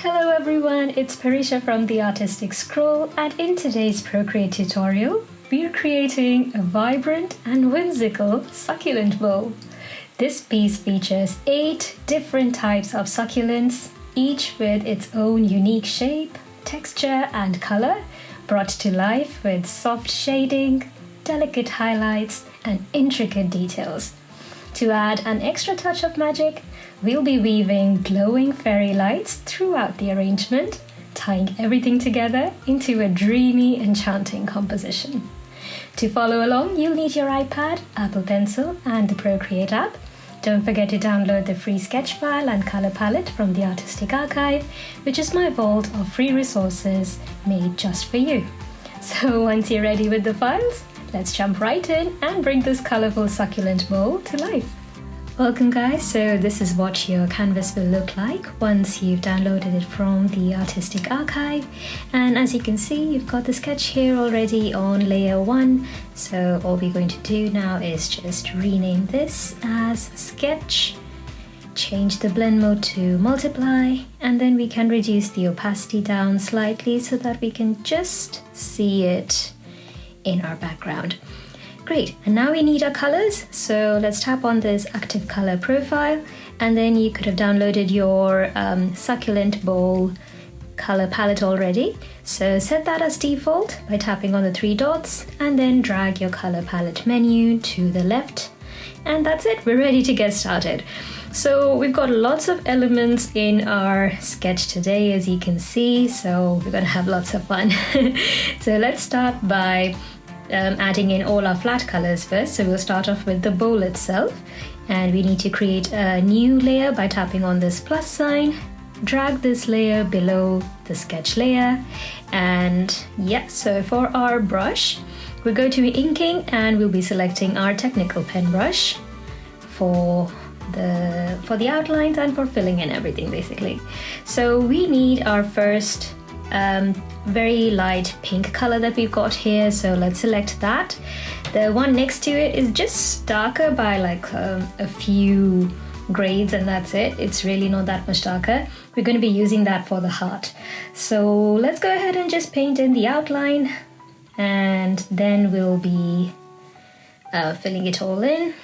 Hello everyone, it's Parisha from The Artistic Scroll, and in today's Procreate tutorial, we're creating a vibrant and whimsical succulent bowl. This piece features 8 different types of succulents, each with its own unique shape, texture and color, brought to life with soft shading, delicate highlights and intricate details. To add an extra touch of magic, we'll be weaving glowing fairy lights throughout the arrangement, tying everything together into a dreamy, enchanting composition. To follow along, you'll need your iPad, Apple Pencil, and the Procreate app. Don't forget to download the free sketch file and color palette from the Artistic Archive, which is my vault of free resources made just for you. So once you're ready with the files, let's jump right in and bring this colorful succulent bowl to life. Welcome guys, so this is what your canvas will look like once you've downloaded it from the Artistic Archive. And as you can see, you've got the sketch here already on layer 1. So all we're going to do now is just rename this as sketch, change the blend mode to multiply, and then we can reduce the opacity down slightly so that we can just see it in our background. Great, and now we need our colors, so let's tap on this active color profile, and then you could have downloaded your succulent bowl color palette already. So set that as default by tapping on the 3 dots and then drag your color palette menu to the left, and that's it, we're ready to get started. So we've got lots of elements in our sketch today, as you can see, so we're gonna have lots of fun. So let's start by adding in all our flat colors first. So we'll start off with the bowl itself, and we need to create a new layer by tapping on this plus sign, drag this layer below the sketch layer, and yeah, so for our brush, we're going to be inking and we'll be selecting our technical pen brush for the outlines and for filling in everything basically. So we need our first very light pink color that we've got here, so let's select that. The one next to it is just darker by like a few grades, and that's it. It's really not that much darker. We're going to be using that for the heart. So let's go ahead and just paint in the outline, and then we'll be filling it all in.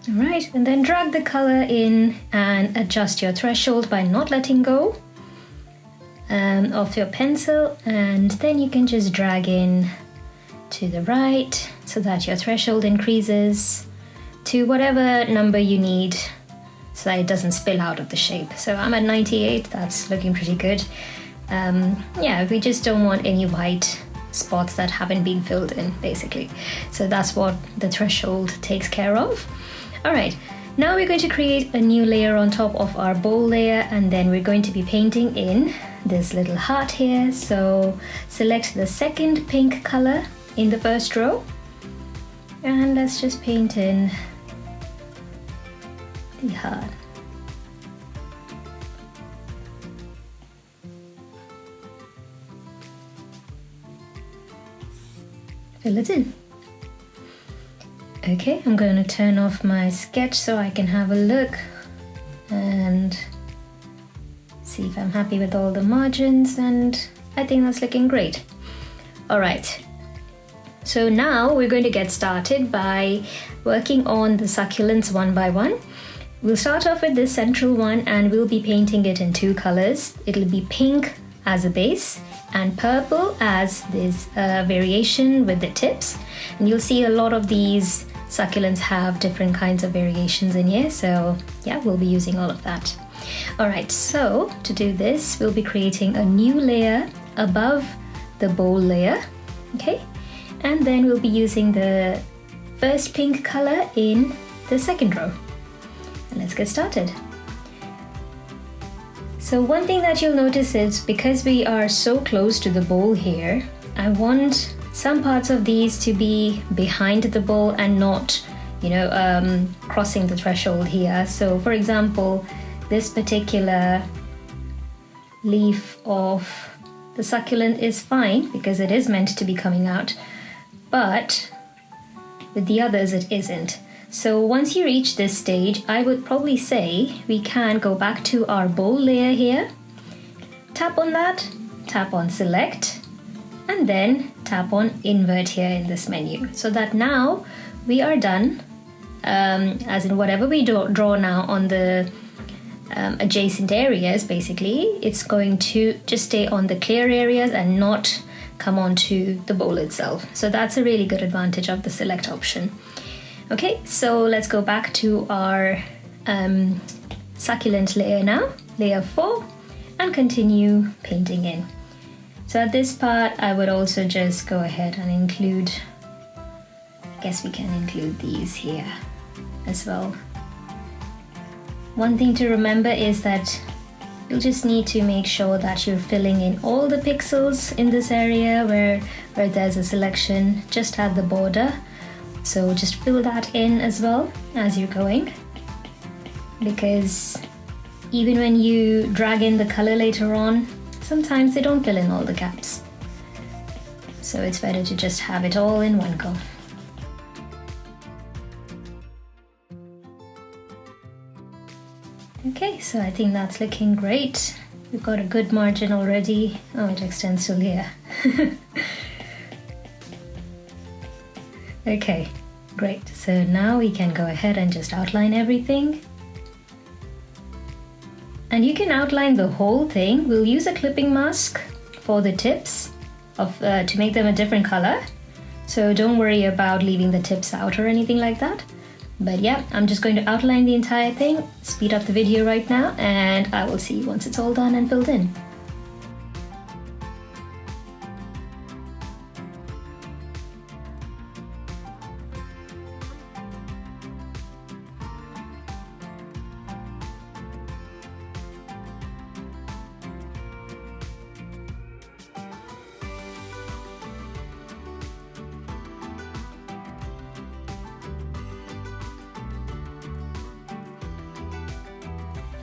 Alright, and then drag the color in and adjust your threshold by not letting go of your pencil, and then you can just drag in to the right so that your threshold increases to whatever number you need so that it doesn't spill out of the shape. So I'm at 98, that's looking pretty good. Yeah, we just don't want any white spots that haven't been filled in basically. So that's what the threshold takes care of. Alright, now we're going to create a new layer on top of our bowl layer, and then we're going to be painting in this little heart here. So select the second pink color in the first row, and let's just paint in the heart. Fill it in. Okay, I'm going to turn off my sketch so I can have a look and see if I'm happy with all the margins, and I think that's looking great. Alright, so now we're going to get started by working on the succulents one by one. We'll start off with this central one, and we'll be painting it in 2 colors. It'll be pink as a base and purple as this variation with the tips, and you'll see a lot of these succulents have different kinds of variations in here, so yeah, we'll be using all of that. Alright, so to do this, we'll be creating a new layer above the bowl layer, okay? And then we'll be using the first pink color in the second row. And let's get started. So one thing that you'll notice is because we are so close to the bowl here, I want some parts of these to be behind the bowl and not, crossing the threshold here. So for example, this particular leaf of the succulent is fine because it is meant to be coming out, but with the others it isn't. So once you reach this stage, I would probably say we can go back to our bowl layer here, tap on that, tap on select, and then tap on invert here in this menu, so that now we are done, as in whatever we draw now on the adjacent areas, basically it's going to just stay on the clear areas and not come onto the bowl itself. So that's a really good advantage of the select option. Okay, so let's go back to our succulent layer now, layer 4, and continue painting in. So at this part I would also just go ahead and include, I guess we can include these here as well. One thing to remember is that you'll just need to make sure that you're filling in all the pixels in this area where there's a selection just at the border. So just fill that in as well as you're going, because even when you drag in the color later on, sometimes they don't fill in all the gaps. So it's better to just have it all in one go. Okay, so I think that's looking great. We've got a good margin already. Oh, it extends till here. Okay, great. So now we can go ahead and just outline everything. And you can outline the whole thing. We'll use a clipping mask for the tips to make them a different color. So don't worry about leaving the tips out or anything like that. But yeah, I'm just going to outline the entire thing, speed up the video right now, and I will see you once it's all done and filled in.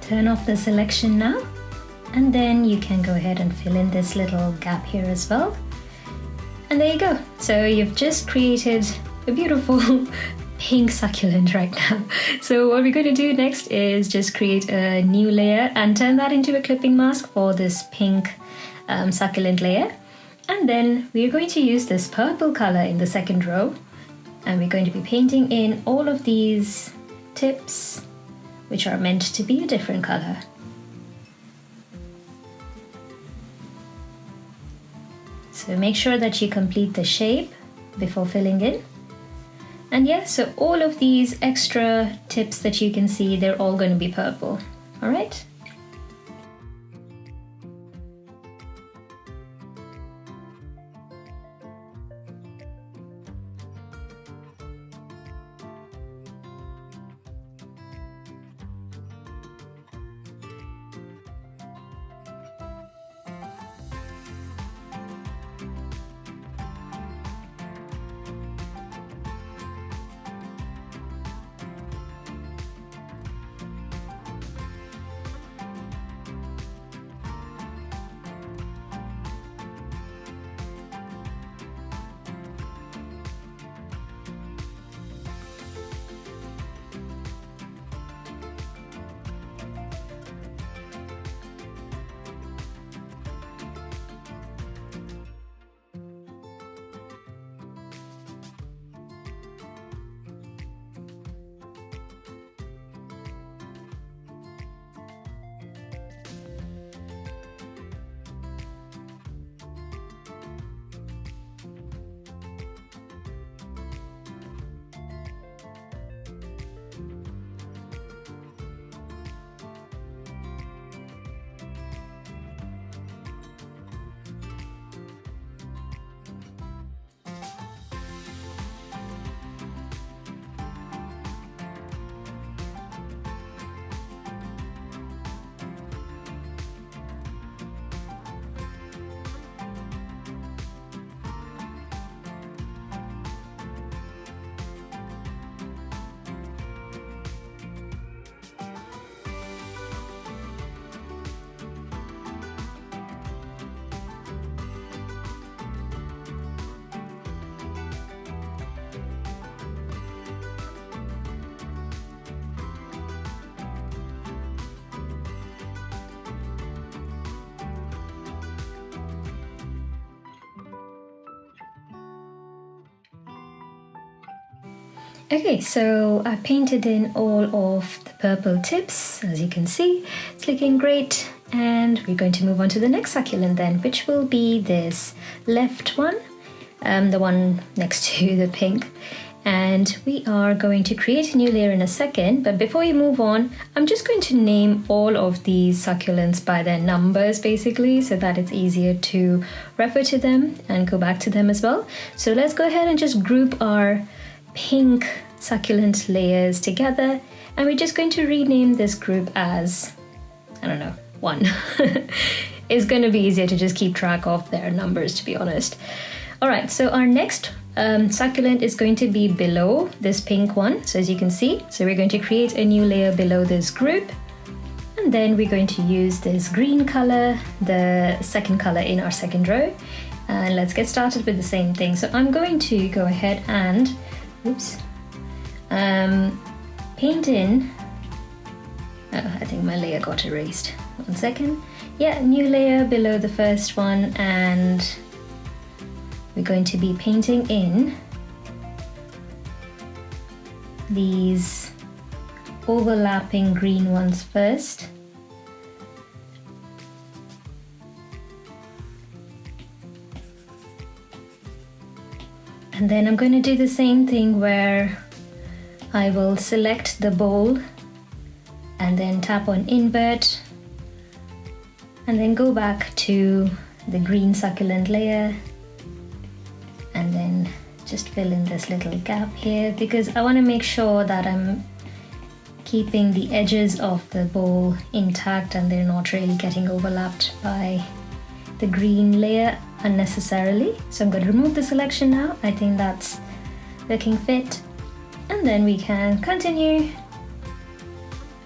Turn off the selection now, and then you can go ahead and fill in this little gap here as well. And there you go. So you've just created a beautiful pink succulent right now. So what we're going to do next is just create a new layer and turn that into a clipping mask for this pink succulent layer. And then we're going to use this purple color in the second row, and we're going to be painting in all of these tips, which are meant to be a different color. So make sure that you complete the shape before filling in. And yeah, so all of these extra tips that you can see, they're all going to be purple. All right? Okay, so I painted in all of the purple tips, as you can see. It's looking great. And we're going to move on to the next succulent then, which will be this left one, the one next to the pink. And we are going to create a new layer in a second, but before you move on, I'm just going to name all of these succulents by their numbers basically, so that it's easier to refer to them and go back to them as well. So let's go ahead and just group our pink succulent layers together, and we're just going to rename this group as, I don't know, 1. It's going to be easier to just keep track of their numbers, to be honest. All right, so our next succulent is going to be below this pink one, so as you can see, so we're going to create a new layer below this group, and then we're going to use this green color, the second color in our second row, and let's get started with the same thing. So I'm going to go ahead and paint in, I think my layer got erased, 1 second. Yeah, new layer below the first one, and we're going to be painting in these overlapping green ones first. And then I'm going to do the same thing where I will select the bowl and then tap on invert and then go back to the green succulent layer and then just fill in this little gap here, because I want to make sure that I'm keeping the edges of the bowl intact and they're not really getting overlapped by the green layer unnecessarily. So I'm going to remove the selection now. I think that's looking fit, and then we can continue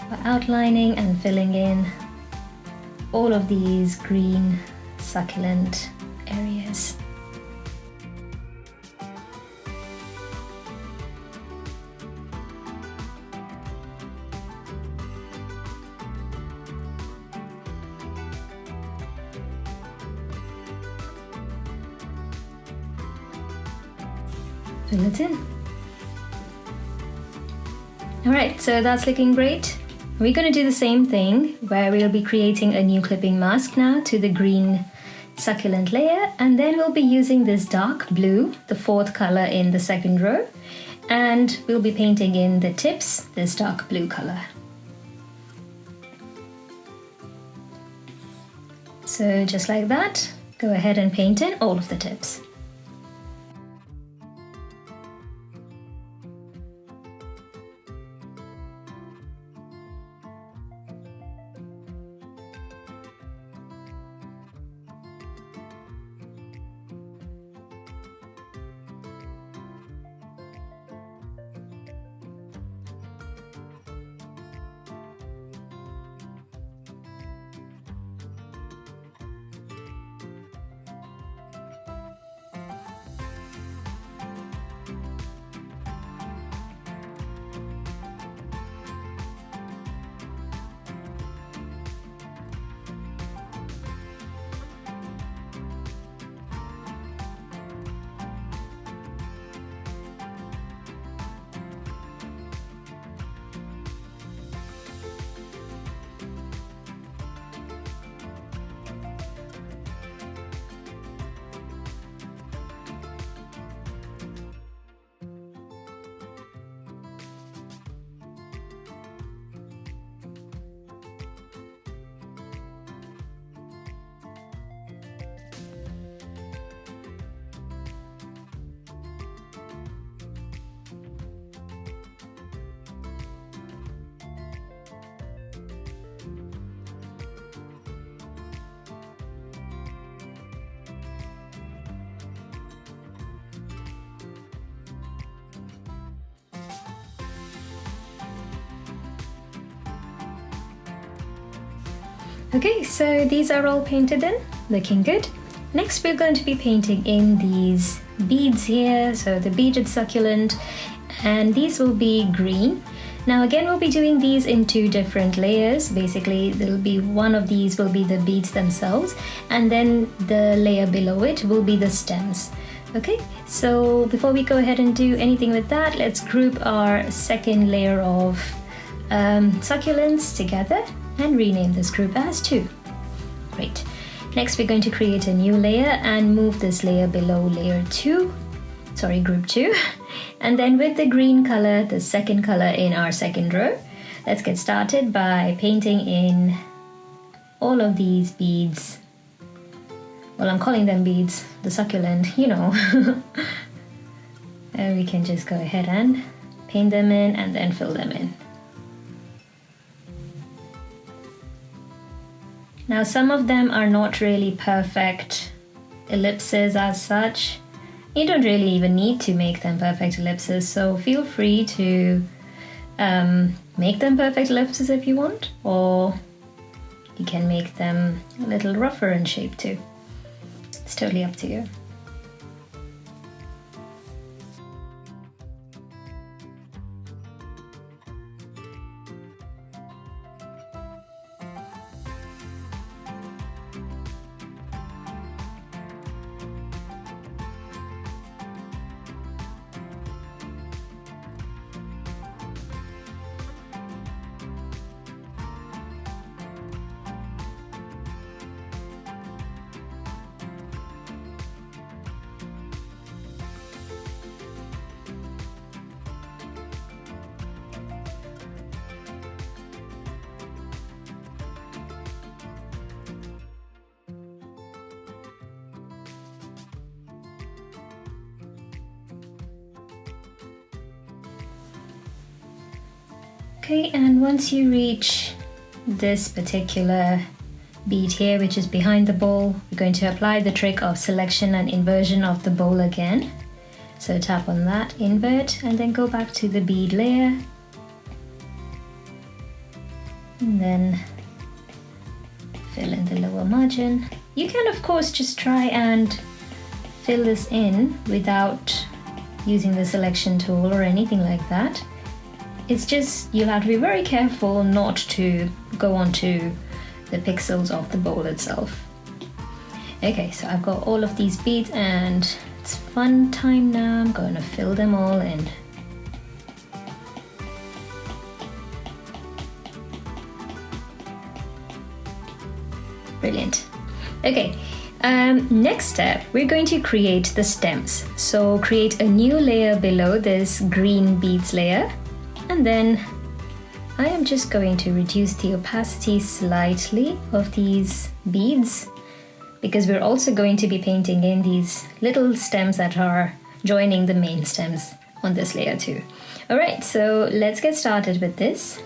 by outlining and filling in all of these green succulent areas. Fill it in. Alright, so that's looking great. We're going to do the same thing where we'll be creating a new clipping mask now to the green succulent layer, and then we'll be using this dark blue, the 4th color in the second row, and we'll be painting in the tips this dark blue color. So just like that, go ahead and paint in all of the tips. Okay, so these are all painted in, looking good. Next we're going to be painting in these beads here, so the beaded succulent, and these will be green. Now again, we'll be doing these in 2 different layers. Basically, there'll be one of these will be the beads themselves, and then the layer below it will be the stems. Okay, so before we go ahead and do anything with that, let's group our second layer of succulents together and rename this group as 2. Great. Next we're going to create a new layer and move this layer below layer 2, sorry, group 2. And then with the green color, the second color in our second row, let's get started by painting in all of these beads. Well, I'm calling them beads, the succulent, you know. And we can just go ahead and paint them in and then fill them in. Now, some of them are not really perfect ellipses as such. You don't really even need to make them perfect ellipses, so feel free to make them perfect ellipses if you want, or you can make them a little rougher in shape too. It's totally up to you. Okay, and once you reach this particular bead here, which is behind the bowl, we're going to apply the trick of selection and inversion of the bowl again. So tap on that, invert, and then go back to the bead layer. And then fill in the lower margin. You can, of course, just try and fill this in without using the selection tool or anything like that. It's just, you'll have to be very careful not to go onto the pixels of the bowl itself. Okay, so I've got all of these beads and it's fun time now. I'm going to fill them all in. Brilliant. Okay, next step, we're going to create the stems. So create a new layer below this green beads layer. And then I am just going to reduce the opacity slightly of these beads because we're also going to be painting in these little stems that are joining the main stems on this layer too. All right, so let's get started with this.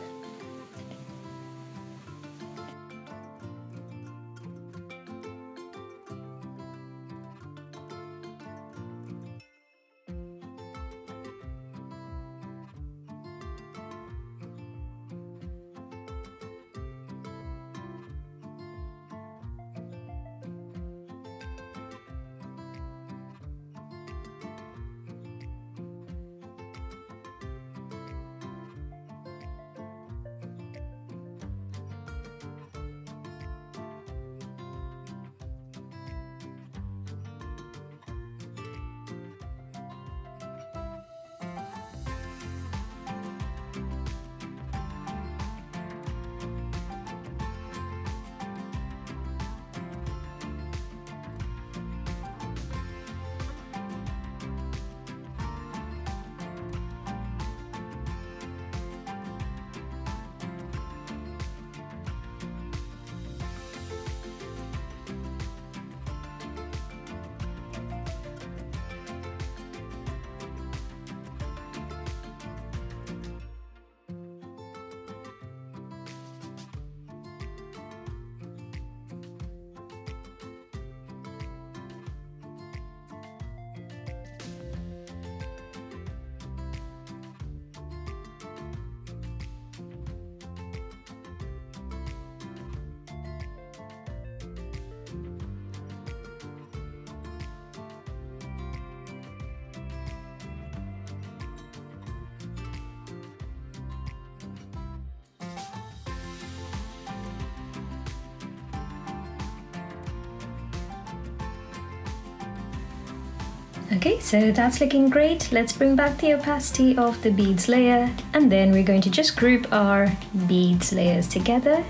Okay, so that's looking great. Let's bring back the opacity of the beads layer, and then we're going to just group our beads layers together.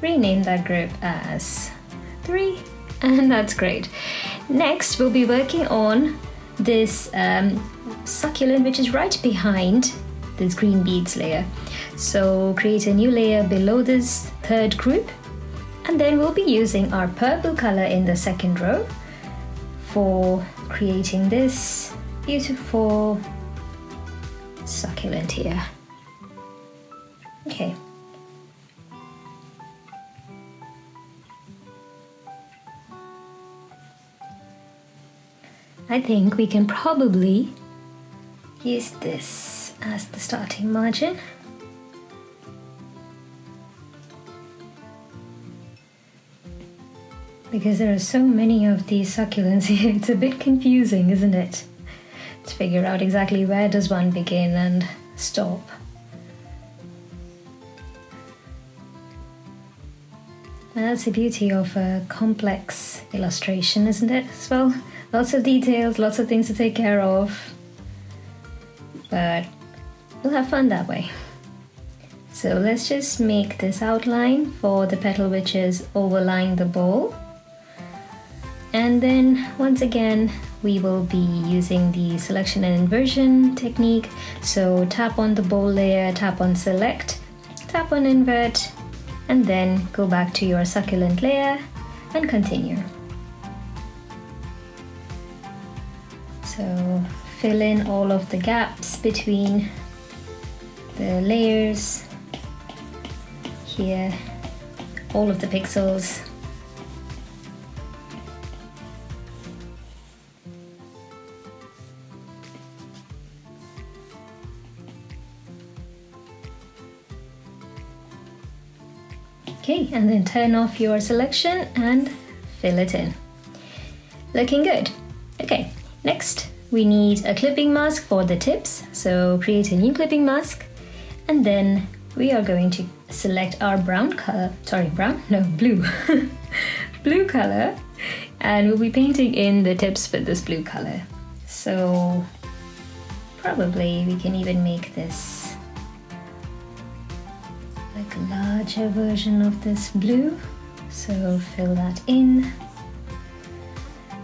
Rename that group as 3, and that's great. Next, we'll be working on this succulent, which is right behind this green beads layer. So create a new layer below this third group, and then we'll be using our purple color in the second row for creating this beautiful succulent here. Okay. I think we can probably use this as the starting margin. Because there are so many of these succulents here, it's a bit confusing, isn't it? To figure out exactly where does one begin and stop. And that's the beauty of a complex illustration, isn't it, as well? Lots of details, lots of things to take care of, but we'll have fun that way. So let's just make this outline for the petal which is overlying the bowl. And then once again, we will be using the selection and inversion technique. So tap on the bowl layer, tap on select, tap on invert, and then go back to your succulent layer and continue. So fill in all of the gaps between the layers here, all of the pixels. Okay, and then turn off your selection and fill it in. Looking good. Okay, next we need a clipping mask for the tips. So create a new clipping mask, and then we are going to select our blue blue color, and we'll be painting in the tips with this blue color. So probably we can even make this like a larger version of this blue, so fill that in,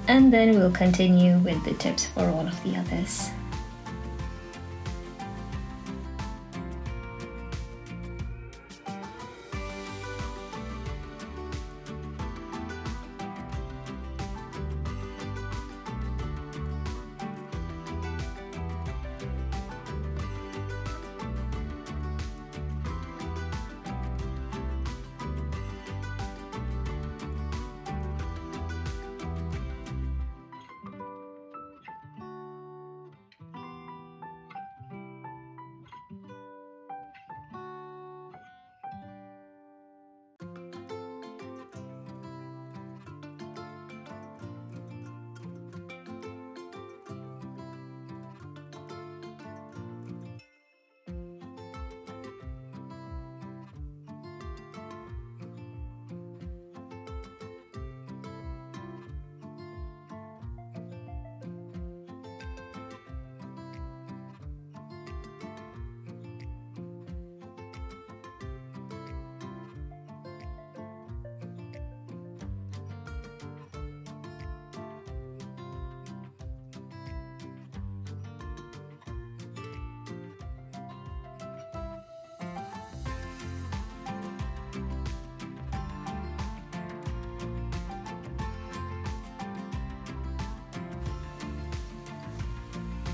and then we'll continue with the tips for all of the others.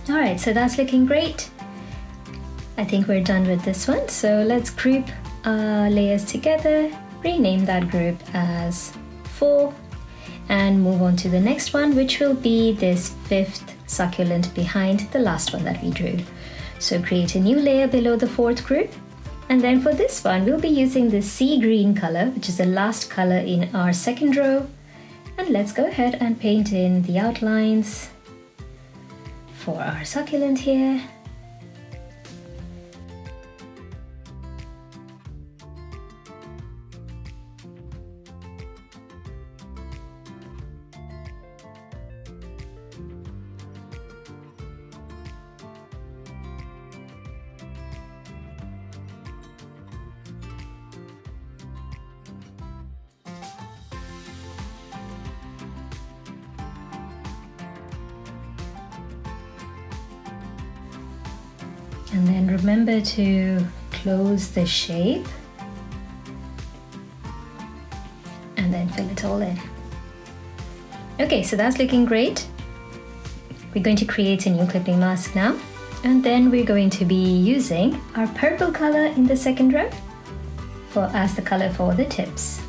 Alright, so that's looking great. I think we're done with this one. So let's group layers together, rename that group as 4, and move on to the next one, which will be this 5th succulent behind the last one that we drew. So create a new layer below the 4th group, and then for this one we'll be using the sea green color, which is the last color in our 2nd row, and let's go ahead and paint in the outlines for our succulent here. And then remember to close the shape and then fill it all in. Okay, so that's looking great. We're going to create a new clipping mask now, and then we're going to be using our purple color in the second row as the color for the tips.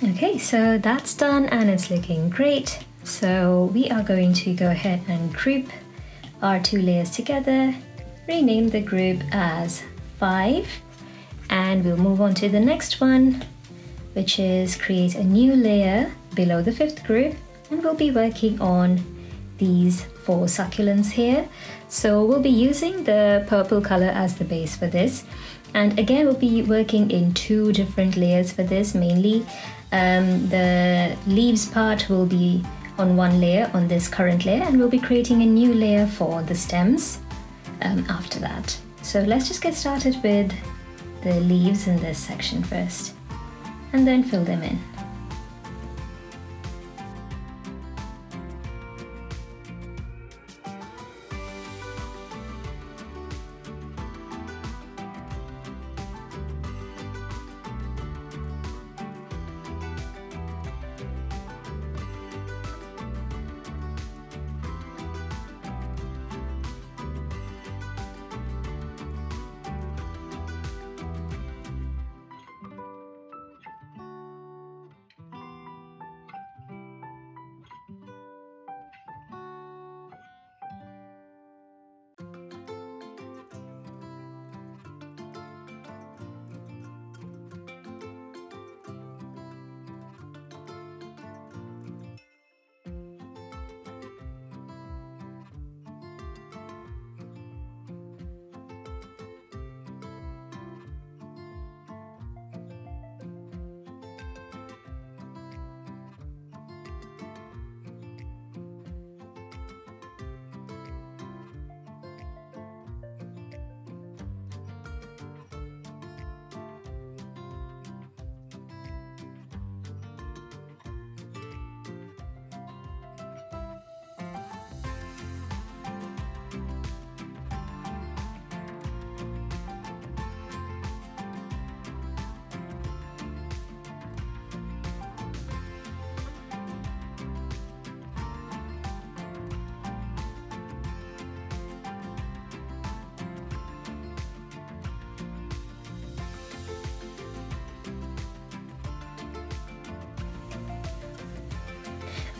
Okay, so that's done and it's looking great. So we are going to go ahead and group our two layers together, rename the group as 5, and we'll move on to the next one, which is create a new layer below the 5th group, and we'll be working on these 4 succulents here. So we'll be using the purple color as the base for this, and again we'll be working in 2 different layers for this. Mainly the leaves part will be on one layer on this current layer, and we'll be creating a new layer for the stems after that. So let's just get started with the leaves in this section first and then fill them in.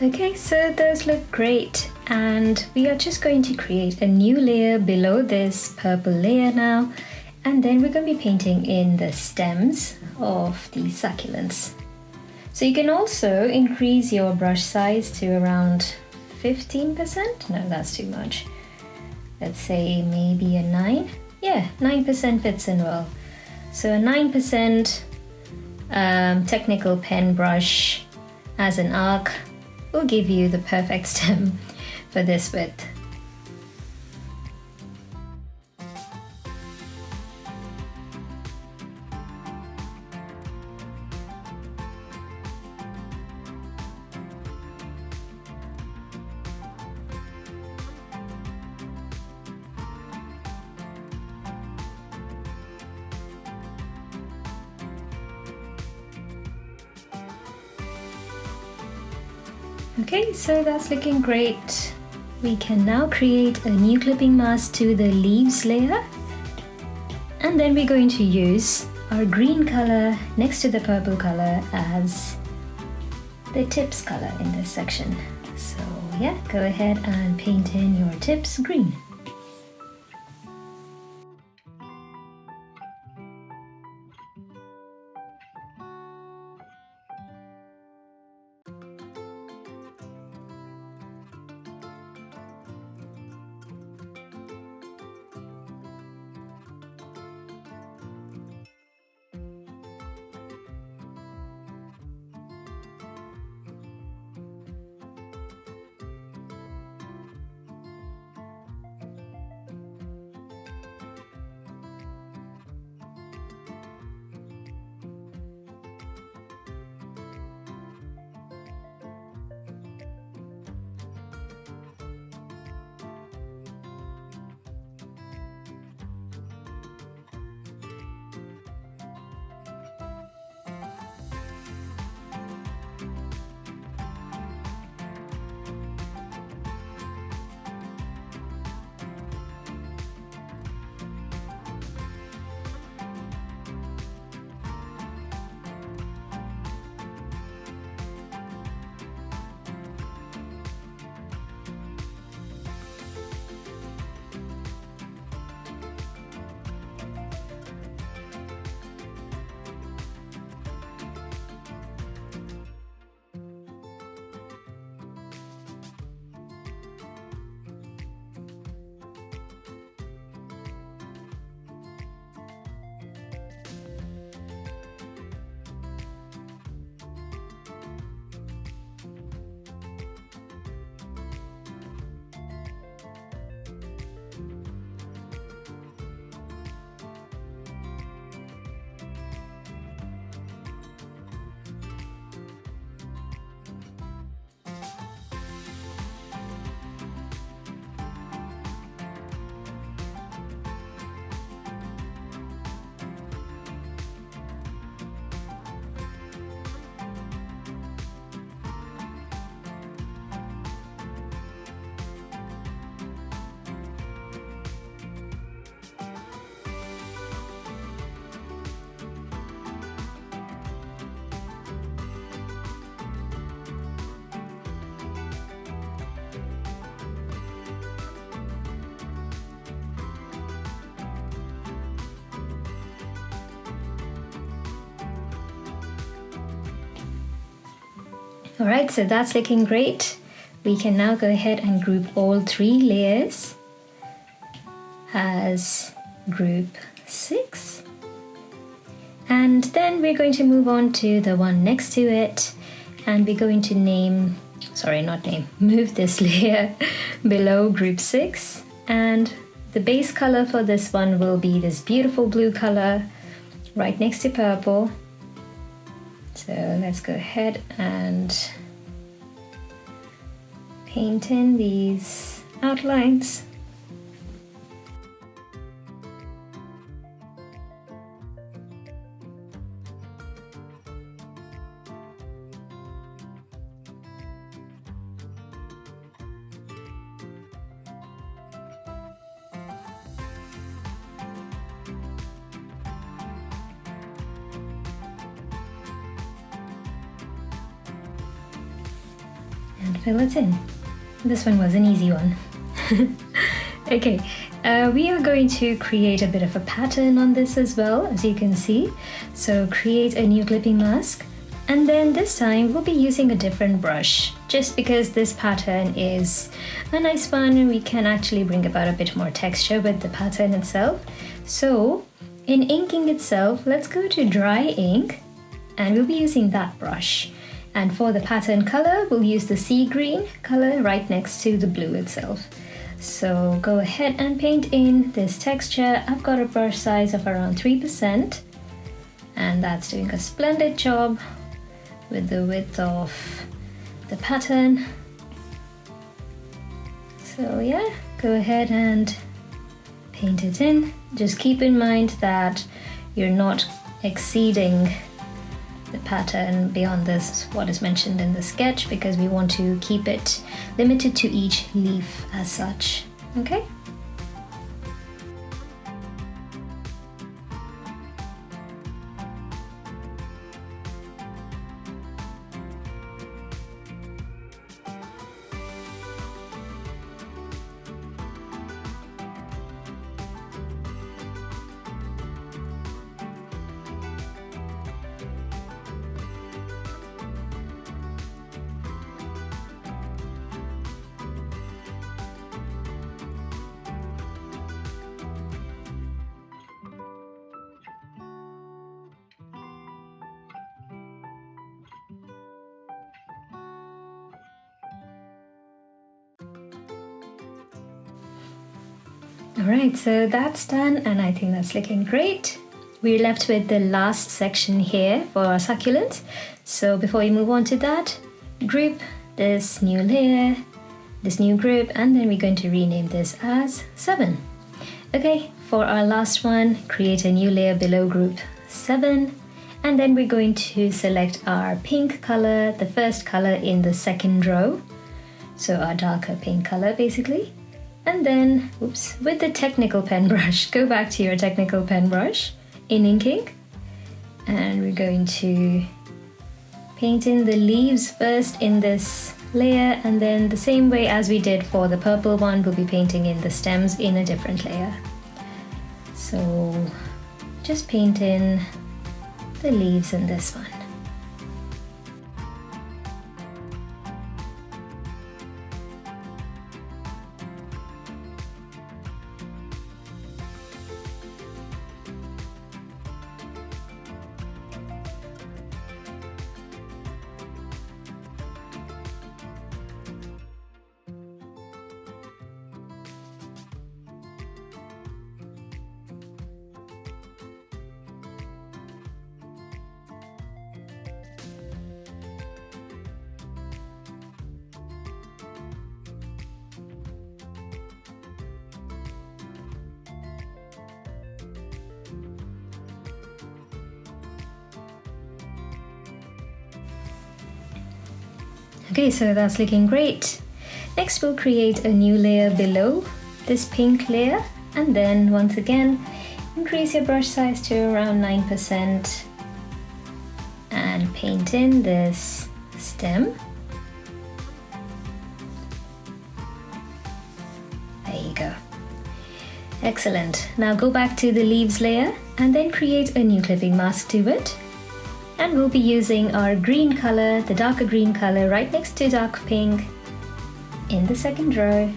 Okay, so those look great, and we are just going to create a new layer below this purple layer now, and then we're going to be painting in the stems of the succulents. So you can also increase your brush size to around 15%. No, that's too much. Let's say maybe a 9. Yeah, 9% fits in well. So a 9% technical pen brush as an arc will give you the perfect stem for this width. Okay, so that's looking great. We can now create a new clipping mask to the leaves layer. And then we're going to use our green color next to the purple color as the tips color in this section. So yeah, go ahead and paint in your tips green. Alright, so that's looking great. We can now go ahead and group all 3 layers as group 6. And then we're going to move on to the one next to it, and we're going to move this layer below group 6. And the base color for this one will be this beautiful blue color right next to purple. So let's go ahead and paint in these outlines. And fill it in. This one was an easy one. Okay, we are going to create a bit of a pattern on this as well, as you can see. So create a new clipping mask, and then this time we'll be using a different brush, just because this pattern is a nice one and we can actually bring about a bit more texture with the pattern itself. So in inking itself, let's go to dry ink and we'll be using that brush. And for the pattern color, we'll use the sea green color right next to the blue itself. So go ahead and paint in this texture. I've got a brush size of around 3%, and that's doing a splendid job with the width of the pattern. So yeah, go ahead and paint it in. Just keep in mind that you're not exceeding the pattern beyond this, what is mentioned in the sketch, because we want to keep it limited to each leaf as such. Okay? Alright, so that's done, and I think that's looking great. We're left with the last section here for our succulents. So before we move on to that, group this new layer, this new group, and then we're going to rename this as 7. Okay, for our last one, create a new layer below group 7, and then we're going to select our pink color, the first color in the second row. So our darker pink color basically. And then, oops, with the technical pen brush, go back to your technical pen brush in inking, and we're going to paint in the leaves first in this layer, and then the same way as we did for the purple one, we'll be painting in the stems in a different layer. So just paint in the leaves in this one. Okay, so that's looking great. Next we'll create a new layer below this pink layer, and then once again increase your brush size to around 9% and paint in this stem. There you go. Excellent. Now go back to the leaves layer and then create a new clipping mask to it. And we'll be using our green color, the darker green color, right next to dark pink in the second row.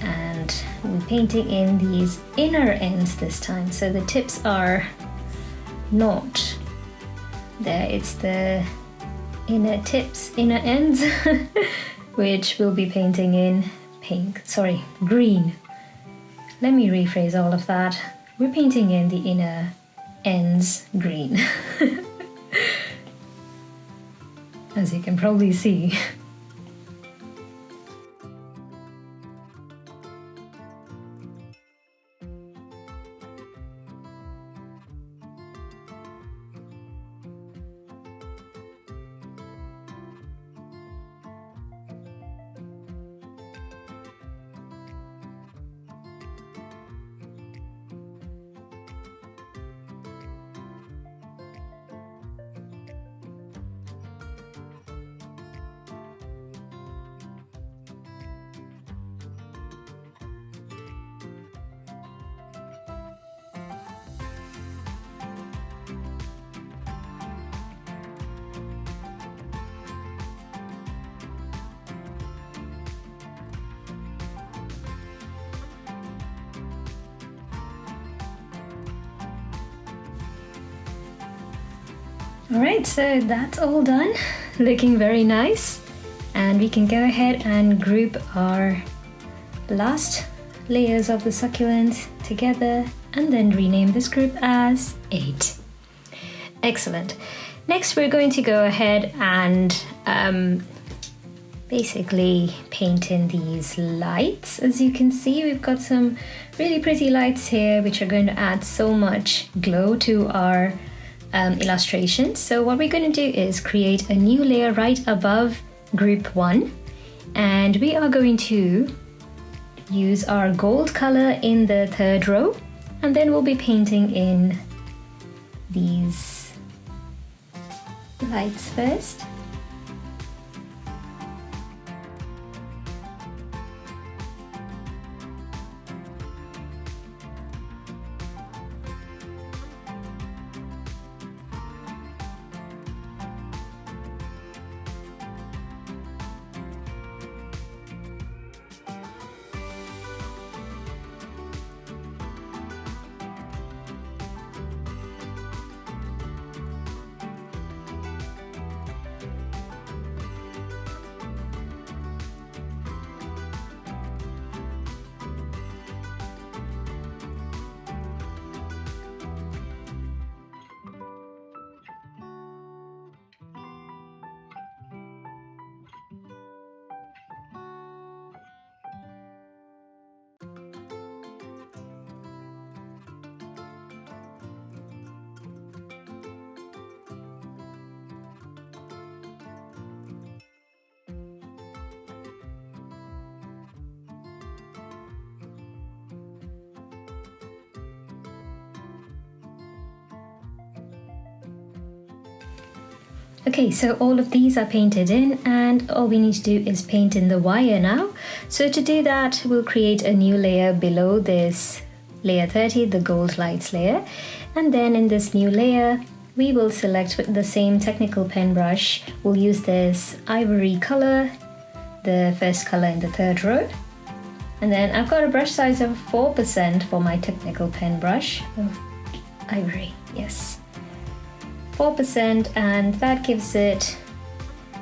And we're painting in these inner ends this time. So the tips are not there, it's the inner tips, inner ends, which we'll be painting in green. Let me rephrase all of that. We're painting in the inner ends green, as you can probably see. Alright, so that's all done, looking very nice. And we can go ahead and group our last layers of the succulent together and then rename this group as 8. Excellent. Next we're going to go ahead and basically paint in these lights. As you can see, we've got some really pretty lights here which are going to add so much glow to our illustration. So what we're going to do is create a new layer right above group 1, and we are going to use our gold color in the 3rd row, and then we'll be painting in these lights first. Okay, so all of these are painted in, and all we need to do is paint in the wire now. So to do that, we'll create a new layer below this layer 30, the gold lights layer. And then in this new layer, we will select with the same technical pen brush. We'll use this ivory color, the first color in the 3rd row. And then I've got a brush size of 4% for my technical pen brush. Oh, ivory, yes. 4%, and that gives it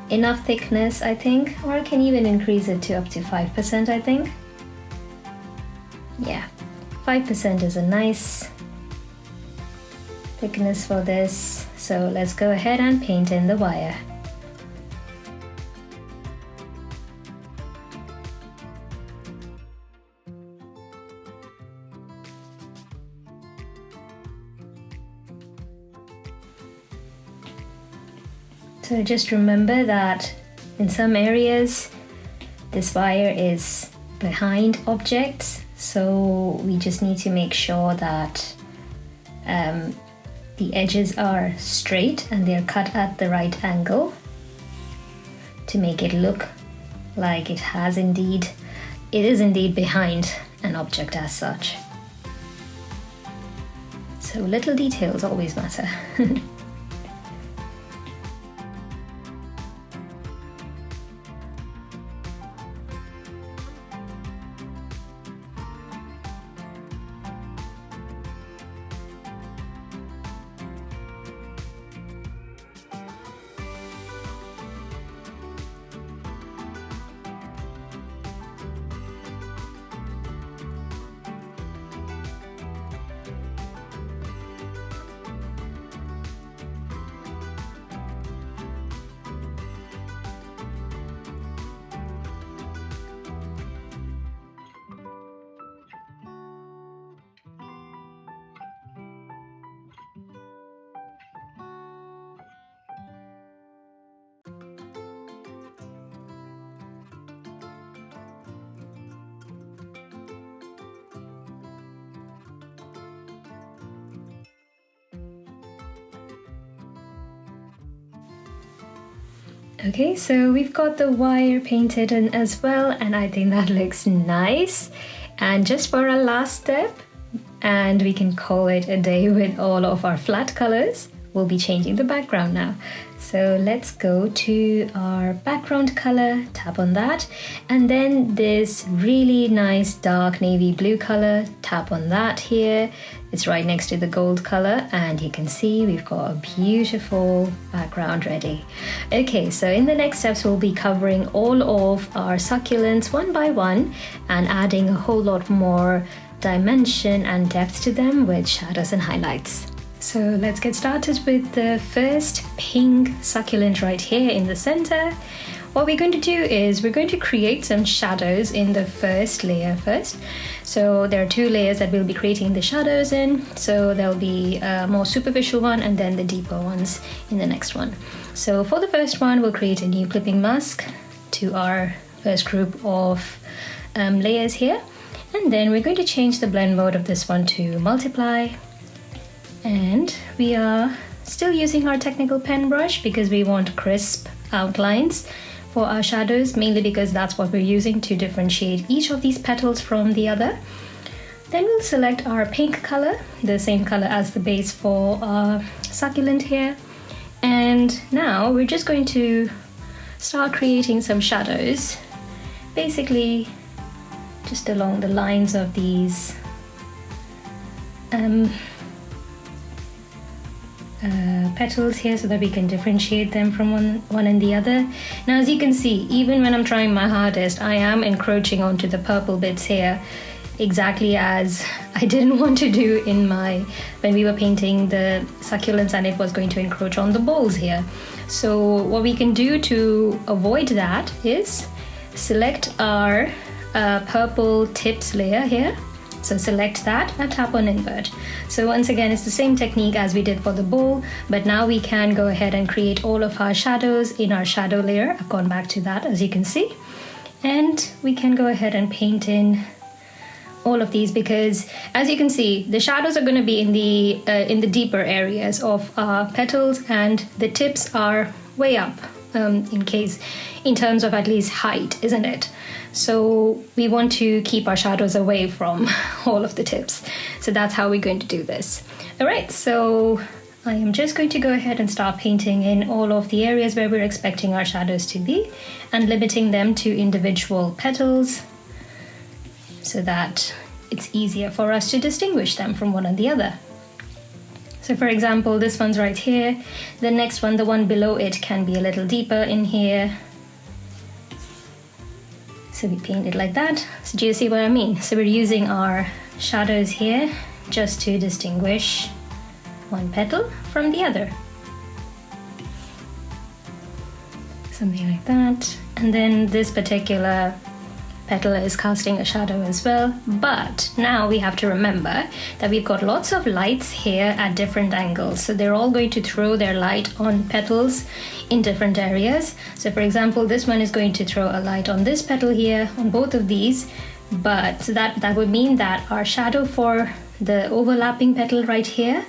enough thickness, I think, or I can even increase it to up to 5%, I think. Yeah, 5% is a nice thickness for this. So let's go ahead and paint in the wire. So just remember that in some areas this wire is behind objects, so we just need to make sure that the edges are straight and they're cut at the right angle to make it look like it is indeed behind an object as such. So little details always matter. Okay, so we've got the wire painted in as well, and I think that looks nice. And just for our last step, and we can call it a day with all of our flat colors, we'll be changing the background now. So let's go to our background color, tap on that, and then this really nice dark navy blue color, tap on that here. It's right next to the gold color, and you can see we've got a beautiful background ready. Okay, so in the next steps we'll be covering all of our succulents one by one and adding a whole lot more dimension and depth to them with shadows and highlights. So let's get started with the first pink succulent right here in the center. What we're going to do is we're going to create some shadows in the first layer first. So there are two layers that we'll be creating the shadows in. So there'll be a more superficial one and then the deeper ones in the next one. So for the first one, we'll create a new clipping mask to our first group of layers here. And then we're going to change the blend mode of this one to multiply. And we are still using our technical pen brush because we want crisp outlines for our shadows, mainly because that's what we're using to differentiate each of these petals from the other. Then we'll select our pink color, the same color as the base for our succulent here. And now we're just going to start creating some shadows, basically just along the lines of these petals here so that we can differentiate them from one and the other. Now, as you can see, even when I'm trying my hardest, I am encroaching onto the purple bits here, exactly as I didn't want to do when we were painting the succulents, and it was going to encroach on the bowls here. So what we can do to avoid that is select our purple tips layer here. So select that and tap on invert. So once again, it's the same technique as we did for the bowl, but now we can go ahead and create all of our shadows in our shadow layer. I've gone back to that, as you can see. And we can go ahead and paint in all of these because, as you can see, the shadows are going to be in the deeper areas of our petals, and the tips are way up in terms of at least height, isn't it? So we want to keep our shadows away from all of the tips. So that's how we're going to do this. All right, so I am just going to go ahead and start painting in all of the areas where we're expecting our shadows to be and limiting them to individual petals so that it's easier for us to distinguish them from one and the other. So for example, this one's right here. The next one, the one below it, can be a little deeper in here. So we paint it like that. So do you see what I mean? So we're using our shadows here just to distinguish one petal from the other. Something like that. And then this particular petal is casting a shadow as well. But now we have to remember that we've got lots of lights here at different angles. So they're all going to throw their light on petals in different areas. So for example, this one is going to throw a light on this petal here, on both of these. But that would mean that our shadow for the overlapping petal right here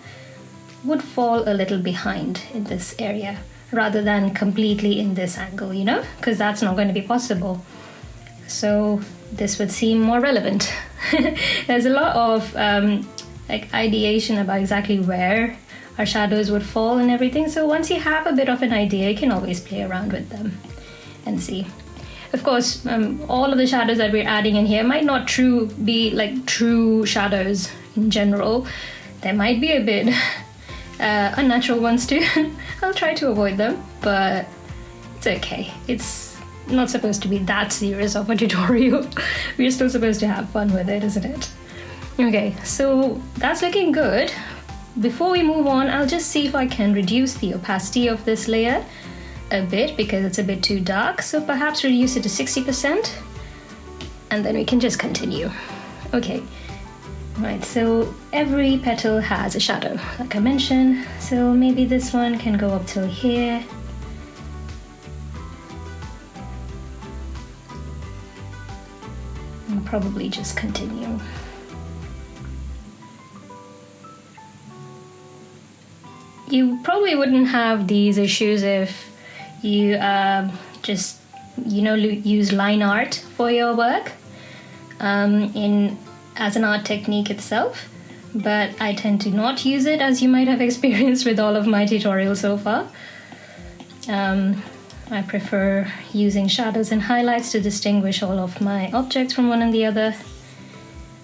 would fall a little behind in this area rather than completely in this angle, you know, because that's not going to be possible. So this would seem more relevant. There's a lot of ideation about exactly where our shadows would fall and everything. So once you have a bit of an idea, you can always play around with them and see. Of course, all of the shadows that we're adding in here might not be like true shadows in general. There might be a bit unnatural ones too. I'll try to avoid them, but it's okay. It's not supposed to be that serious of a tutorial. We're still supposed to have fun with it, isn't it? Okay, so that's looking good. Before we move on, I'll just see if I can reduce the opacity of this layer a bit because it's a bit too dark. So perhaps reduce it to 60% and then we can just continue. Okay, right, so every petal has a shadow, like I mentioned. So maybe this one can go up till here. And probably just continue. You probably wouldn't have these issues if you just, use line art for your work as an art technique itself. But I tend to not use it, as you might have experienced with all of my tutorials so far. I prefer using shadows and highlights to distinguish all of my objects from one and the other.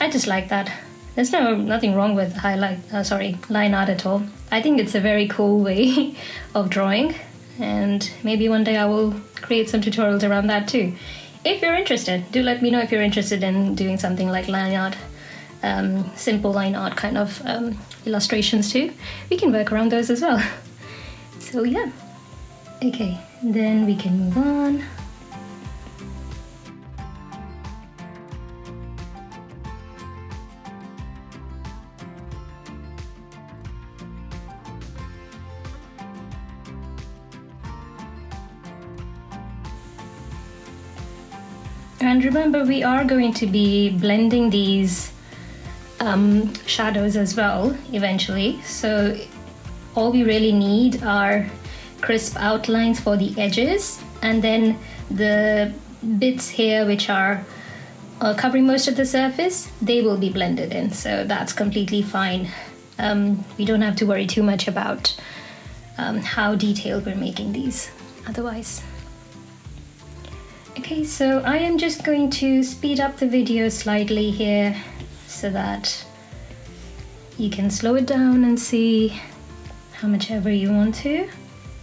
I just like that. There's nothing wrong with line art at all. I think it's a very cool way of drawing, and maybe one day I will create some tutorials around that too. If you're interested, do let me know if you're interested in doing something like line art, simple line art kind of illustrations too. We can work around those as well. So yeah. Okay, then we can move on. And remember, we are going to be blending these shadows as well eventually. So all we really need are crisp outlines for the edges, and then the bits here which are covering most of the surface, they will be blended in. So that's completely fine. We don't have to worry too much about how detailed we're making these otherwise. Okay, so I am just going to speed up the video slightly here so that you can slow it down and see how much ever you want to,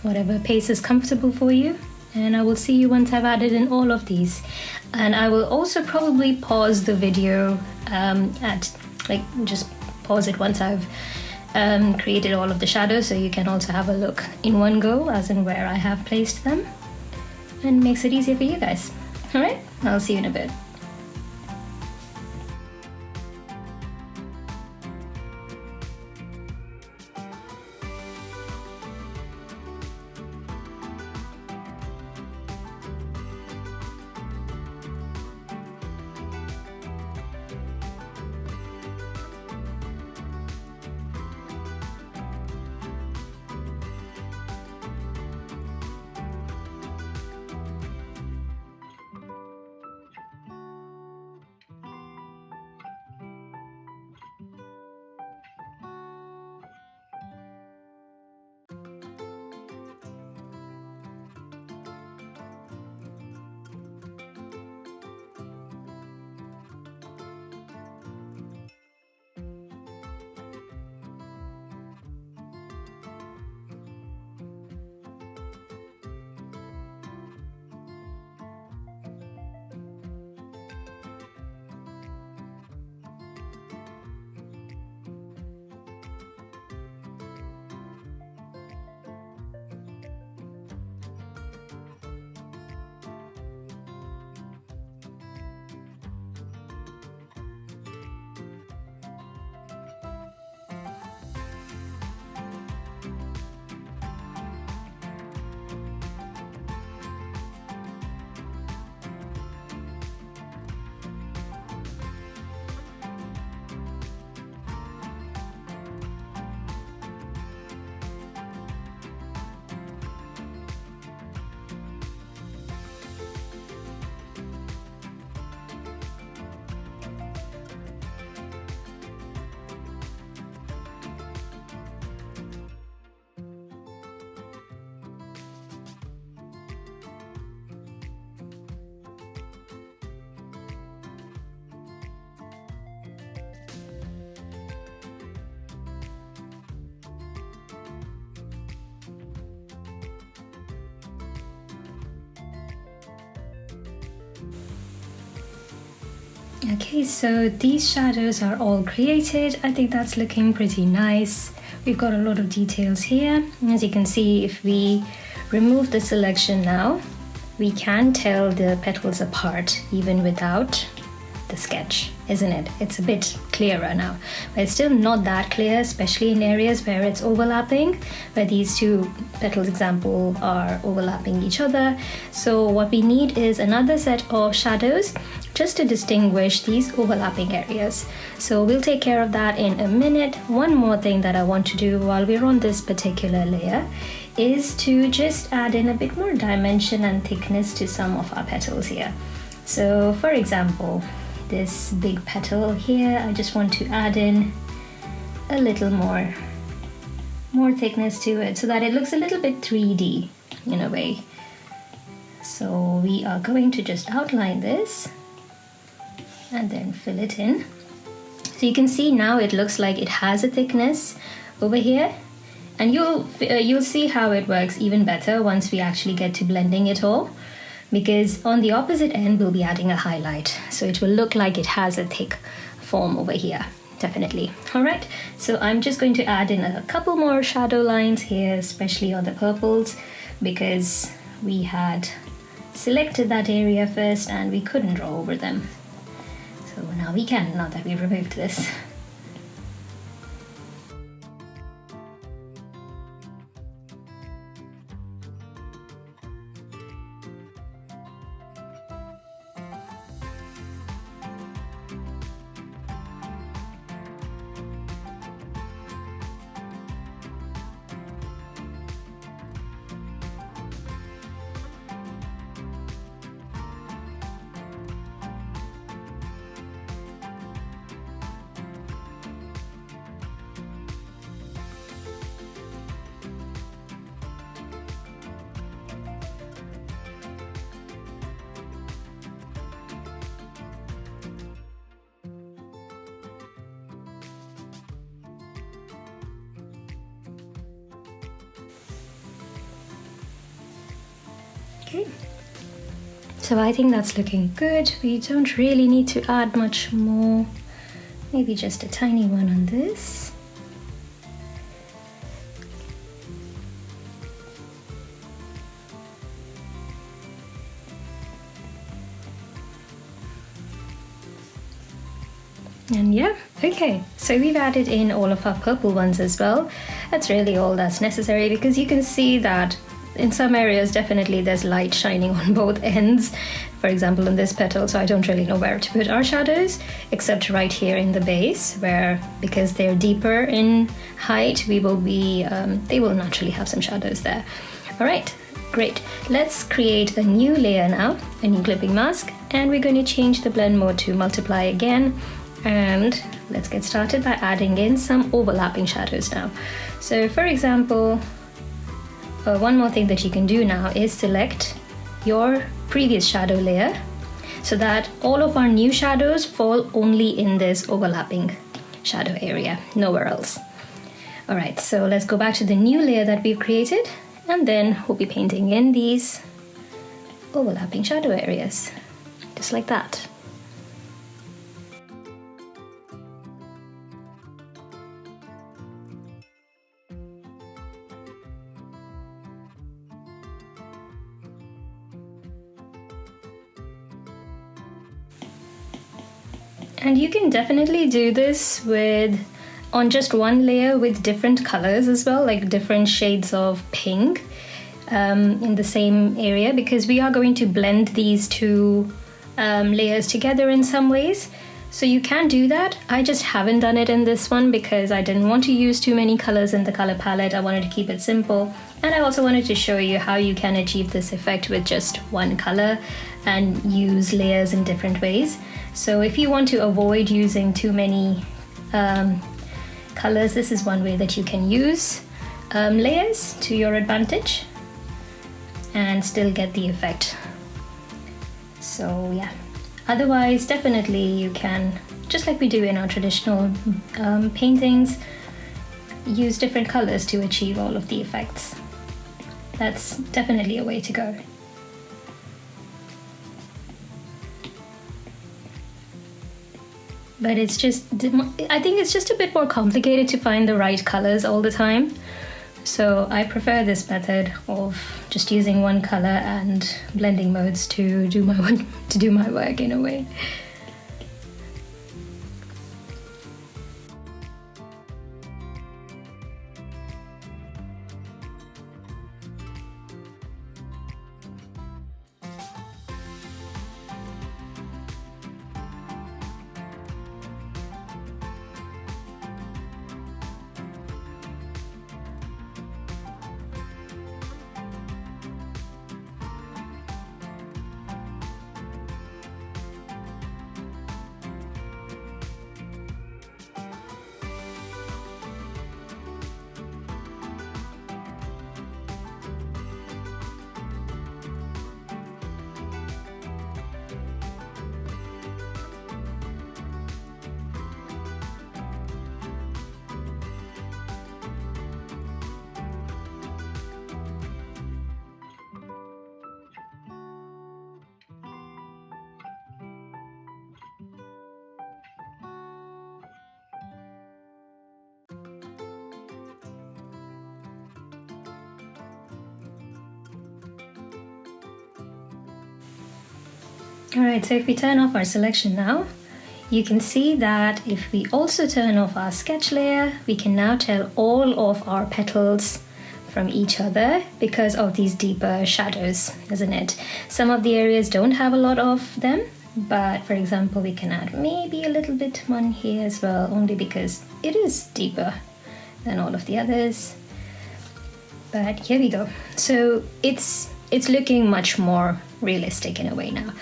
whatever pace is comfortable for you. And I will see you once I've added in all of these. And I will also probably pause the video just pause it once I've created all of the shadows, so you can also have a look in one go as in where I have placed them. And makes it easier for you guys. All right, I'll see you in a bit. Okay, so these shadows are all created. I think that's looking pretty nice. We've got a lot of details here. As you can see, if we remove the selection now, we can tell the petals apart even without the sketch, isn't it? It's a bit clearer now, but it's still not that clear, especially in areas where it's overlapping, where these two petals example are overlapping each other. So what we need is another set of shadows just to distinguish these overlapping areas. So we'll take care of that in a minute. One more thing that I want to do while we're on this particular layer is to just add in a bit more dimension and thickness to some of our petals here. So for example, this big petal here, I just want to add in a little more thickness to it so that it looks a little bit 3D in a way. So we are going to just outline this and then fill it in. So you can see now it looks like it has a thickness over here, and you'll see how it works even better once we actually get to blending it all, because on the opposite end we'll be adding a highlight, so it will look like it has a thick form over here, definitely. All right, so I'm just going to add in a couple more shadow lines here, especially on the purples, because we had selected that area first and we couldn't draw over them. So now we can, now that we've removed this. Okay, so I think that's looking good. We don't really need to add much more, maybe just a tiny one on this. And yeah, okay, so we've added in all of our purple ones as well. That's really all that's necessary, because you can see that in some areas definitely there's light shining on both ends, for example in this petal, so I don't really know where to put our shadows except right here in the base, where because they're deeper in height they will naturally have some shadows there. All right, great. Let's create a new layer now, a new clipping mask, and we're going to change the blend mode to multiply again, and let's get started by adding in some overlapping shadows now. So for example, one more thing that you can do now is select your previous shadow layer so that all of our new shadows fall only in this overlapping shadow area, nowhere else. All right, so let's go back to the new layer that we've created, and then we'll be painting in these overlapping shadow areas, just like that. And you can definitely do this on just one layer with different colors as well, like different shades of pink in the same area, because we are going to blend these two layers together in some ways. So you can do that. I just haven't done it in this one because I didn't want to use too many colors in the color palette. I wanted to keep it simple. And I also wanted to show you how you can achieve this effect with just one color and use layers in different ways. So if you want to avoid using too many colors, this is one way that you can use layers to your advantage and still get the effect. So yeah, otherwise definitely you can, just like we do in our traditional paintings, use different colors to achieve all of the effects. That's definitely a way to go. But I think it's just a bit more complicated to find the right colors all the time. So I prefer this method of just using one color and blending modes to do my work in a way. Alright, so if we turn off our selection now, you can see that if we also turn off our sketch layer, we can now tell all of our petals from each other because of these deeper shadows, isn't it? Some of the areas don't have a lot of them, but for example, we can add maybe a little bit one here as well, only because it is deeper than all of the others. But here we go. So it's looking much more realistic in a way now.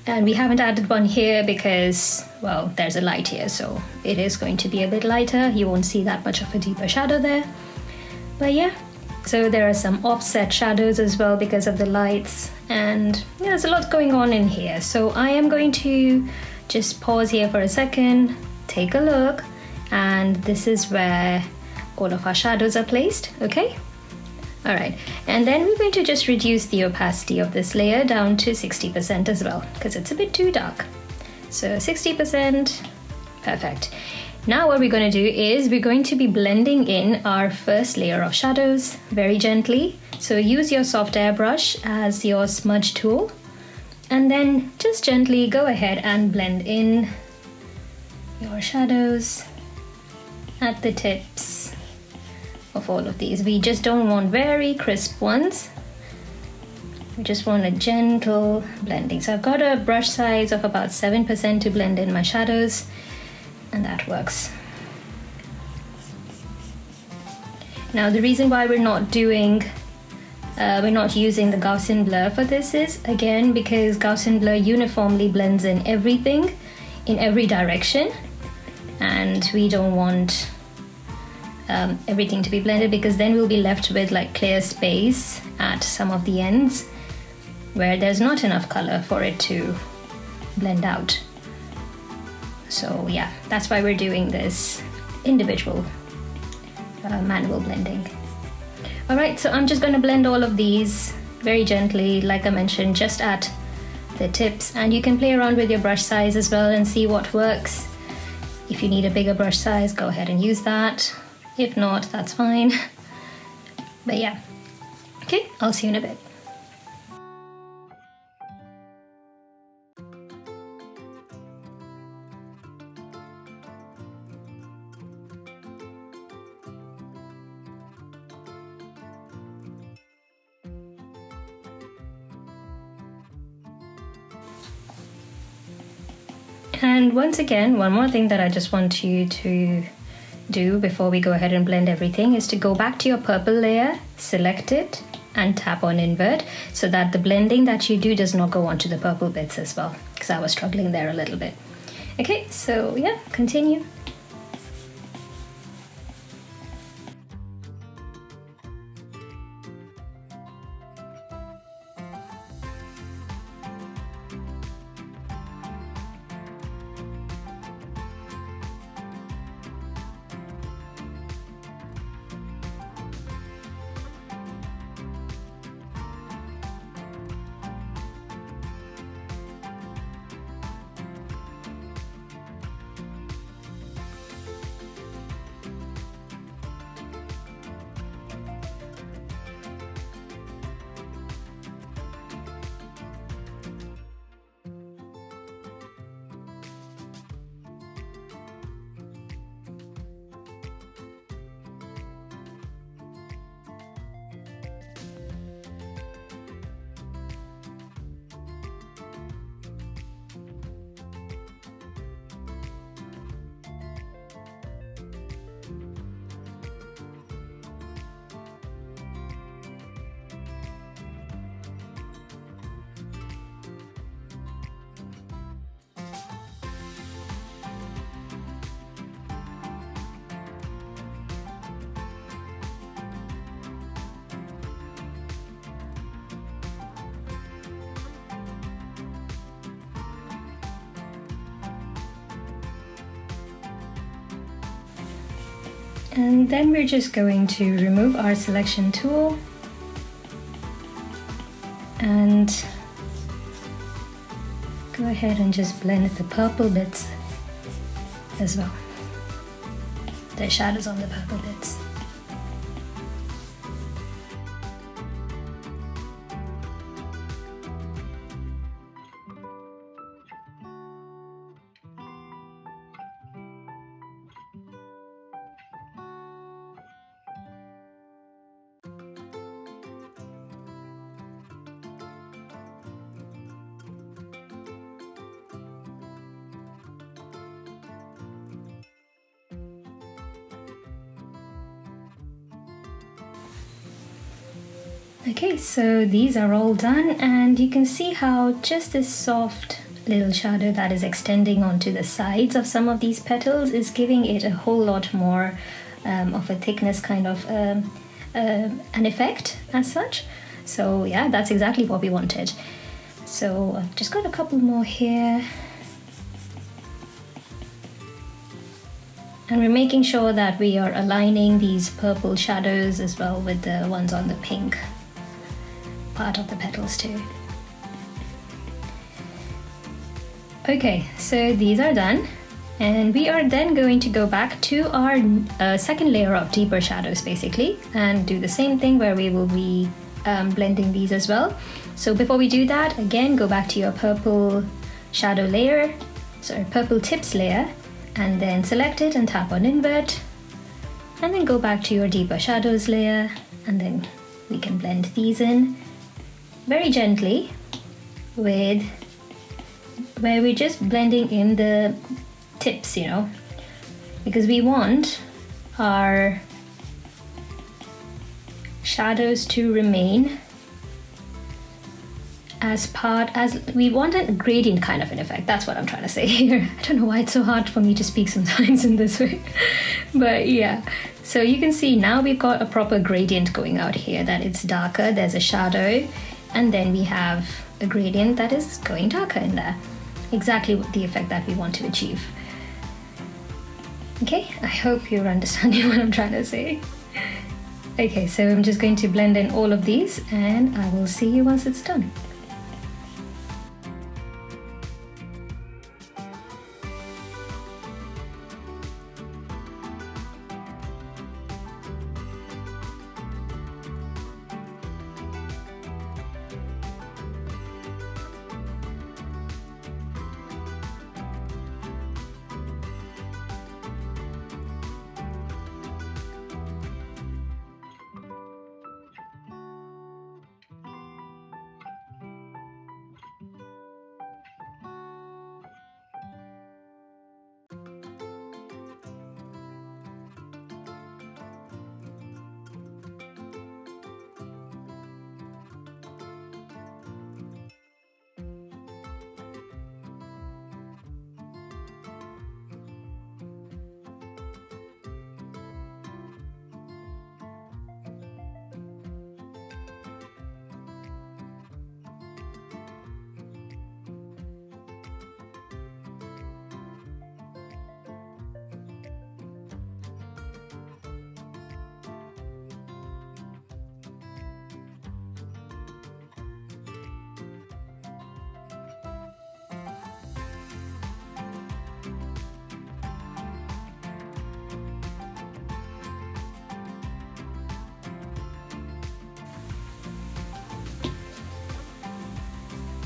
And we haven't added one here because, well, there's a light here, so it is going to be a bit lighter. You won't see that much of a deeper shadow there. But yeah, so there are some offset shadows as well because of the lights, and yeah, there's a lot going on in here. So I am going to just pause here for a second, take a look, and this is where all of our shadows are placed, okay? Alright, and then we're going to just reduce the opacity of this layer down to 60% as well, because it's a bit too dark. So 60%, perfect. Now what we're going to do is we're going to be blending in our first layer of shadows very gently. So use your soft airbrush as your smudge tool, and then just gently go ahead and blend in your shadows at the tips of all of these. We just don't want very crisp ones. We just want a gentle blending. So I've got a brush size of about 7% to blend in my shadows, and that works. Now the reason why we're not using the Gaussian blur for this is, again, because Gaussian blur uniformly blends in everything in every direction, and we don't want everything to be blended, because then we'll be left with like clear space at some of the ends where there's not enough color for it to blend out. So yeah, that's why we're doing this individual manual blending. Alright, so I'm just going to blend all of these very gently, like I mentioned, just at the tips, and you can play around with your brush size as well and see what works. If you need a bigger brush size, go ahead and use that. If not, that's fine. But yeah, okay, I'll see you in a bit. And once again, one more thing that I just want you to do before we go ahead and blend everything is to go back to your purple layer, select it, and tap on invert, so that the blending that you do does not go onto the purple bits as well, because I was struggling there a little bit. Okay, so yeah, continue. And then we're just going to remove our selection tool and go ahead and just blend the purple bits as well. The shadows on the purple bits. Okay, so these are all done, and you can see how just this soft little shadow that is extending onto the sides of some of these petals is giving it a whole lot more of a thickness kind of an effect as such. So yeah, that's exactly what we wanted. So I've just got a couple more here. And we're making sure that we are aligning these purple shadows as well with the ones on the pink part of the petals too. Okay, so these are done, and we are then going to go back to our second layer of deeper shadows basically, and do the same thing where we will be blending these as well. So before we do that, again, go back to your purple shadow layer, sorry, purple tips layer, and then select it and tap on invert, and then go back to your deeper shadows layer, and then we can blend these in very gently with where we're just blending in the tips, you know, because we want our shadows to remain as we want a gradient kind of an effect. That's what I'm trying to say here. I don't know why it's so hard for me to speak sometimes in this way, but yeah. So you can see now we've got a proper gradient going out here, that it's darker, there's a shadow, and then we have a gradient that is going darker in there. Exactly the effect that we want to achieve. Okay, I hope you're understanding what I'm trying to say. Okay, so I'm just going to blend in all of these, and I will see you once it's done.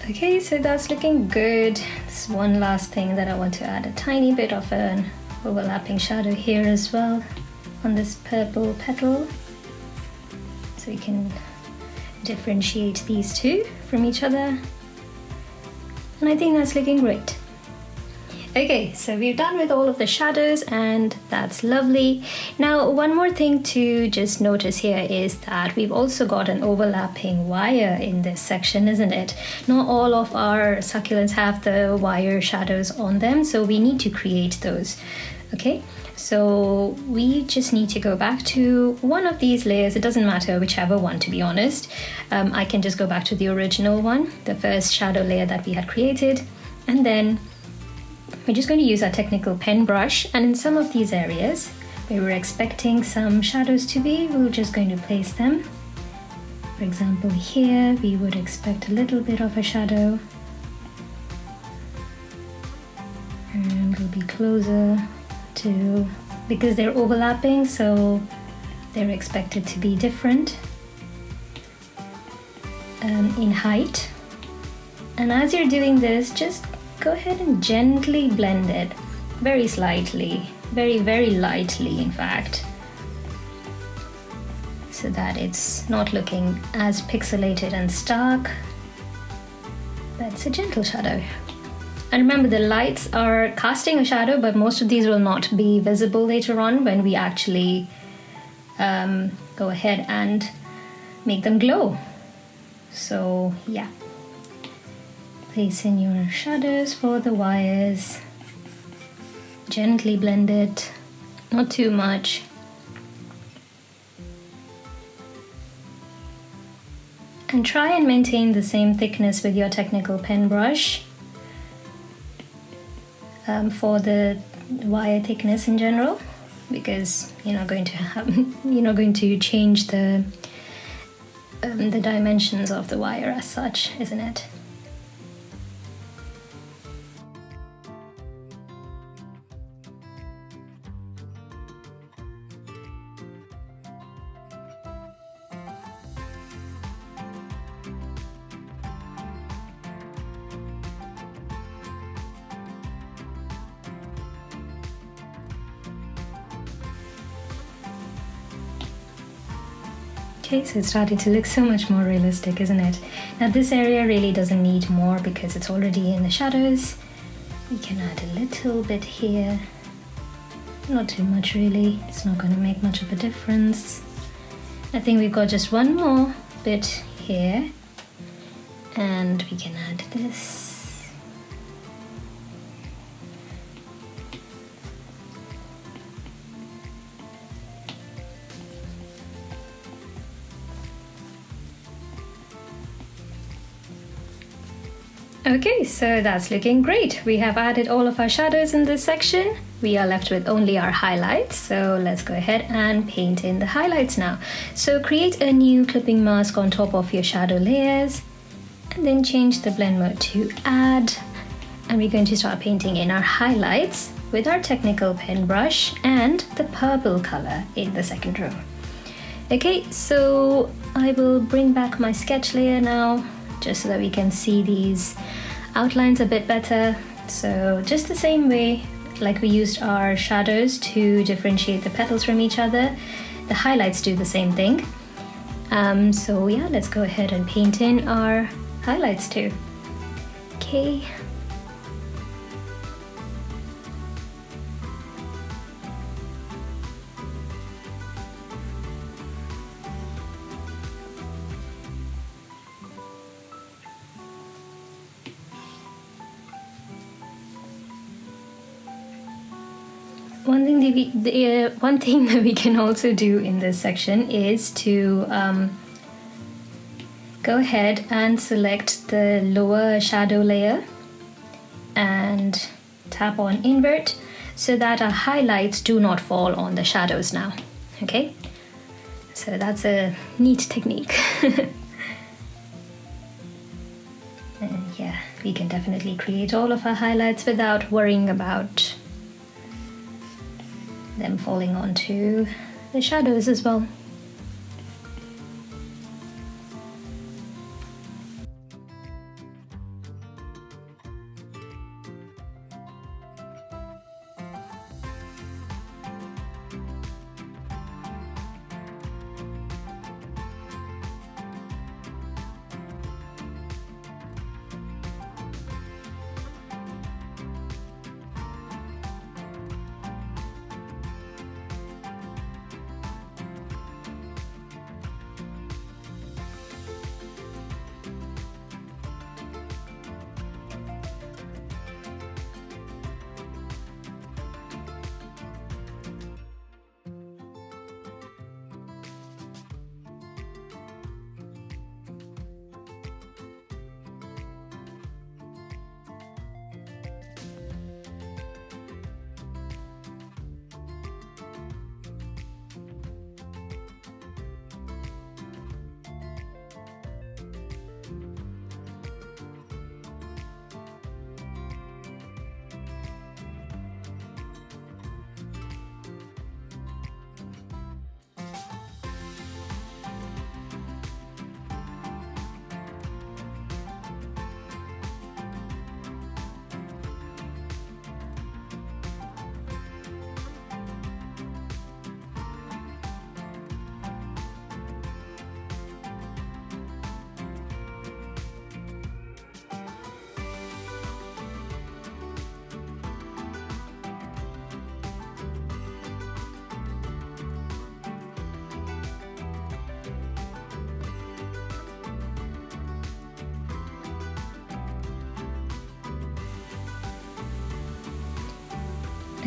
Okay, so that's looking good. There's one last thing that I want to add, a tiny bit of an overlapping shadow here as well on this purple petal, so you can differentiate these two from each other, and I think that's looking great. Okay, so we're done with all of the shadows, and that's lovely. Now, one more thing to just notice here is that we've also got an overlapping wire in this section, isn't it? Not all of our succulents have the wire shadows on them, so we need to create those. Okay, so we just need to go back to one of these layers. It doesn't matter whichever one, to be honest. I can just go back to the original one, the first shadow layer that we had created, and then we're just going to use our technical pen brush, and in some of these areas where we're expecting some shadows to be, we're just going to place them. For example, here we would expect a little bit of a shadow, and it'll be closer to, because they're overlapping, so they're expected to be different in height. And as you're doing this, just go ahead and gently blend it, very slightly, very, very lightly in fact, so that it's not looking as pixelated and stark. That's a gentle shadow. And remember, the lights are casting a shadow, but most of these will not be visible later on when we actually go ahead and make them glow. So yeah, place in your shadows for the wires, gently blend it, not too much. And try and maintain the same thickness with your technical pen brush for the wire thickness in general, because you're not going to change the dimensions of the wire as such, isn't it? Okay, so it's starting to look so much more realistic, isn't it? Now this area really doesn't need more because it's already in the shadows. We can add a little bit here. Not too much really, it's not going to make much of a difference. I think we've got just one more bit here. And we can add this. Okay, so that's looking great. We have added all of our shadows in this section. We are left with only our highlights. So let's go ahead and paint in the highlights now. So create a new clipping mask on top of your shadow layers and then change the blend mode to add. And we're going to start painting in our highlights with our technical pen brush and the purple color in the second row. Okay, so I will bring back my sketch layer now, just so that we can see these outlines a bit better. So just the same way like we used our shadows to differentiate the petals from each other, the highlights do the same thing. So yeah, let's go ahead and paint in our highlights too. Okay. One thing that we can also do in this section is to go ahead and select the lower shadow layer and tap on invert so that our highlights do not fall on the shadows now. Okay, so that's a neat technique. And yeah, we can definitely create all of our highlights without worrying about them falling onto the shadows as well.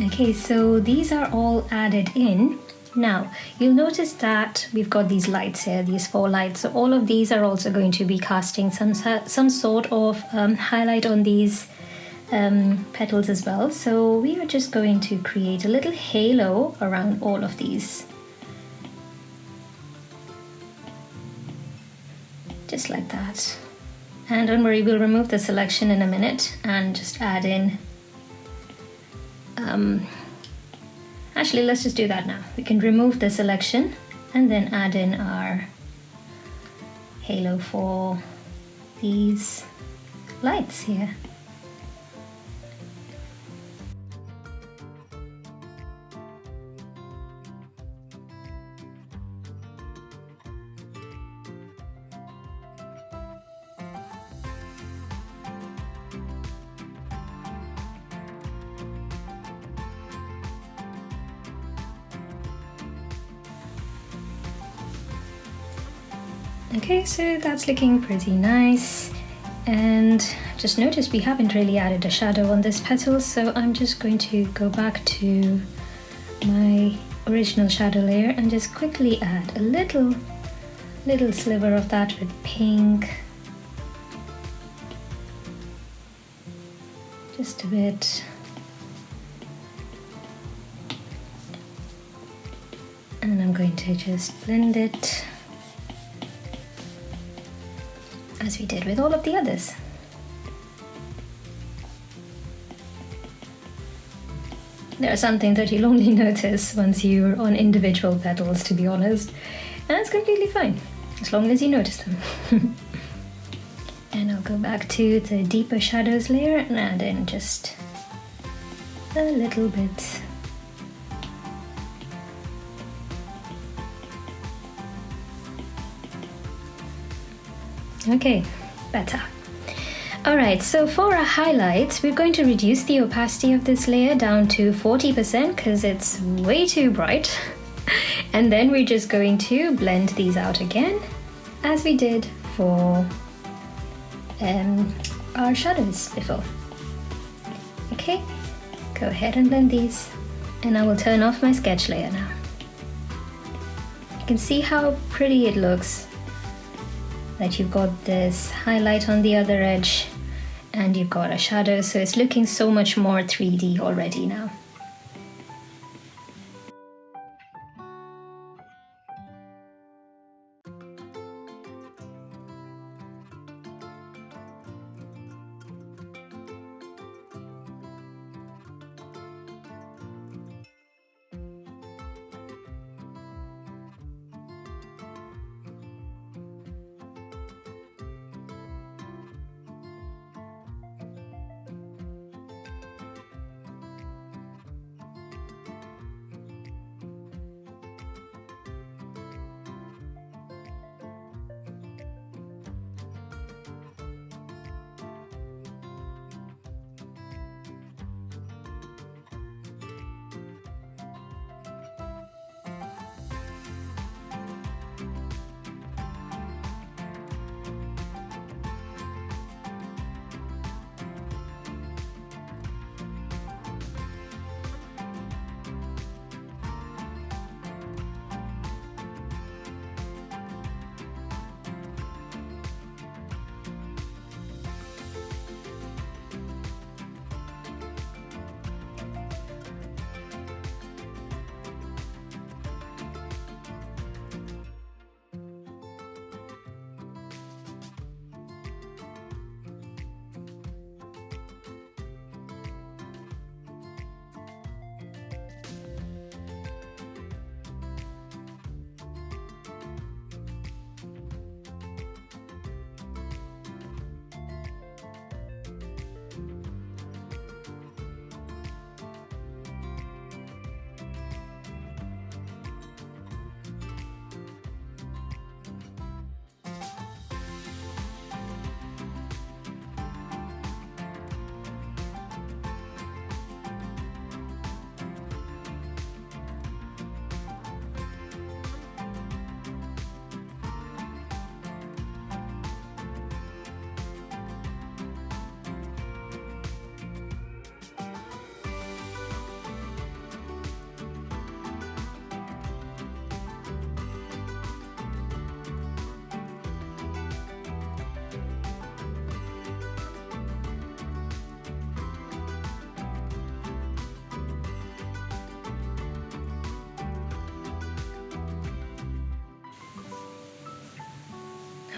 Okay, so these are all added in. Now, you'll notice that we've got these lights here, these 4 lights. So all of these are also going to be casting some sort of highlight on these petals as well. So we are just going to create a little halo around all of these. Just like that. And don't worry, we'll remove the selection in a minute and just add in actually, let's just do that now. We can remove the selection and then add in our halo for these lights here. Okay, so that's looking pretty nice, and just notice we haven't really added a shadow on this petal, so I'm just going to go back to my original shadow layer and just quickly add a little sliver of that with pink, just a bit, and I'm going to just blend it as we did with all of the others. There's something that you'll only notice once you're on individual petals, to be honest, and it's completely fine, as long as you notice them. And I'll go back to the deeper shadows layer and add in just a little bit. Okay, better. Alright, so for our highlights, we're going to reduce the opacity of this layer down to 40% because it's way too bright. And then we're just going to blend these out again, as we did for our shadows before. Okay, go ahead and blend these. And I will turn off my sketch layer now. You can see how pretty it looks. That you've got this highlight on the other edge and you've got a shadow, so it's looking so much more 3D already now.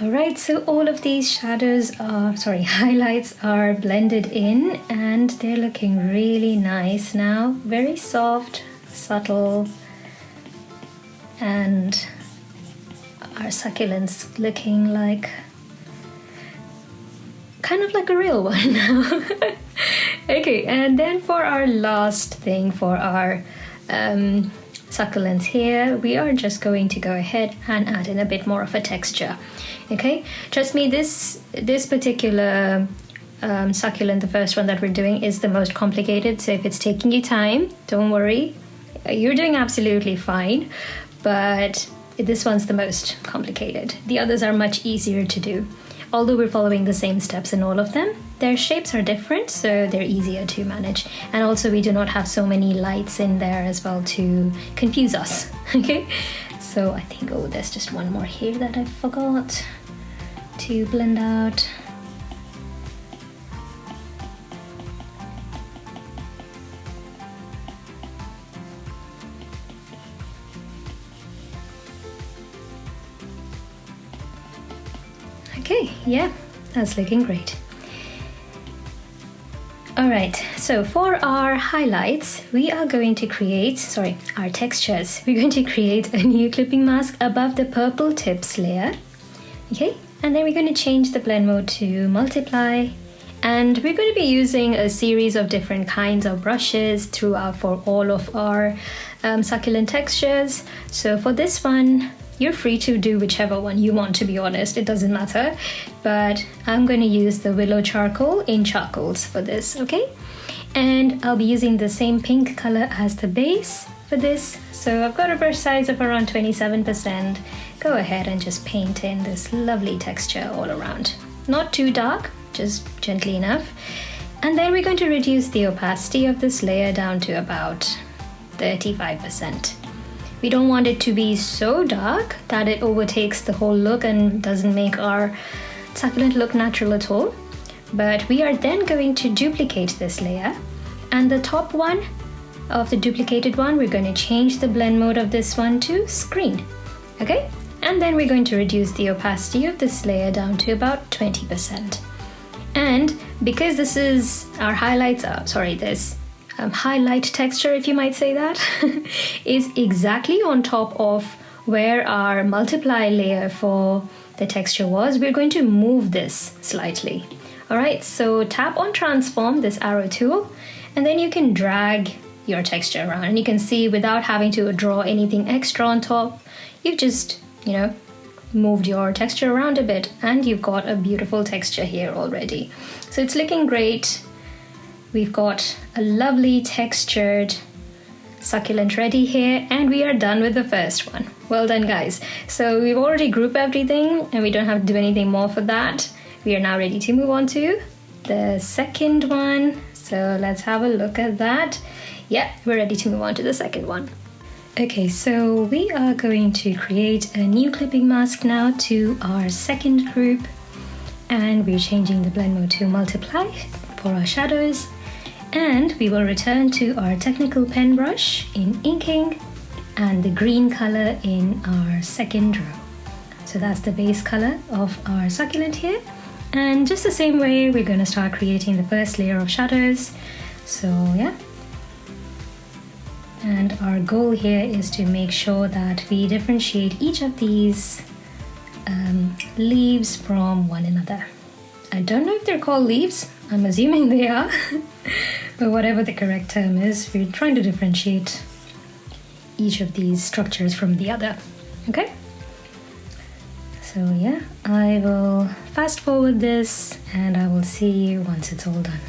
Alright, so all of these highlights are blended in and they're looking really nice now. Very soft, subtle, and our succulents looking like kind of like a real one now. Okay, and then for our last thing for our succulents here, we are just going to go ahead and add in a bit more of a texture. Okay, trust me, this particular succulent, the first one that we're doing, is the most complicated. So if it's taking you time, don't worry, you're doing absolutely fine, but this one's the most complicated. The others are much easier to do. Although we're following the same steps in all of them, their shapes are different, so they're easier to manage. And also we do not have so many lights in there as well to confuse us. Okay, so I think, oh, there's just one more here that I forgot to blend out. Okay, yeah, that's looking great. Alright, so for our highlights, we are going to create, our textures, we're going to create a new clipping mask above the purple tips layer. Okay, and then we're going to change the blend mode to multiply, and we're going to be using a series of different kinds of brushes throughout for all of our succulent textures. So for this one, you're free to do whichever one you want, to be honest, it doesn't matter. But I'm going to use the willow charcoal in charcoals for this, okay? And I'll be using the same pink color as the base for this. So I've got a brush size of around 27%. Go ahead and just paint in this lovely texture all around. Not too dark, just gently enough. And then we're going to reduce the opacity of this layer down to about 35%. We don't want it to be so dark that it overtakes the whole look and doesn't make our succulent look natural at all. But we are then going to duplicate this layer, and the top one of the duplicated one, we're going to change the blend mode of this one to screen. Okay, and then we're going to reduce the opacity of this layer down to about 20%. And because this is our highlights, this highlight texture, if you might say that, is exactly on top of where our multiply layer for the texture was, we're going to move this slightly. Alright, so tap on transform, this arrow tool, and then you can drag your texture around, and you can see without having to draw anything extra on top, you've just, moved your texture around a bit and you've got a beautiful texture here already. So it's looking great. We've got a lovely textured succulent ready here, and we are done with the first one. Well done, guys. So we've already grouped everything and we don't have to do anything more for that. We are now ready to move on to the second one. So let's have a look at that. Yeah, we're ready to move on to the second one. Okay, so we are going to create a new clipping mask now to our second group, and we're changing the blend mode to multiply for our shadows, and we will return to our technical pen brush in inking and the green color in our second row. So that's the base color of our succulent here, and just the same way we're going to start creating the first layer of shadows. So yeah, and our goal here is to make sure that we differentiate each of these leaves from one another. I don't know if they're called leaves, I'm assuming they are, but whatever the correct term is, we're trying to differentiate each of these structures from the other. Okay? So yeah, I will fast forward this and I will see you once it's all done.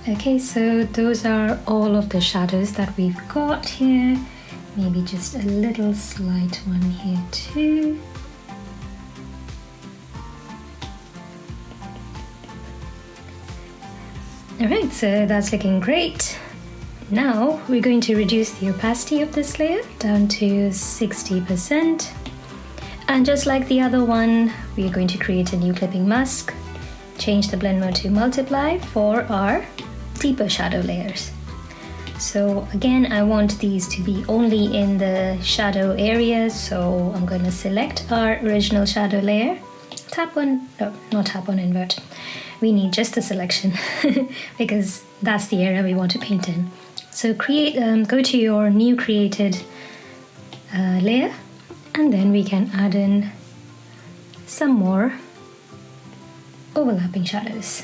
Okay, so those are all of the shadows that we've got here. Maybe just a little slight one here too. Alright, so that's looking great. Now we're going to reduce the opacity of this layer down to 60%. And just like the other one, we are going to create a new clipping mask. Change the blend mode to multiply for our deeper shadow layers. So again, I want these to be only in the shadow areas, so I'm going to select our original shadow layer, tap on, no, not tap on, invert. We need just the selection because that's the area we want to paint in. So go to your new created layer, and then we can add in some more overlapping shadows.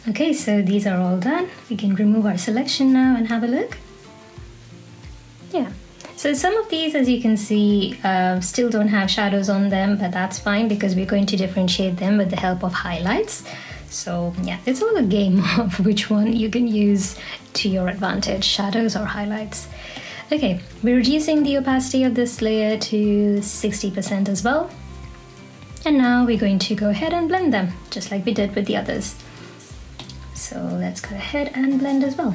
Okay, so these are all done. We can remove our selection now and have a look. Yeah, so some of these, as you can see, still don't have shadows on them, but that's fine because we're going to differentiate them with the help of highlights. So yeah, it's all a game of which one you can use to your advantage, shadows or highlights. Okay, we're reducing the opacity of this layer to 60% as well. And now we're going to go ahead and blend them, just like we did with the others. So let's go ahead and blend as well.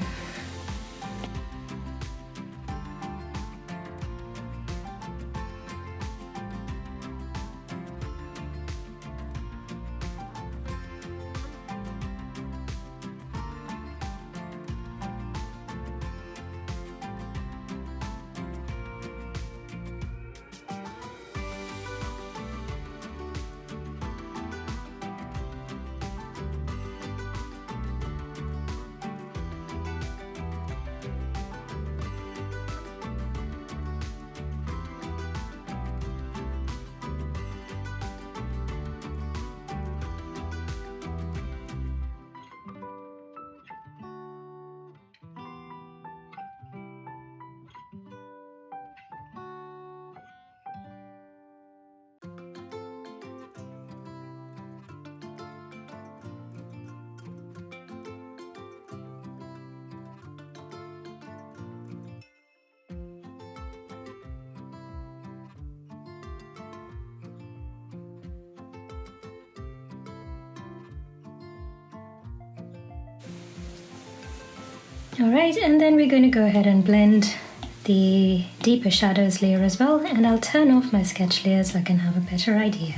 Alright, and then we're going to go ahead and blend the deeper shadows layer as well, and I'll turn off my sketch layer so I can have a better idea.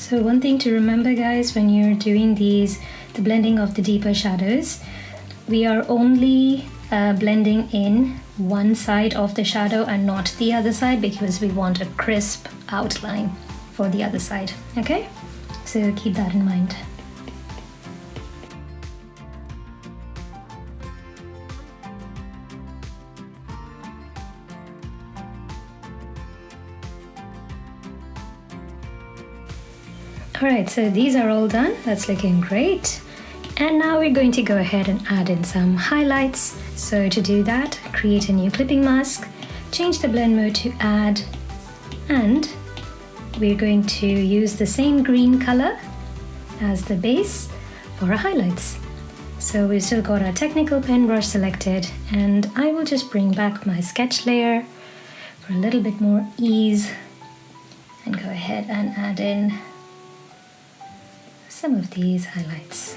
So one thing to remember, guys, when you're doing the blending of the deeper shadows, we are only blending in one side of the shadow and not the other side, because we want a crisp outline for the other side. Okay, so keep that in mind. Alright, so these are all done. That's looking great. And now we're going to go ahead and add in some highlights. So to do that, create a new clipping mask, change the blend mode to add, and we're going to use the same green color as the base for our highlights. So we've still got our technical pen brush selected, and I will just bring back my sketch layer for a little bit more ease and go ahead and add in some of these highlights.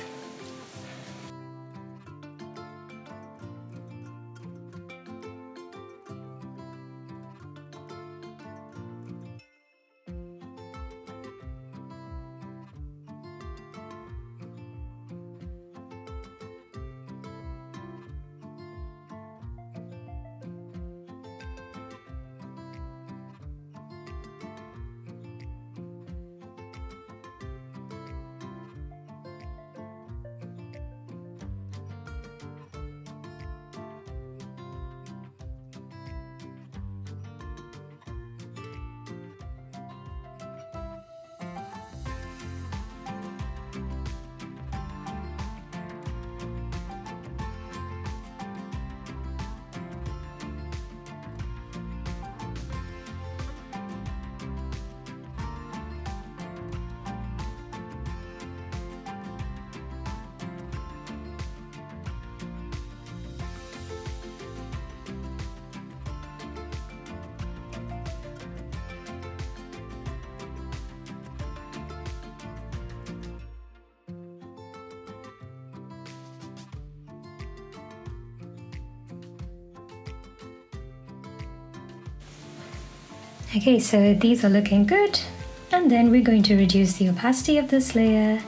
Okay, so these are looking good, and then we're going to reduce the opacity of this layer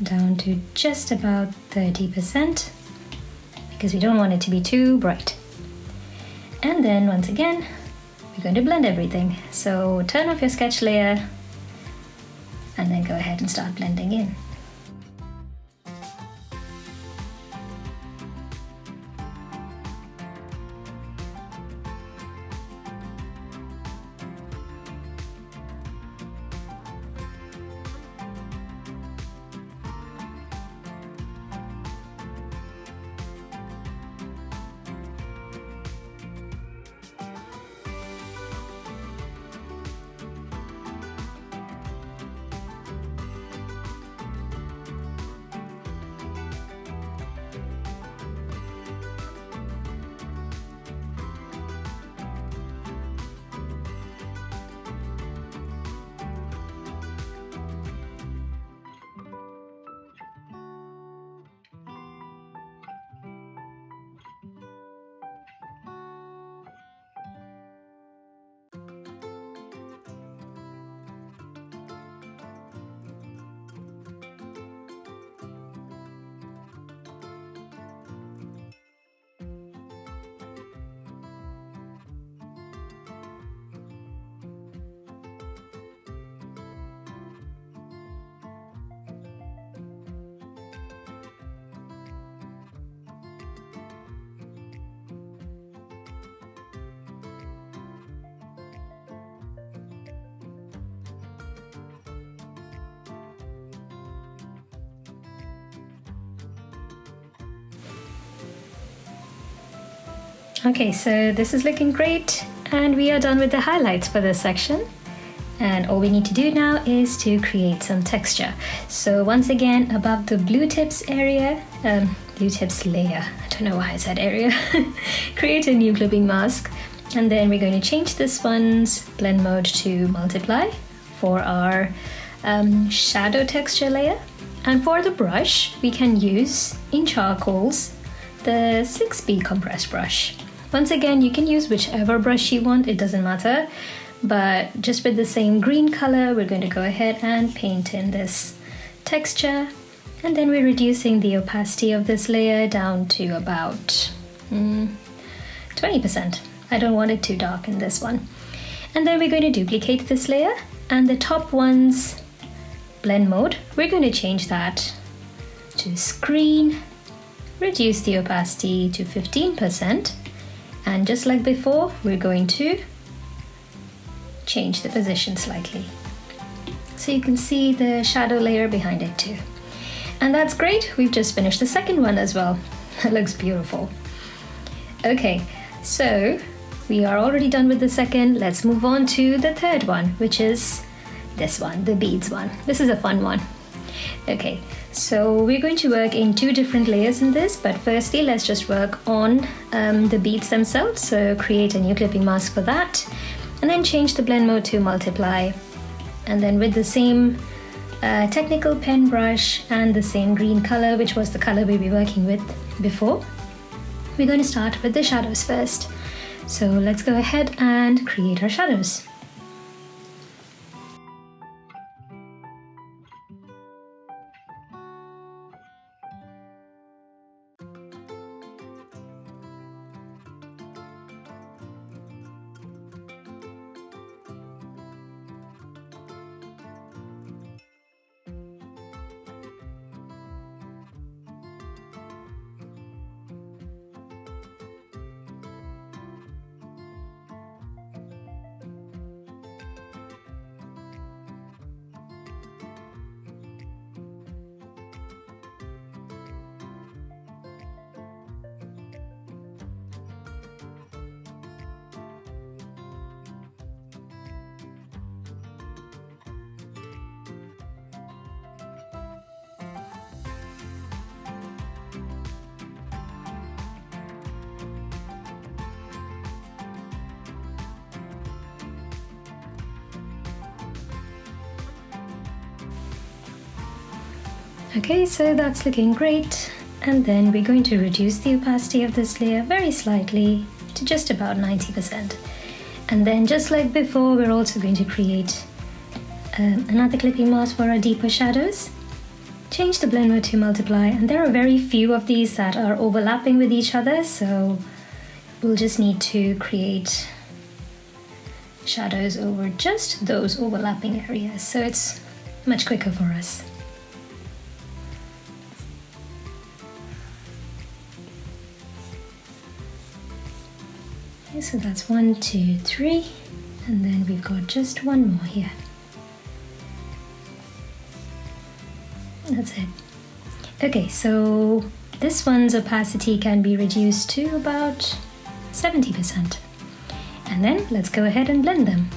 down to just about 30% because we don't want it to be too bright. And then once again, we're going to blend everything. So turn off your sketch layer and then go ahead and start blending in. Okay, so this is looking great, and we are done with the highlights for this section. And all we need to do now is to create some texture. So once again, above the blue tips area, blue tips layer, I don't know why I said area, create a new clipping mask. And then we're going to change this one's blend mode to multiply for our shadow texture layer. And for the brush, we can use in charcoals the 6B compressed brush. Once again, you can use whichever brush you want, it doesn't matter. but just with the same green color, we're going to go ahead and paint in this texture. And then we're reducing the opacity of this layer down to about 20%. I don't want it too dark in this one. And then we're going to duplicate this layer, and the top one's blend mode, we're going to change that to screen, reduce the opacity to 15%, and just like before, we're going to change the position slightly. So you can see the shadow layer behind it too. And that's great, we've just finished the second one as well. It looks beautiful. Okay, so we are already done with the second. Let's move on to the third one, which is this one, the beads one. This is a fun one. Okay, so we're going to work in 2 different layers in this, but firstly let's just work on the beads themselves. So create a new clipping mask for that, and then change the blend mode to multiply. And then with the same technical pen brush and the same green color, which was the color we were working with before, we're going to start with the shadows first. So let's go ahead and create our shadows. Okay, so that's looking great. And then we're going to reduce the opacity of this layer very slightly to just about 90%. And then just like before, we're also going to create another clipping mask for our deeper shadows. Change the blend mode to multiply, and there are very few of these that are overlapping with each other, so we'll just need to create shadows over just those overlapping areas, so it's much quicker for us. Okay, so that's 1, 2, 3, and then we've got just one more here. That's it. Okay, so this one's opacity can be reduced to about 70%. And then let's go ahead and blend them.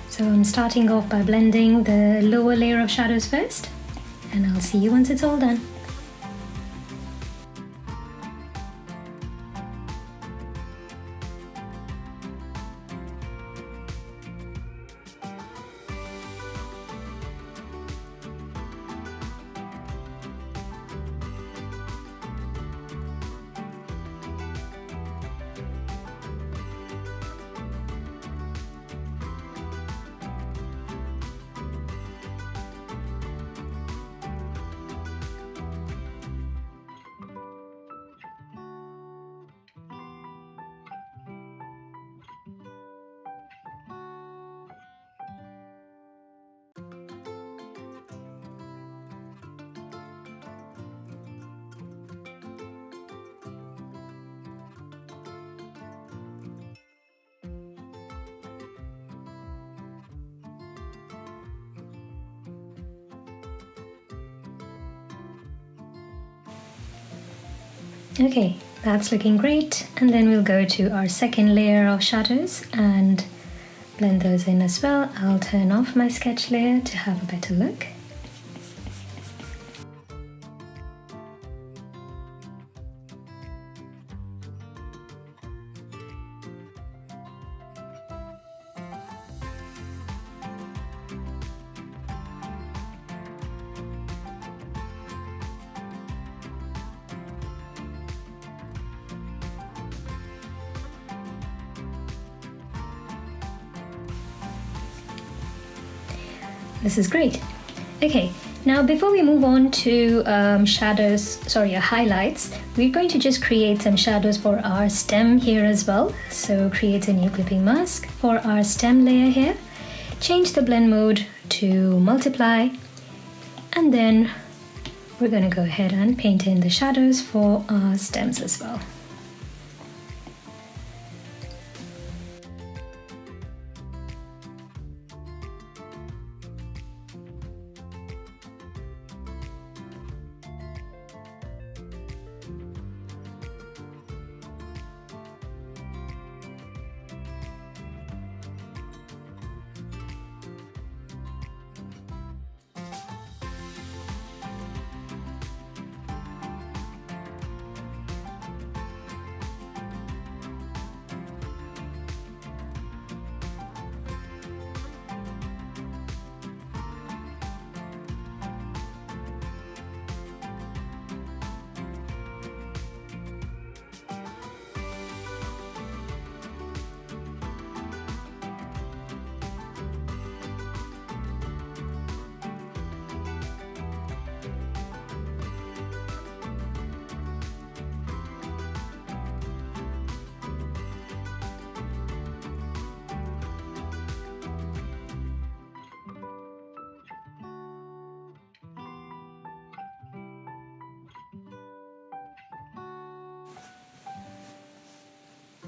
So I'm starting off by blending the lower layer of shadows first, and I'll see you once it's all done. Okay, that's looking great, and then we'll go to our second layer of shadows and blend those in as well. I'll turn off my sketch layer to have a better look. This is great. Okay, now before we move on to highlights, we're going to just create some shadows for our stem here as well. So create a new clipping mask for our stem layer here. Change the blend mode to multiply, and then we're going to go ahead and paint in the shadows for our stems as well.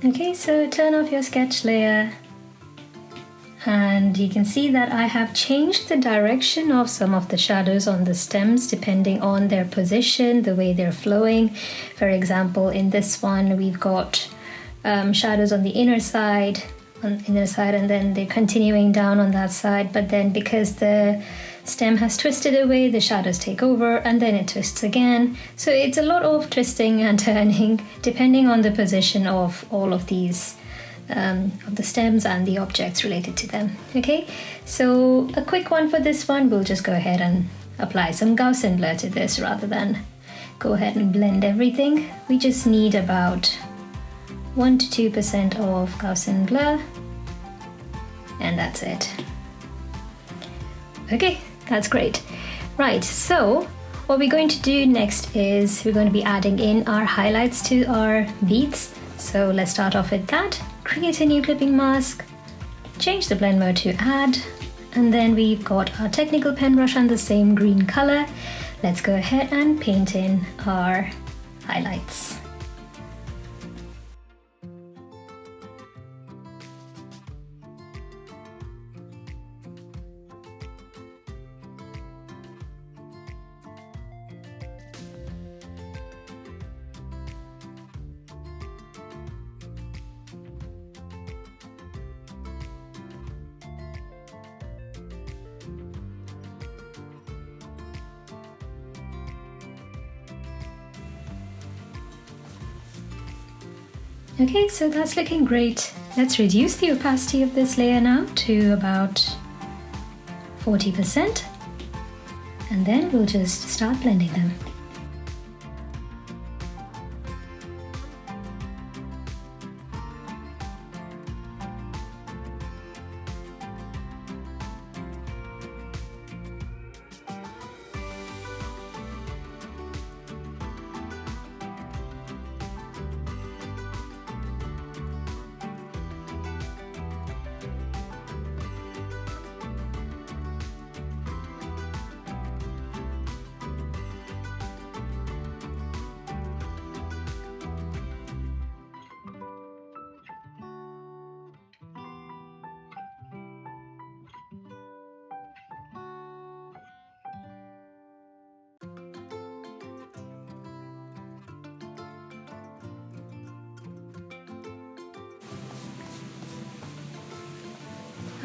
Okay, so turn off your sketch layer, and you can see that I have changed the direction of some of the shadows on the stems depending on their position, the way they're flowing. For example, in this one we've got shadows on the inner side, and then they're continuing down on that side, but then because the stem has twisted away, the shadows take over and then it twists again. So it's a lot of twisting and turning depending on the position of all of these of the stems and the objects related to them. Okay, so a quick one for this one, we'll just go ahead and apply some Gaussian blur to this rather than go ahead and blend everything. We just need about 1 to 2% of Gaussian blur, and that's it. Okay, that's great. Right, so what we're going to do next is we're going to be adding in our highlights to our beads. So let's start off with that. Create a new clipping mask, change the blend mode to add, and then we've got our technical pen brush and the same green color. Let's go ahead and paint in our highlights. Okay, so that's looking great. Let's reduce the opacity of this layer now to about 40%, and then we'll just start blending them.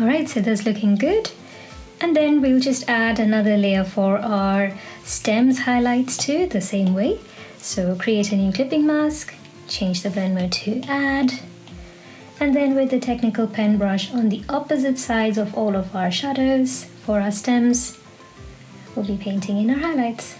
Alright, so that's looking good. And then we'll just add another layer for our stems highlights too, the same way. So create a new clipping mask, change the blend mode to add, and then with the technical pen brush on the opposite sides of all of our shadows for our stems, we'll be painting in our highlights.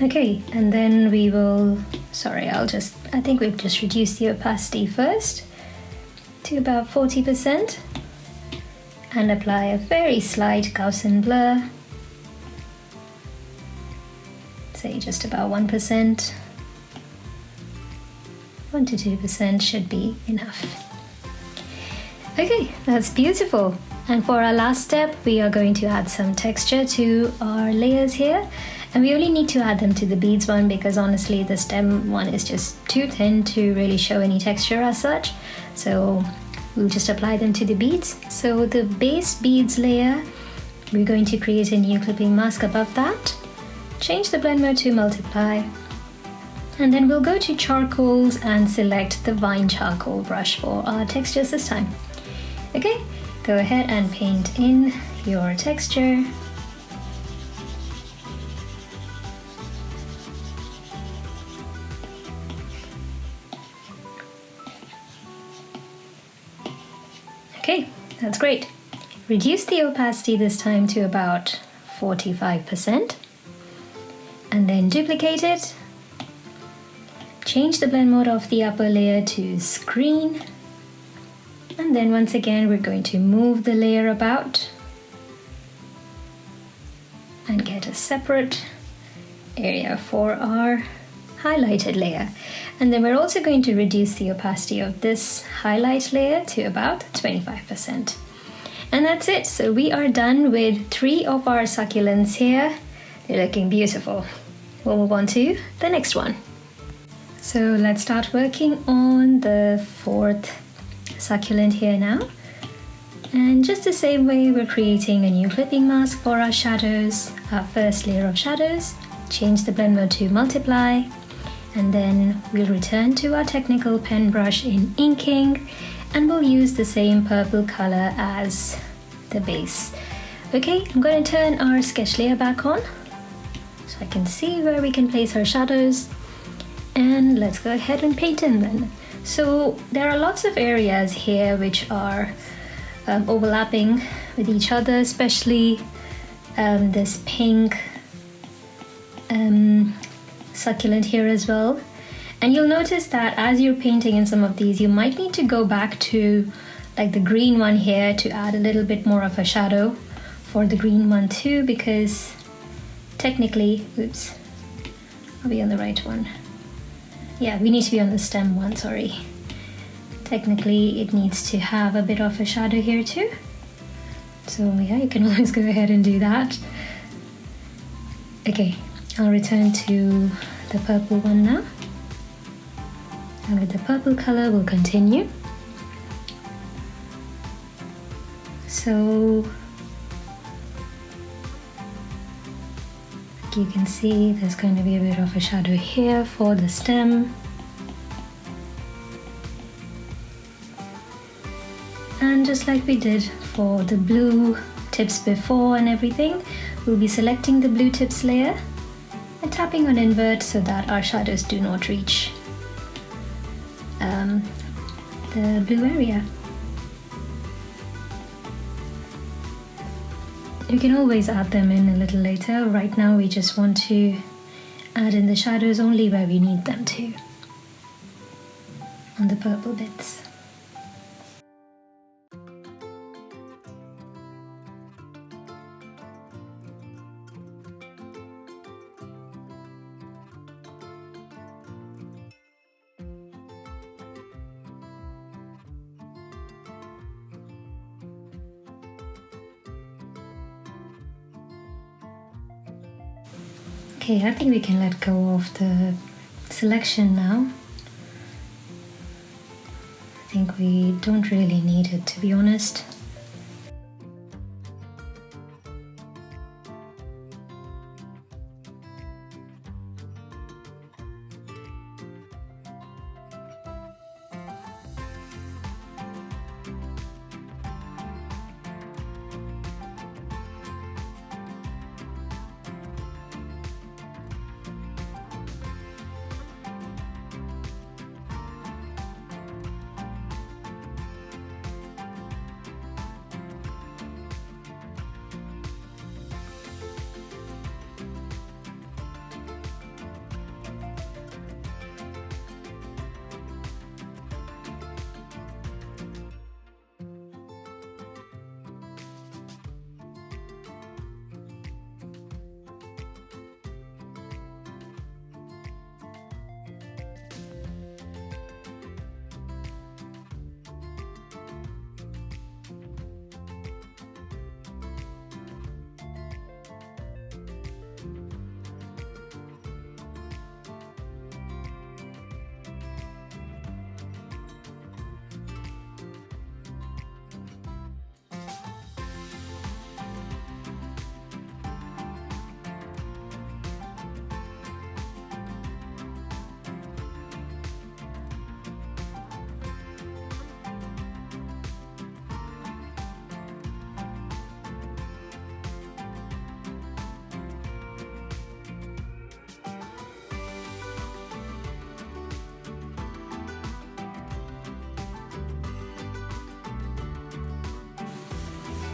Okay, and then we will, I think we've just reduced the opacity first to about 40% and apply a very slight Gaussian blur, say just about 1%. 1 to 2% should be enough. Okay, that's beautiful. And for our last step, we are going to add some texture to our layers here. And we only need to add them to the beads one because honestly the stem one is just too thin to really show any texture as such. So we'll just apply them to the beads. So the base beads layer, we're going to create a new clipping mask above that. Change the blend mode to multiply. And then we'll go to charcoals and select the vine charcoal brush for our textures this time. Okay, go ahead and paint in your texture. Okay, that's great. Reduce the opacity this time to about 45%. And then duplicate it. Change the blend mode of the upper layer to screen. And then once again, we're going to move the layer about and get a separate area for our highlighted layer. And then we're also going to reduce the opacity of this highlight layer to about 25%. And that's it. So we are done with 3 of our succulents here. They're looking beautiful. We'll move on to the next one. So let's start working on the 4th succulent here now. And just the same way, we're creating a new clipping mask for our shadows, our first layer of shadows. Change the blend mode to multiply. And then we'll return to our technical pen brush in inking, and we'll use the same purple color as the base. Okay, I'm going to turn our sketch layer back on so I can see where we can place our shadows. And let's go ahead and paint in then. So there are lots of areas here which are overlapping with each other, especially this pink succulent here as well. And you'll notice that as you're painting in some of these, you might need to go back to like the green one here to add a little bit more of a shadow for the green one too, because technically, oops, are we on the right one? Yeah, we need to be on the stem one, sorry. Technically, it needs to have a bit of a shadow here too. So yeah, you can always go ahead and do that. Okay, I'll return to the purple one now. And with the purple color, we'll continue. So, like you can see, there's going to be a bit of a shadow here for the stem. And just like we did for the blue tips before and everything, we'll be selecting the blue tips layer and tapping on invert so that our shadows do not reach the blue area. You can always add them in a little later. Right now we just want to add in the shadows only where we need them to, on the purple bits. Okay, I think we can let go of the selection now. I think we don't really need it, to be honest.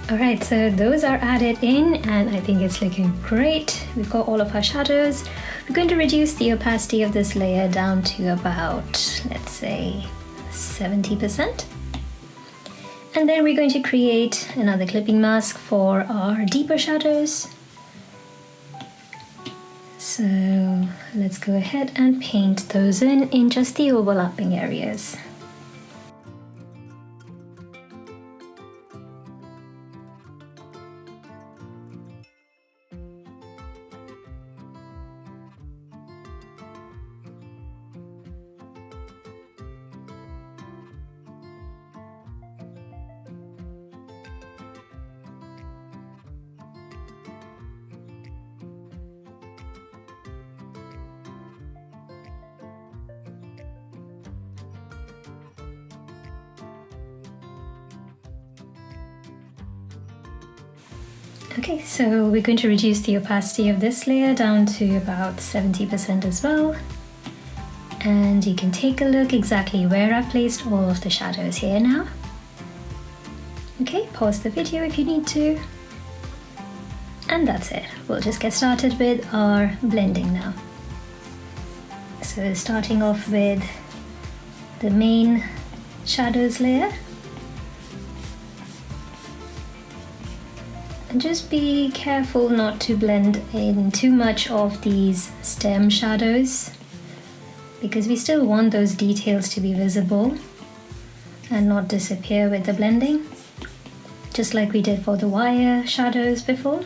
Alright, so those are added in and I think it's looking great. We've got all of our shadows. We're going to reduce the opacity of this layer down to about, let's say, 70%. And then we're going to create another clipping mask for our deeper shadows. So let's go ahead and paint those in just the overlapping areas. Okay, so we're going to reduce the opacity of this layer down to about 70% as well. And you can take a look exactly where I've placed all of the shadows here now. Okay, pause the video if you need to. And that's it. We'll just get started with our blending now. So starting off with the main shadows layer. And just be careful not to blend in too much of these stem shadows, because we still want those details to be visible and not disappear with the blending, just like we did for the wire shadows before.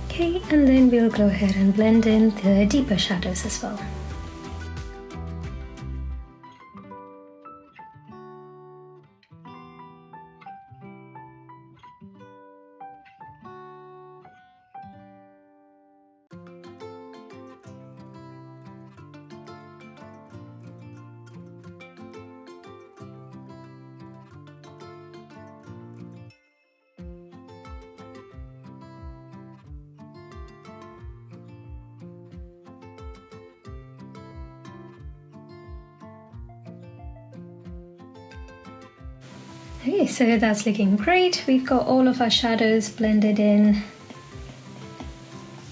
Okay, and then we'll go ahead and blend in the deeper shadows as well. Okay, so that's looking great. We've got all of our shadows blended in.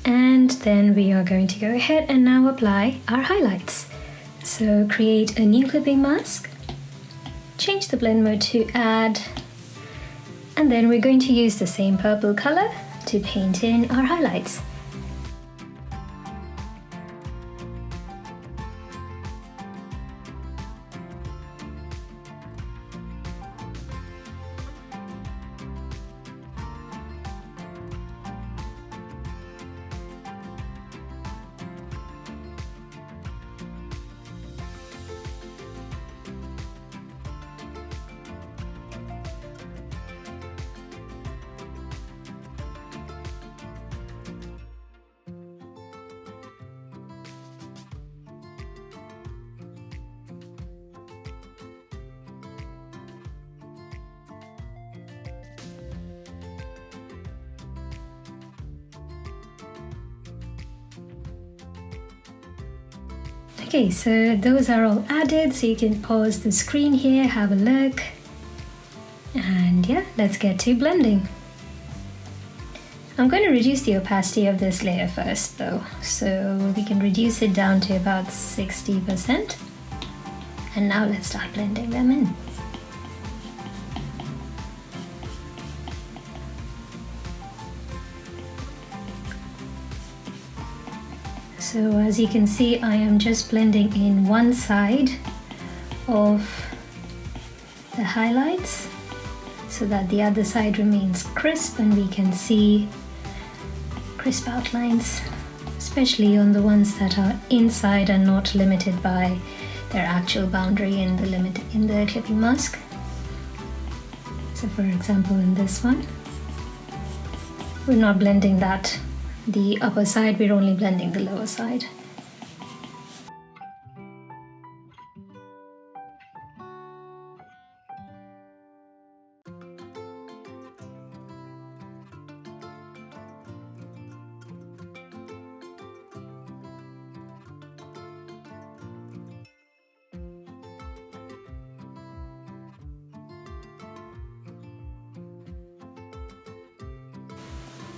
And then we are going to go ahead and now apply our highlights. So create a new clipping mask, change the blend mode to add, and then we're going to use the same purple color to paint in our highlights. Okay, so those are all added, so you can pause the screen here, have a look, and yeah, let's get to blending. I'm going to reduce the opacity of this layer first though, so we can reduce it down to about 60%, and now let's start blending them in. So as you can see, I am just blending in one side of the highlights so that the other side remains crisp and we can see crisp outlines, especially on the ones that are inside and not limited by their actual boundary in the clipping mask. So for example, in this one, we're not blending the upper side, we're only blending the lower side.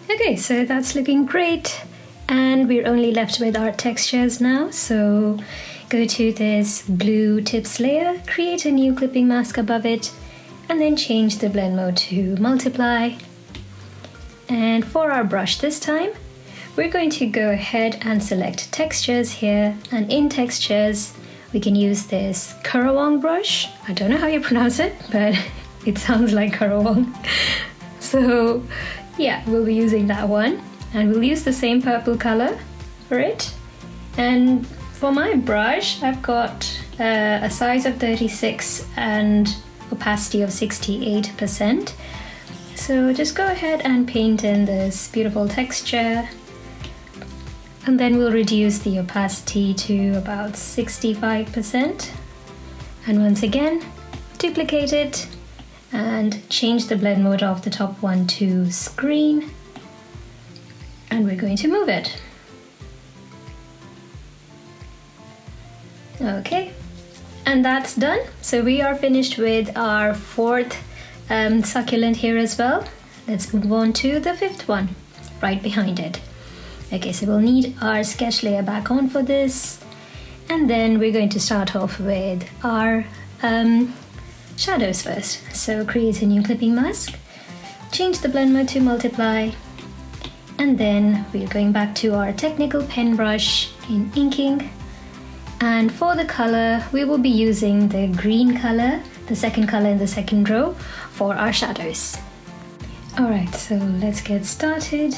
Okay, so that's looking great, and we're only left with our textures now. So go to this blue tips layer, create a new clipping mask above it, and then change the blend mode to multiply. And for our brush this time, we're going to go ahead and select textures here, and in textures we can use this Karawang brush. I don't know how you pronounce it, but it sounds like Karawang. So yeah, we'll be using that one, and we'll use the same purple color for it. And for my brush, I've got a size of 36 and opacity of 68%. So just go ahead and paint in this beautiful texture, and then we'll reduce the opacity to about 65%. And once again, duplicate it and change the blend mode of the top one to screen, and we're going to move it. Okay, and that's done. So we are finished with our fourth succulent here as well. Let's move on to the fifth one right behind it. Okay, so we'll need our sketch layer back on for this, and then we're going to start off with our shadows first. So create a new clipping mask, change the blend mode to multiply, and then we're going back to our technical pen brush in inking. And for the color, we will be using the green color, the second color in the second row, for our shadows. Alright, so let's get started.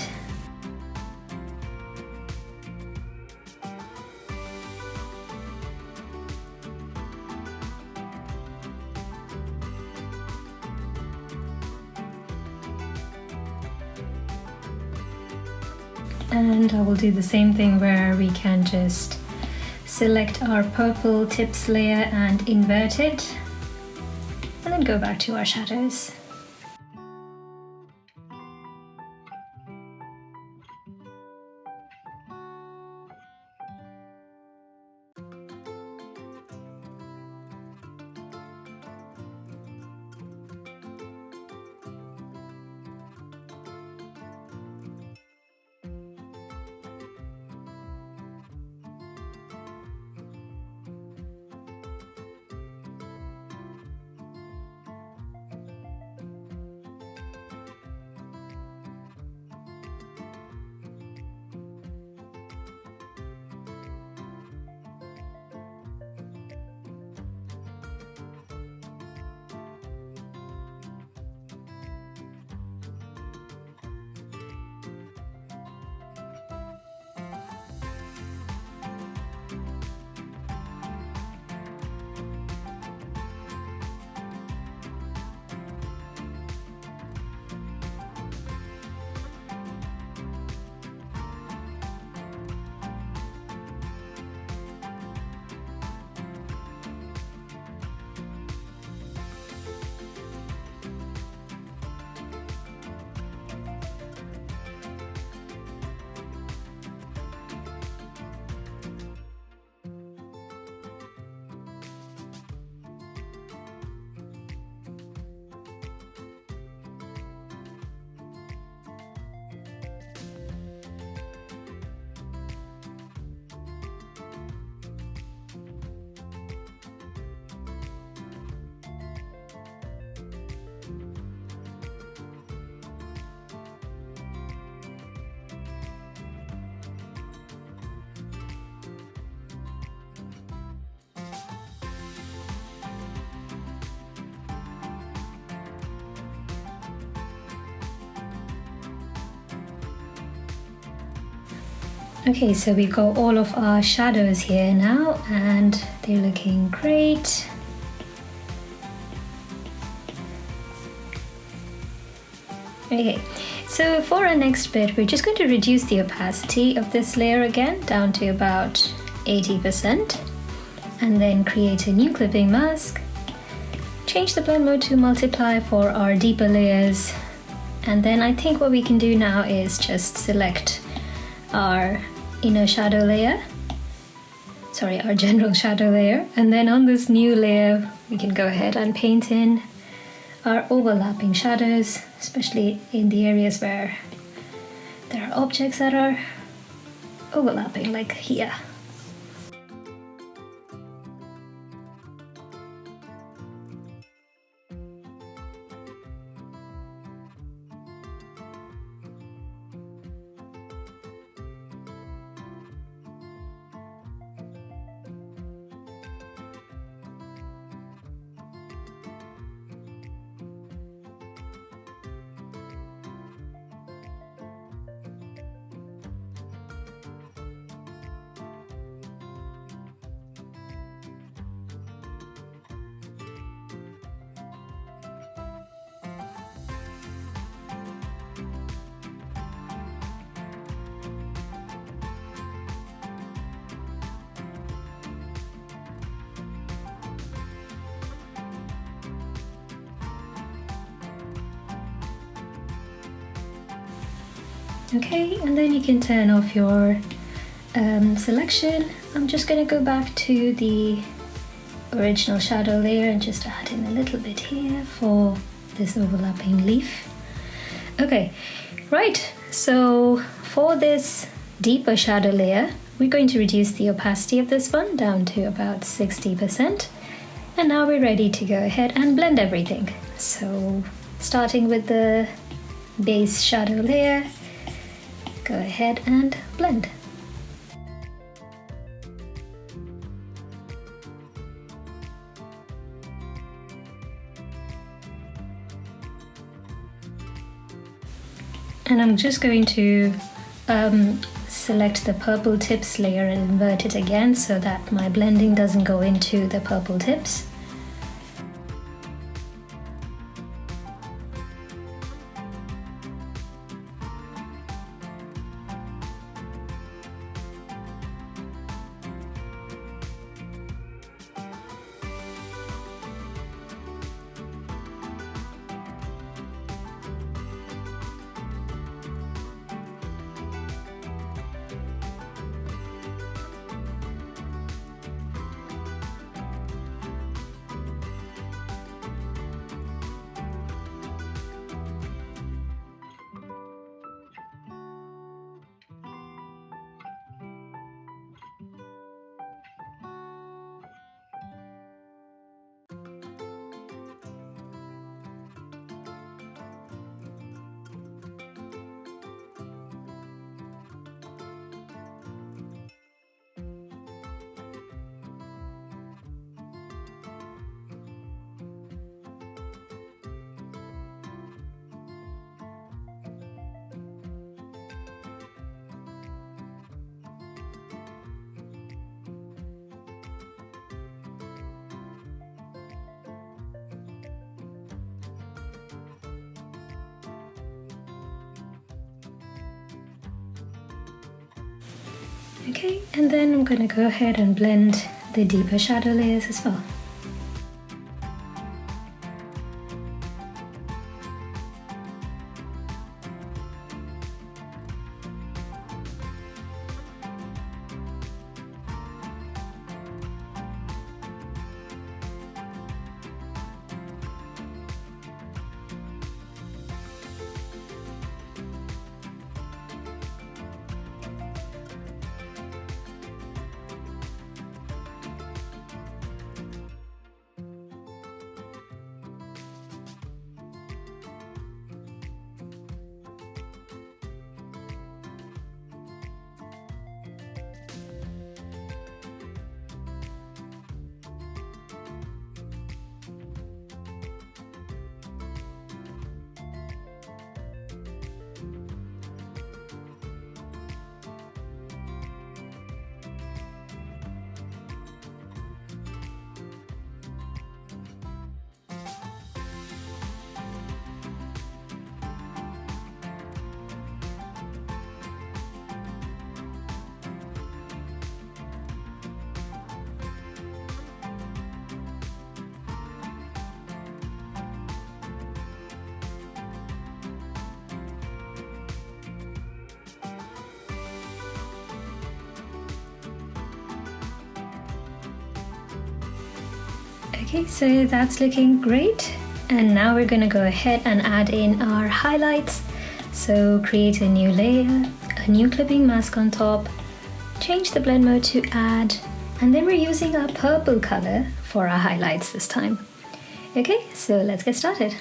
And I will do the same thing where we can just select our purple tips layer and invert it, and then go back to our shadows. Okay, so we got all of our shadows here now and they're looking great. Okay, so for our next bit, we're just going to reduce the opacity of this layer again down to about 80% and then create a new clipping mask. Change the blend mode to multiply for our deeper layers. And then I think what we can do now is just select our inner shadow layer, sorry, our general shadow layer. And then on this new layer, we can go ahead and paint in our overlapping shadows, especially in the areas where there are objects that are overlapping, like here. Okay, and then you can turn off your selection. I'm just going to go back to the original shadow layer and just add in a little bit here for this overlapping leaf. Okay, right, so for this deeper shadow layer, we're going to reduce the opacity of this one down to about 60%. And now we're ready to go ahead and blend everything. So starting with the base shadow layer, go ahead and blend. And I'm just going to select the purple tips layer and invert it again so that my blending doesn't go into the purple tips. Okay, and then I'm going to go ahead and blend the deeper shadow layers as well. Okay, so that's looking great. And now we're going to go ahead and add in our highlights. So create a new layer, a new clipping mask on top, change the blend mode to add, and then we're using our purple color for our highlights this time. Okay, so let's get started.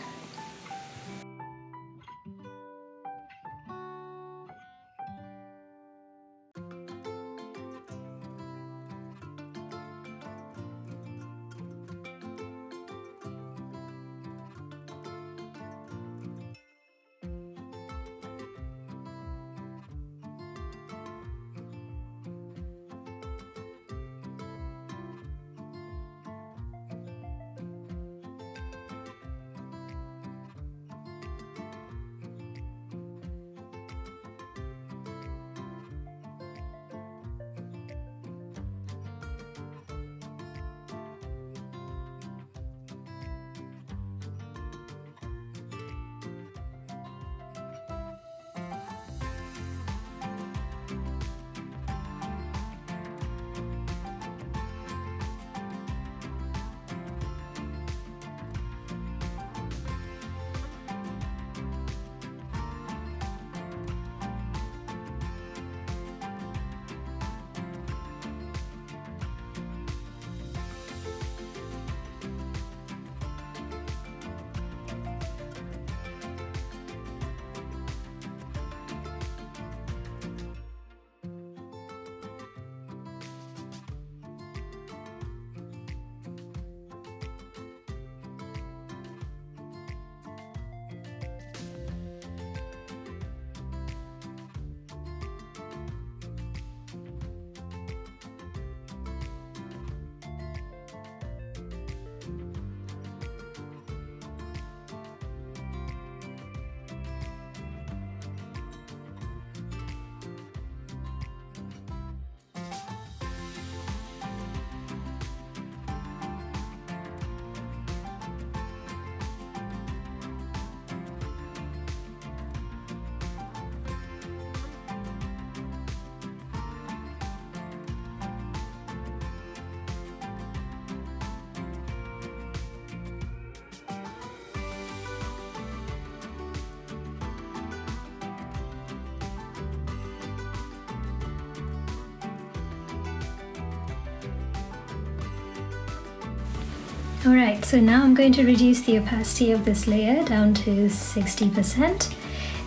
Alright, so now I'm going to reduce the opacity of this layer down to 60%,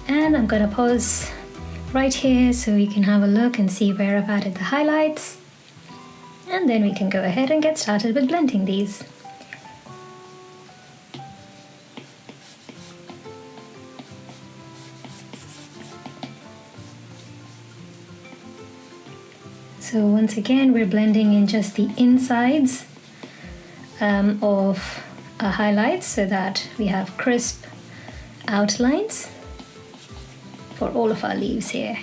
and I'm going to pause right here so we can have a look and see where I've added the highlights, and then we can go ahead and get started with blending these. So once again, we're blending in just the insides of our highlights so that we have crisp outlines for all of our leaves here.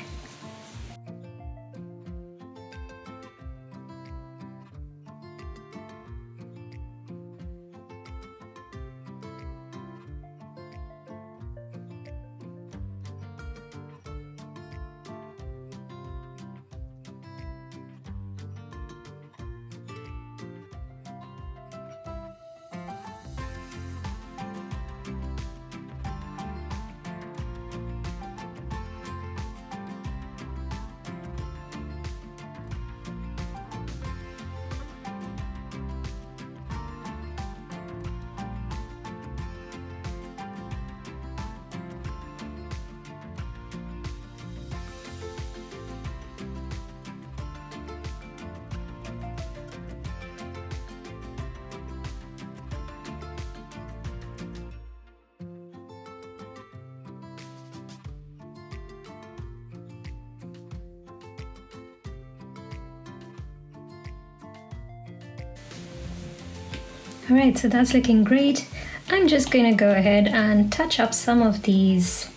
Alright, so that's looking great. I'm just going to go ahead and touch up some of these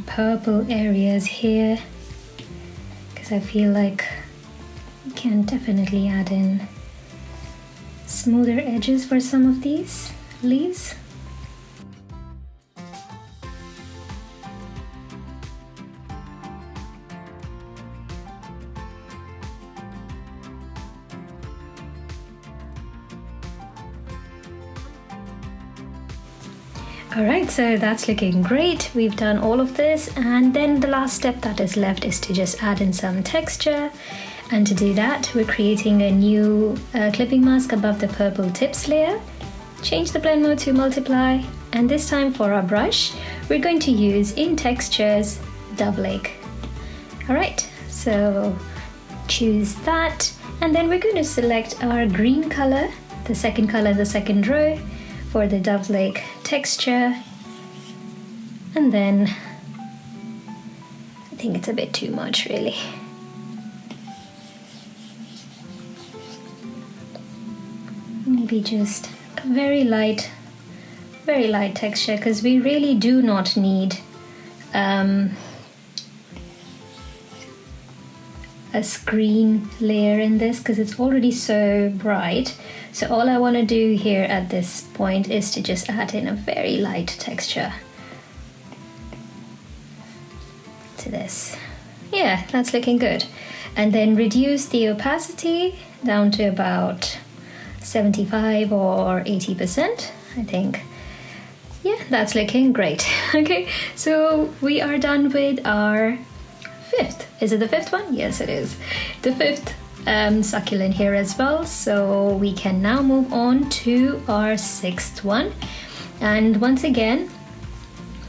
purple areas here, because I feel like we can definitely add in smoother edges for some of these leaves. Alright, so that's looking great. We've done all of this, and then the last step that is left is to just add in some texture. And to do that, we're creating a new clipping mask above the purple tips layer. Change the blend mode to multiply, and this time for our brush, we're going to use in textures doubling. Alright, so choose that, and then we're going to select our green color, the second color in the second row, for the doubling texture. And then I think it's a bit too much really. Maybe just a very light texture, because we really do not need a screen layer in this, because it's already so bright. So all I want to do here at this point is to just add in a very light texture to this. Yeah, that's looking good. And then reduce the opacity down to about 75 or 80%, I think. Yeah, that's looking great. Okay, so we are done with our fifth. Is it the fifth one? Yes, it is. The fifth succulent here as well. So we can now move on to our sixth one. And once again,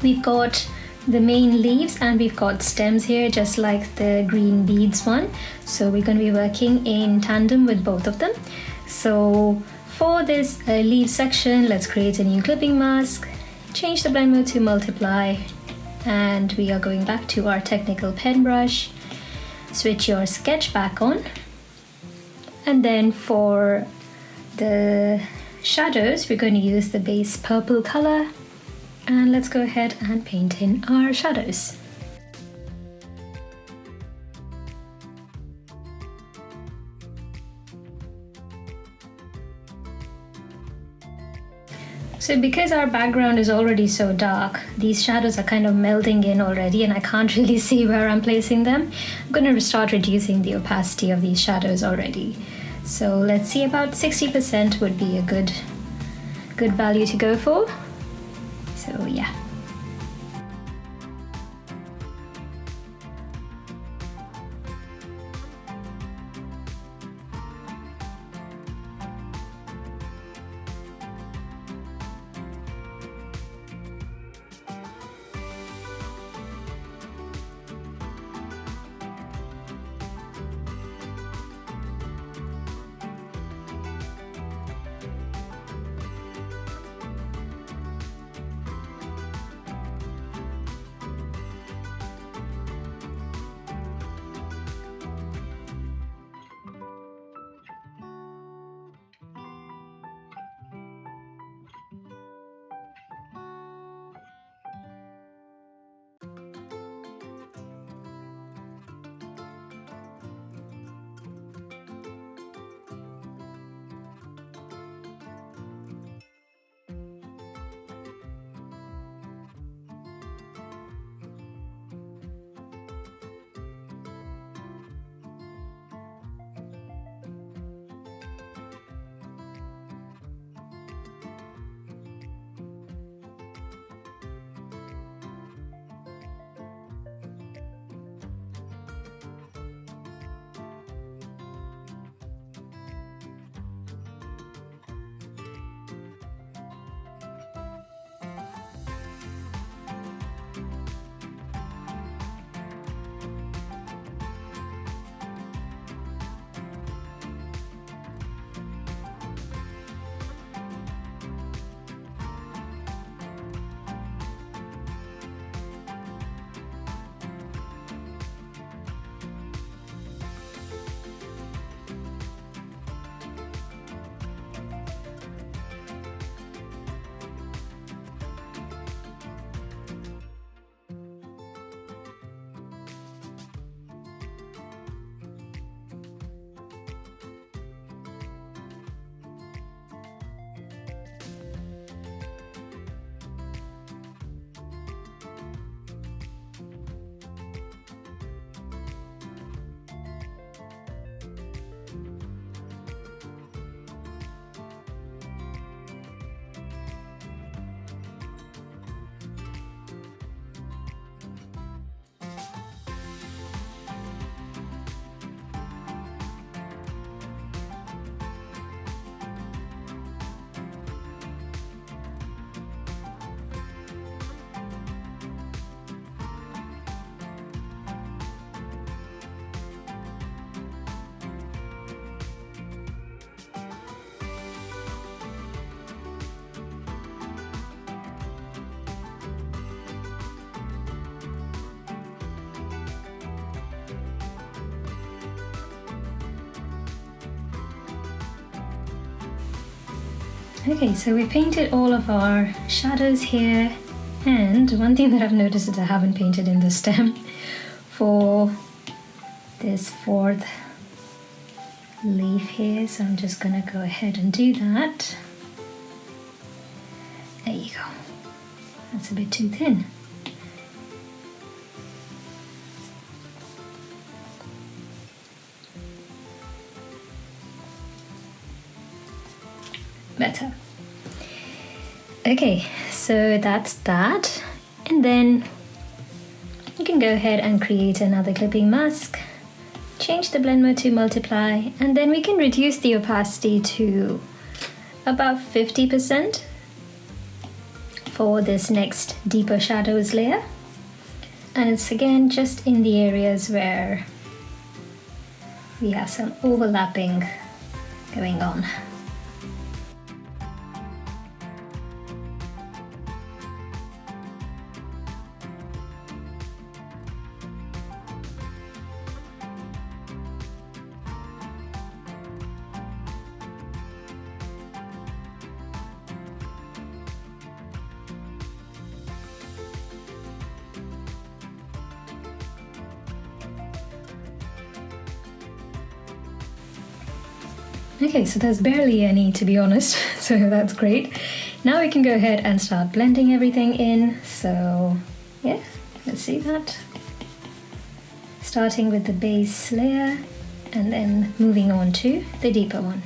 we've got the main leaves and we've got stems here, just like the green beads one. So we're going to be working in tandem with both of them. So for this leaf section, let's create a new clipping mask. Change the blend mode to multiply, and we are going back to our technical pen brush. Switch your sketch back on, and then for the shadows we're going to use the base purple color, and let's go ahead and paint in our shadows. So because our background is already so dark, these shadows are kind of melding in already, and I can't really see where I'm placing them. I'm going to start reducing the opacity of these shadows already. So let's see, about 60% would be a good value to go for. So yeah. Okay, so we painted all of our shadows here, and one thing that I've noticed is I haven't painted in the stem for this fourth leaf here, so I'm just gonna go ahead and do that. There you go. That's a bit too thin. Better. Okay, so that's that, and then you can go ahead and create another clipping mask, change the blend mode to multiply, and then we can reduce the opacity to about 50% for this next deeper shadows layer. And it's again just in the areas where we have some overlapping going on. Okay, so there's barely any, to be honest, so that's great. Now we can go ahead and start blending everything in. So yeah, let's see that. Starting with the base layer and then moving on to the deeper one.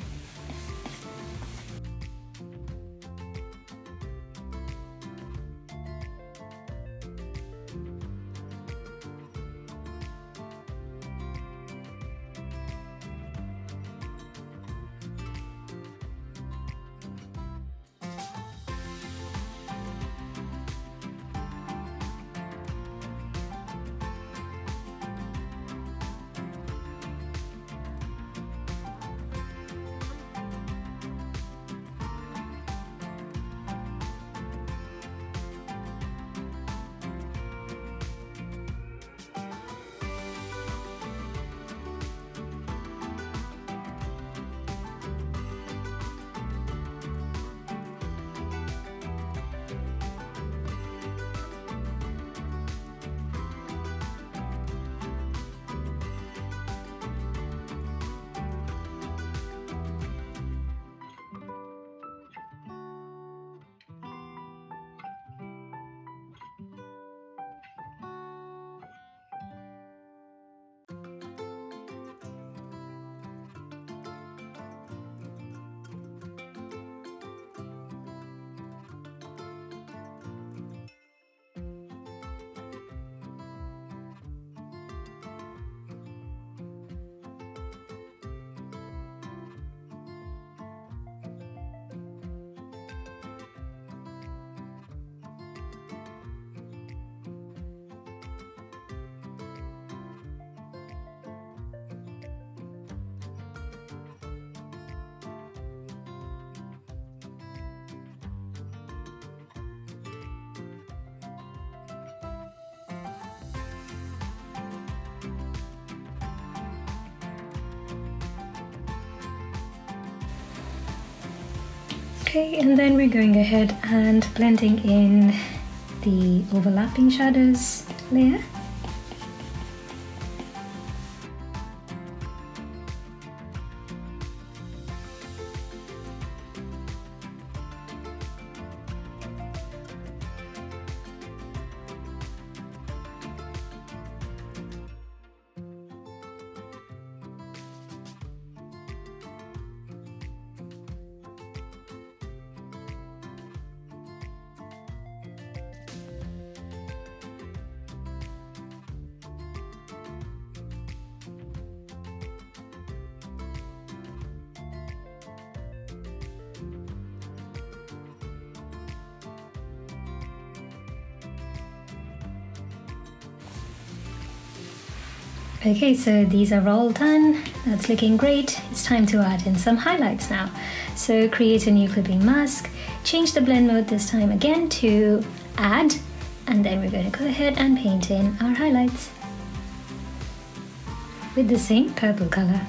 Okay, and then we're going ahead and blending in the overlapping shadows layer. Okay, so these are all done. That's looking great. It's time to add in some highlights now. So create a new clipping mask, change the blend mode this time again to add, and then we're going to go ahead and paint in our highlights with the same purple color.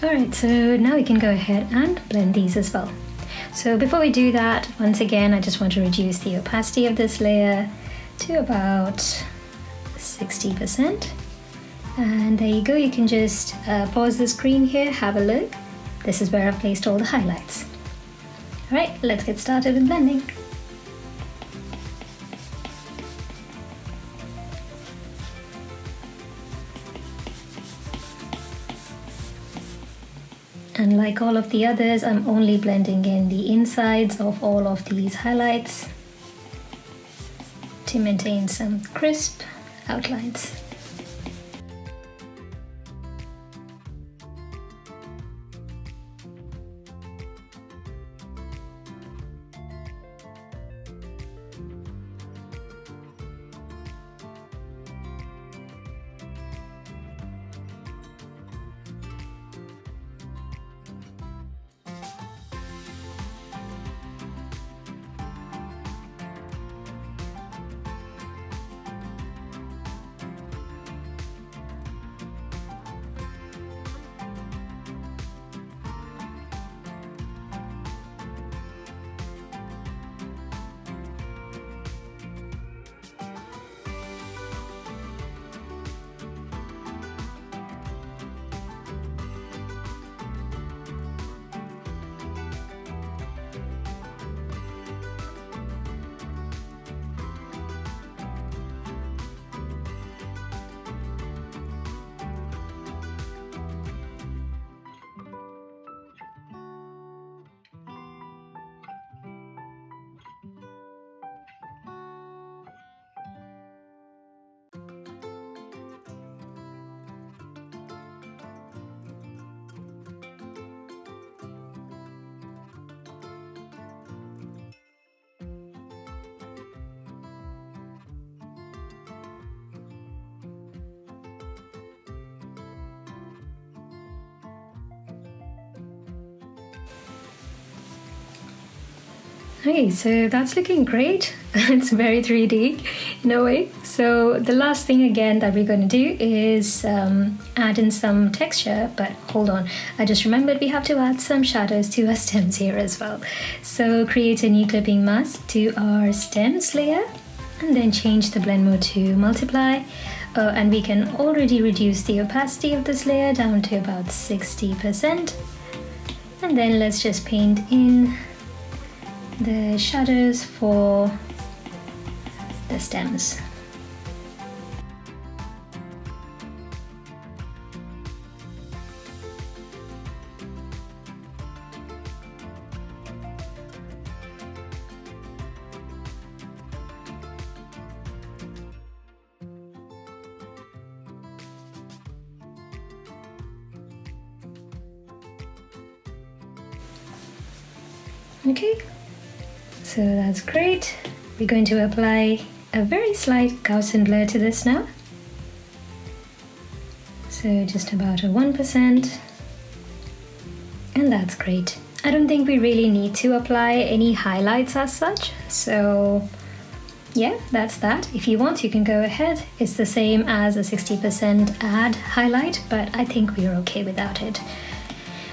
Alright, so now we can go ahead and blend these as well. So before we do that, once again, I just want to reduce the opacity of this layer to about 60%. And there you go, you can just pause the screen here, have a look. This is where I've placed all the highlights. Alright, let's get started with blending. And like all of the others, I'm only blending in the insides of all of these highlights to maintain some crisp outlines. Okay, so that's looking great. It's very 3D in a way. So the last thing again that we're going to do is add in some texture, but hold on, I just remembered we have to add some shadows to our stems here as well. So create a new clipping mask to our stems layer and then change the blend mode to multiply. And we can already reduce the opacity of this layer down to about 60%. And then let's just paint in the shadows for the stems. Okay. So that's great. We're going to apply a very slight Gaussian blur to this now. So just about a 1%. And that's great. I don't think we really need to apply any highlights as such. So yeah, that's that. If you want, you can go ahead. It's the same as a 60% add highlight, but I think we're okay without it.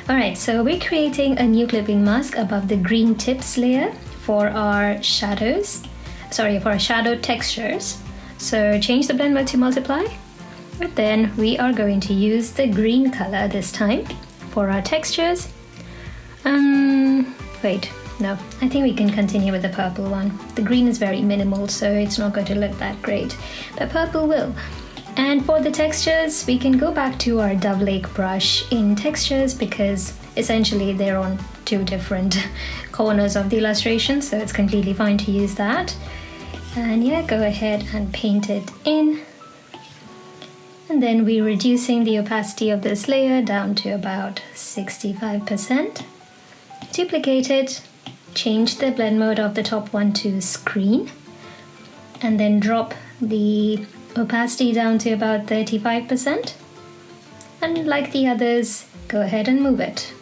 Alright, so we're creating a new clipping mask above the green tips layer for our shadows, for our shadow textures. So change the blend mode to multiply, but then we are going to use the green color this time for our textures. Wait, no, I think we can continue with the purple one. The green is very minimal, so it's not going to look that great, but purple will. And for the textures, we can go back to our Dove Lake brush in textures because essentially they're on two different corners of the illustration, so it's completely fine to use that. And yeah, go ahead and paint it in. And then we're reducing the opacity of this layer down to about 65%. Duplicate it, change the blend mode of the top one to screen, and then drop the opacity down to about 35%. And like the others, go ahead and move it.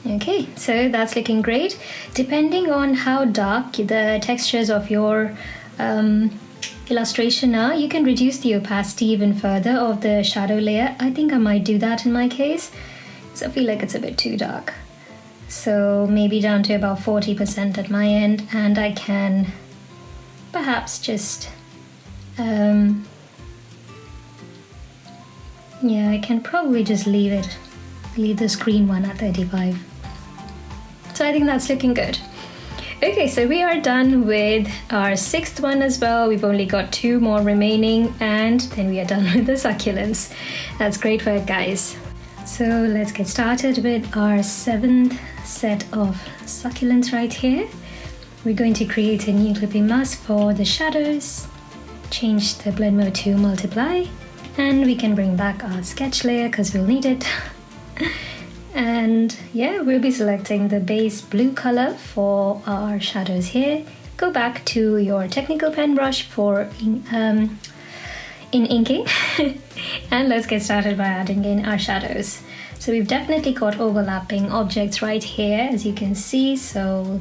Okay, so that's looking great. Depending on how dark the textures of your illustration now, you can reduce the opacity even further of the shadow layer. I think I might do that in my case, because I feel like it's a bit too dark. So maybe down to about 40% at my end, and I can perhaps just yeah, I can probably just leave the screen one at 35. So I think that's looking good. Okay, so we are done with our 6th one as well. We've only got 2 more remaining, and then we are done with the succulents. That's great work, guys. So let's get started with our 7th set of succulents right here. We're going to create a new clipping mask for the shadows, change the blend mode to multiply, and we can bring back our sketch layer because we'll need it. And yeah, we'll be selecting the base blue color for our shadows here. Go back to your technical pen brush for inking and let's get started by adding in our shadows. So we've definitely got overlapping objects right here, as you can see, so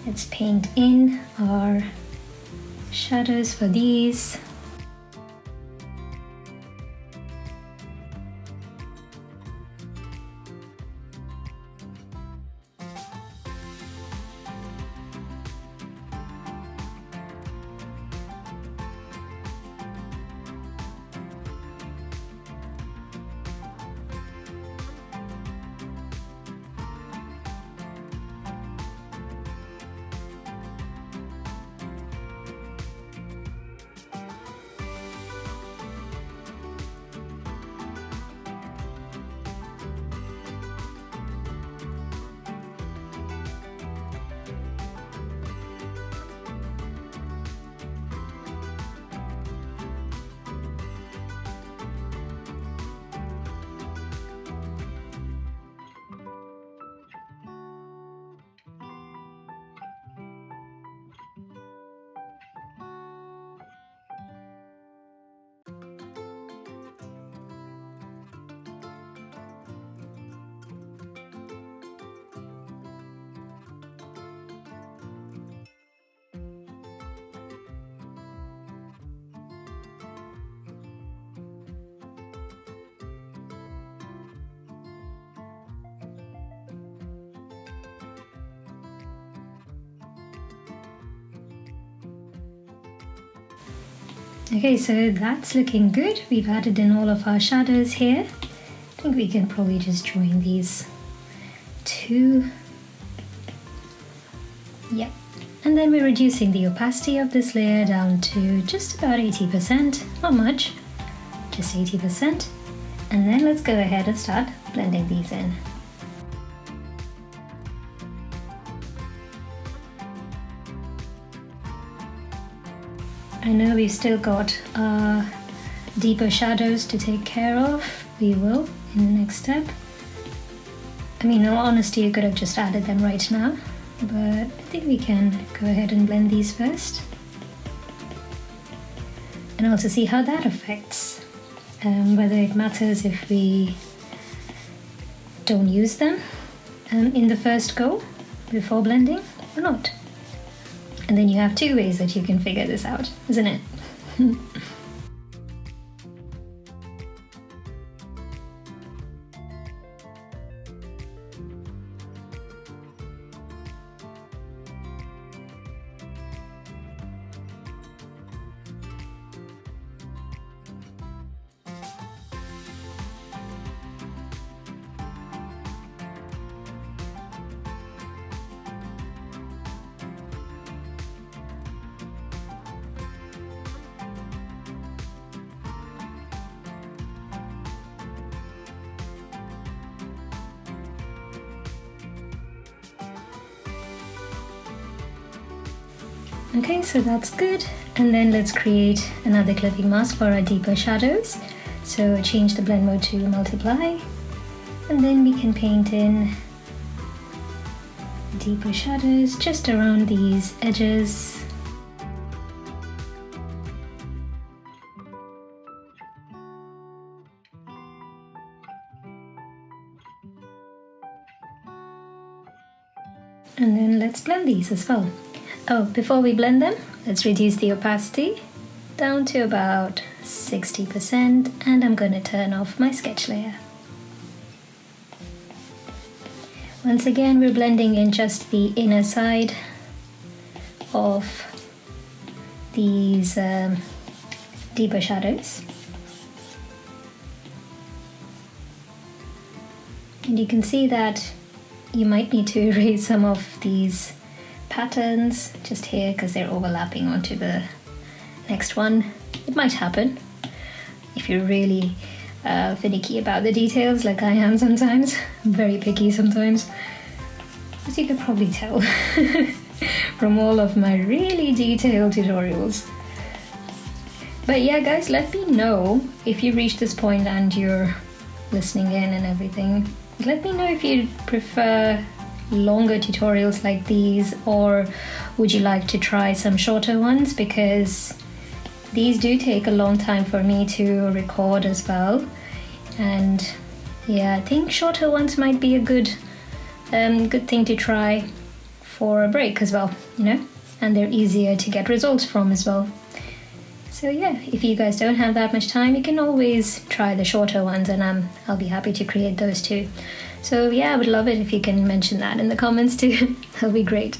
let's paint in our shadows for these. Okay, so that's looking good. We've added in all of our shadows here. I think we can probably just join these two. Yep. And then we're reducing the opacity of this layer down to just about 80%, not much, just 80%. And then let's go ahead and start blending these in. I know we've still got deeper shadows to take care of. We will in the next step. I mean, in all honesty, you could have just added them right now, but I think we can go ahead and blend these first. And also see how that affects, whether it matters if we don't use them in the first go before blending or not. And then you have 2 ways that you can figure this out, isn't it? Okay, so that's good. And then let's create another clipping mask for our deeper shadows. So change the blend mode to multiply, and then we can paint in deeper shadows just around these edges. And then let's blend these as well. Oh, before we blend them, let's reduce the opacity down to about 60%, and I'm going to turn off my sketch layer. Once again, we're blending in just the inner side of these deeper shadows. And you can see that you might need to erase some of these patterns just here because they're overlapping onto the next one. It might happen if you're really finicky about the details like I am sometimes. I'm very picky sometimes, as you can probably tell from all of my really detailed tutorials. But yeah guys, let me know if you reached this point and you're listening in and everything. Let me know if you prefer longer tutorials like these, or would you like to try some shorter ones, because these do take a long time for me to record as well. And yeah, I think shorter ones might be a good thing to try for a break as well, you know, and they're easier to get results from as well. So yeah, if you guys don't have that much time, you can always try the shorter ones, and I'll be happy to create those too. So yeah, I would love it if you can mention that in the comments too. That'll be great.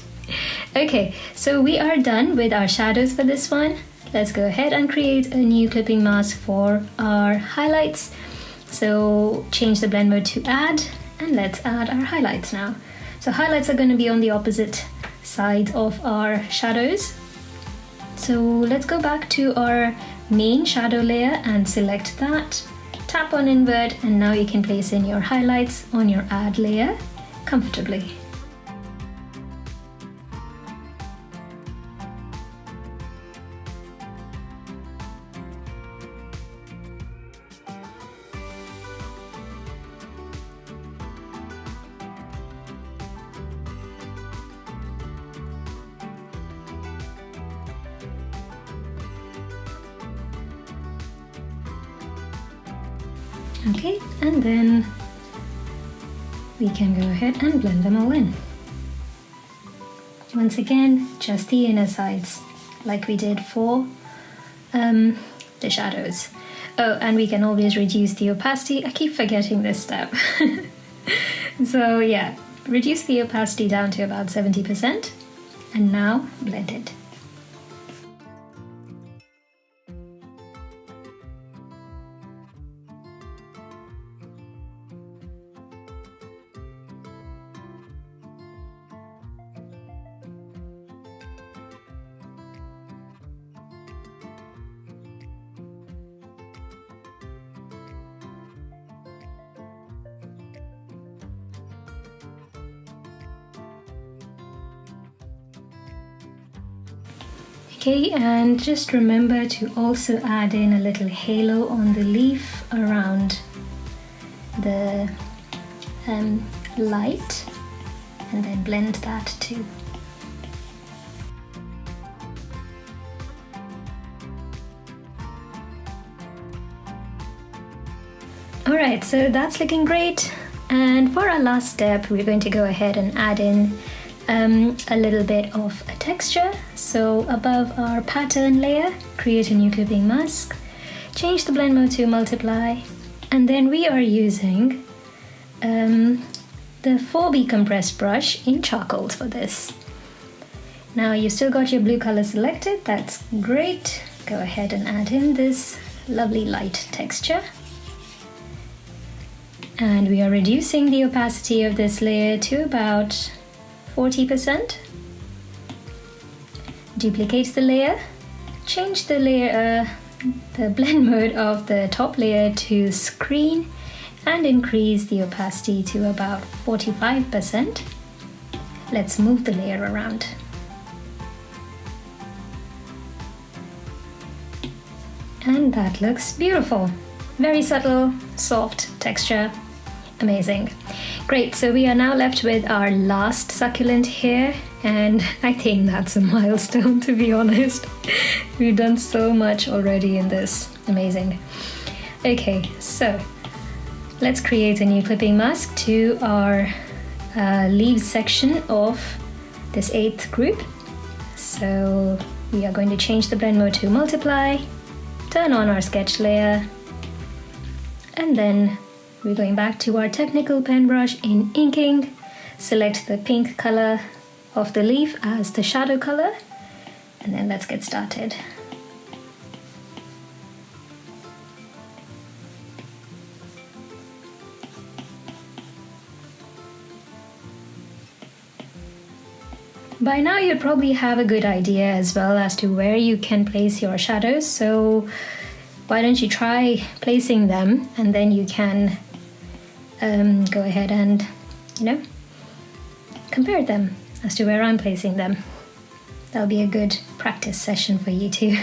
Okay, so we are done with our shadows for this one. Let's go ahead and create a new clipping mask for our highlights. So change the blend mode to add, and let's add our highlights now. So highlights are going to be on the opposite side of our shadows. So let's go back to our main shadow layer and select that. Tap on invert, and now you can place in your highlights on your add layer comfortably. Okay, and then we can go ahead and blend them all in. Once again, just the inner sides, like we did for the shadows. Oh, and we can always reduce the opacity. I keep forgetting this step. So yeah, reduce the opacity down to about 70%, and now blend it. Okay, and just remember to also add in a little halo on the leaf around the light, and then blend that too. Alright, so that's looking great, and for our last step we're going to go ahead and add in a little bit of a texture. So above our pattern layer, create a new clipping mask, change the blend mode to multiply, and then we are using the 4B compressed brush in charcoal for this. Now you've still got your blue color selected, that's great. Go ahead and add in this lovely light texture. And we are reducing the opacity of this layer to about 40%. Duplicate the layer, change the layer, the blend mode of the top layer to screen, and increase the opacity to about 45%. Let's move the layer around. And that looks beautiful. Very subtle, soft texture. Amazing. Great, so we are now left with our last succulent here, and I think that's a milestone, to be honest. We've done so much already in this. Amazing. Okay, so let's create a new clipping mask to our leaves section of this 8th group. So we are going to change the blend mode to multiply, turn on our sketch layer, and then we're going back to our technical pen brush in inking, select the pink color of the leaf as the shadow color, and then let's get started. By now you'd probably have a good idea as well as to where you can place your shadows, so why don't you try placing them, and then you can go ahead and, compare them as to where I'm placing them. That'll be a good practice session for you too.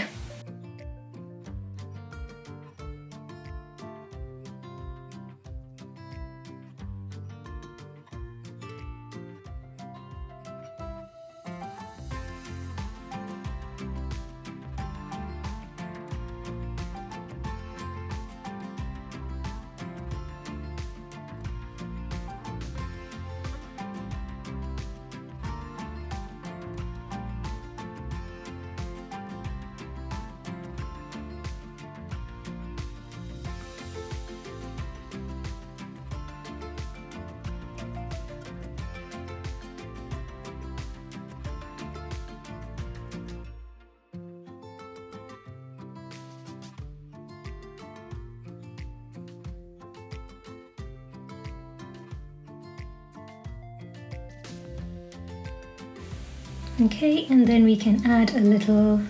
Okay, and then we can add a little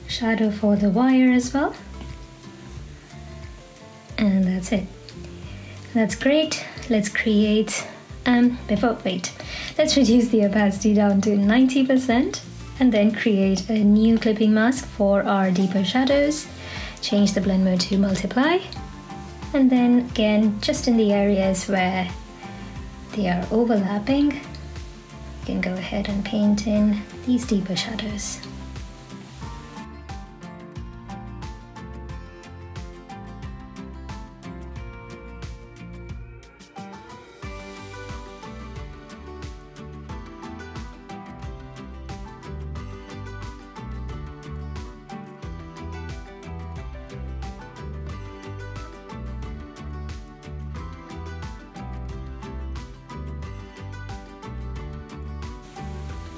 shadow for the wire as well. And that's it. That's great. Let's create, let's reduce the opacity down to 90% and then create a new clipping mask for our deeper shadows. Change the blend mode to multiply. And then again, just in the areas where they are overlapping, you can go ahead and paint in these deeper shadows.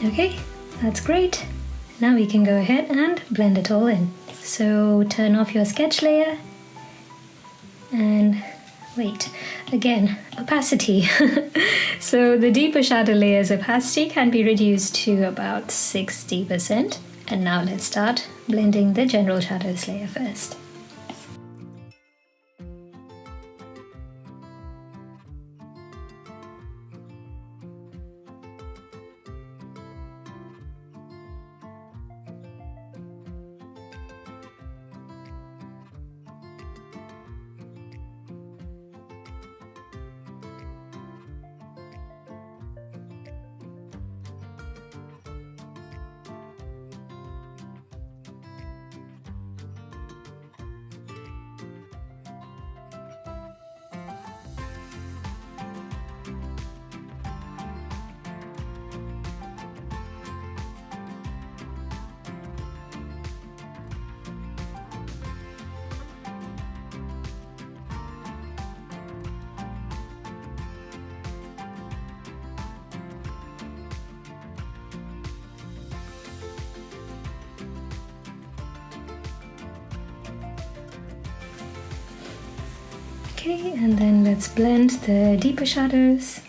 Okay, that's great. Now we can go ahead and blend it all in. So turn off your sketch layer and wait, again, opacity. So the deeper shadow layer's opacity can be reduced to about 60%. And now let's start blending the general shadows layer first. Okay, and then let's blend the deeper shadows.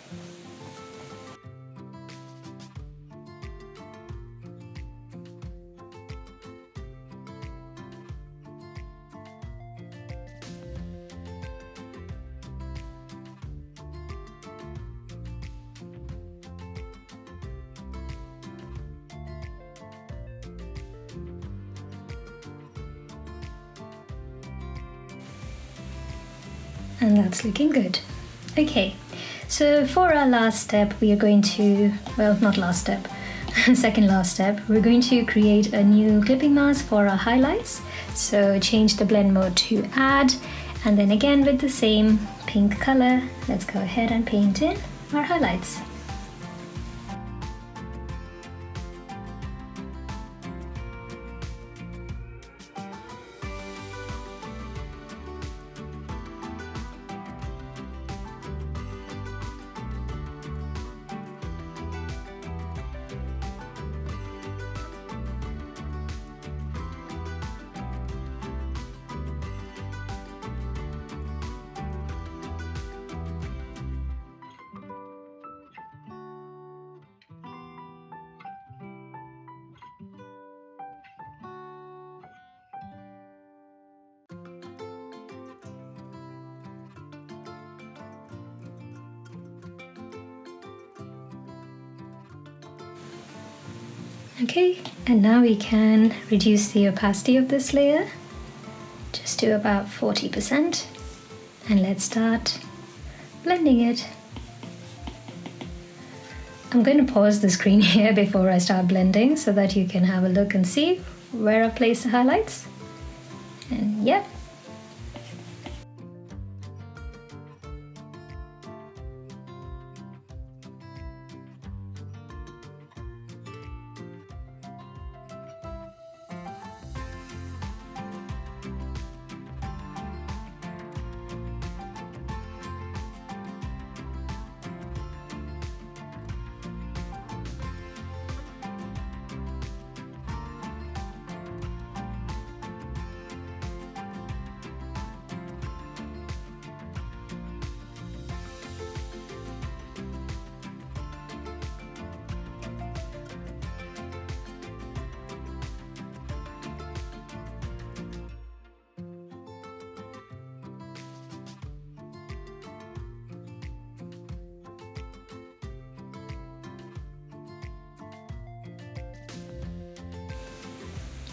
And that's looking good. Okay, so for our last step, we are going to, well, not last step, second last step, we're going to create a new clipping mask for our highlights. So change the blend mode to add, and then again with the same pink color, let's go ahead and paint in our highlights. Okay, and now we can reduce the opacity of this layer just to about 40%, and let's start blending it. I'm going to pause the screen here before I start blending so that you can have a look and see where I've placed the highlights. And yep.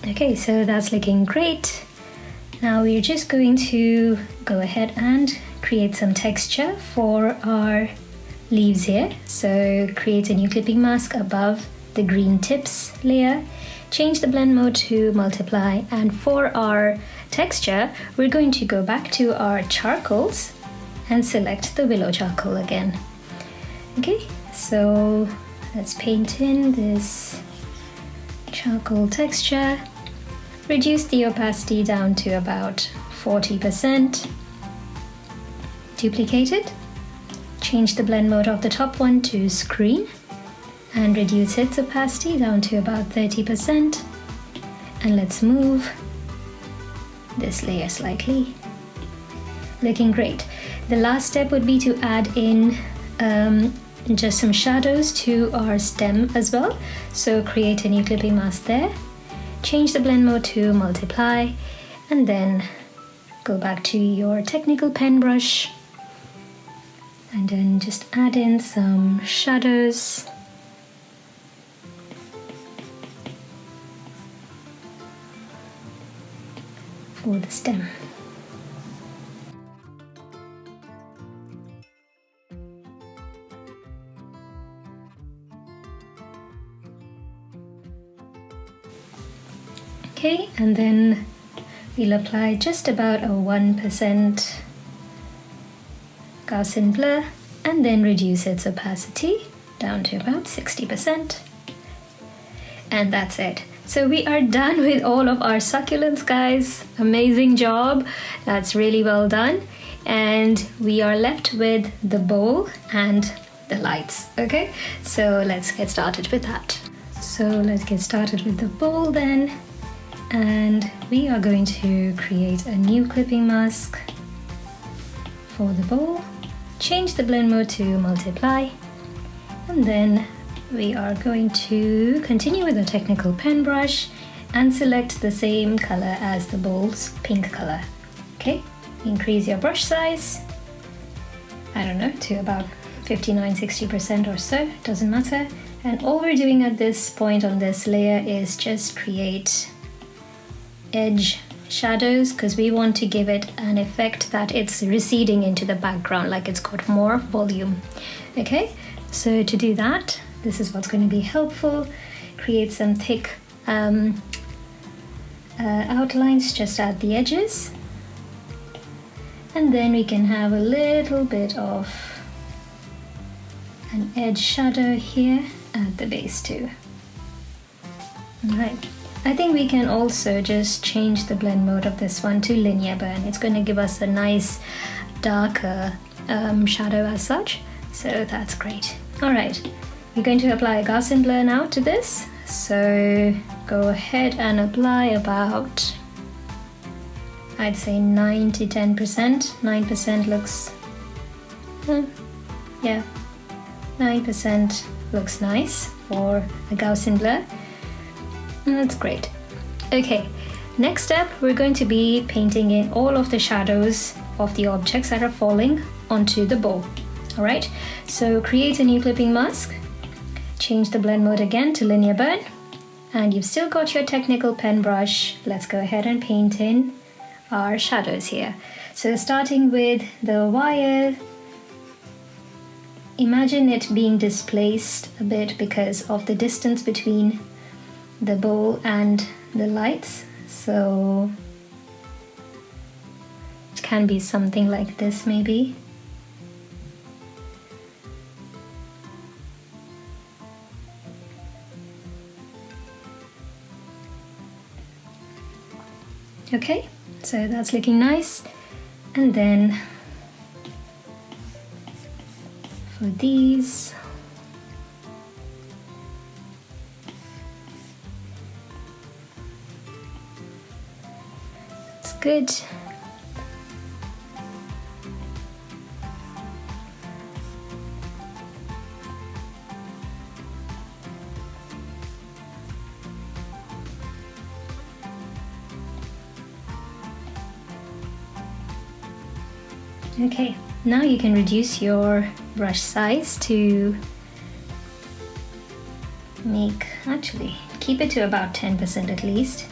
Okay, so that's looking great. Now we're just going to go ahead and create some texture for our leaves here. So create a new clipping mask above the green tips layer, change the blend mode to multiply, and for our texture we're going to go back to our charcoals and select the willow charcoal again. Okay, so let's paint in this charcoal texture. Reduce the opacity down to about 40%. Duplicate it. Change the blend mode of the top one to screen and reduce its opacity down to about 30%. And let's move this layer slightly. Looking great. The last step would be to add in just some shadows to our stem as well. So create a new clipping mask there. Change the blend mode to multiply, and then go back to your technical pen brush and then just add in some shadows. For the stem. Okay, and then we'll apply just about a 1% Gaussian blur and then reduce its opacity down to about 60%. And that's it. So we are done with all of our succulents, guys. Amazing job. That's really well done. And we are left with the bowl and the lights. Okay, so let's get started with that. So let's get started with the bowl then. And we are going to create a new clipping mask for the bowl. Change the blend mode to multiply, and then we are going to continue with a technical pen brush and select the same color as the bowl's pink color. Okay, increase your brush size, I don't know, to about 59-60% or so, doesn't matter. And all we're doing at this point on this layer is just create edge shadows, because we want to give it an effect that it's receding into the background, like it's got more volume. Okay, so to do that, this is what's going to be helpful. Create some thick outlines just at the edges, and then we can have a little bit of an edge shadow here at the base too. All right. I think we can also just change the blend mode of this one to linear burn. It's going to give us a nice darker shadow as such, so that's great. Alright, we're going to apply a Gaussian blur now to this, so go ahead and apply about, I'd say 9 to 10%. 9% looks, yeah, 9% looks nice for a Gaussian blur. That's great. Okay, next step, we're going to be painting in all of the shadows of the objects that are falling onto the bowl. Alright, so create a new clipping mask, change the blend mode again to linear burn, and you've still got your technical pen brush, let's go ahead and paint in our shadows here. So starting with the wire, imagine it being displaced a bit because of the distance between the bowl and the lights. So it can be something like this maybe. Okay, so that's looking nice. And then for these, that's good. Okay, now you can reduce your brush size to keep it to about 10% at least,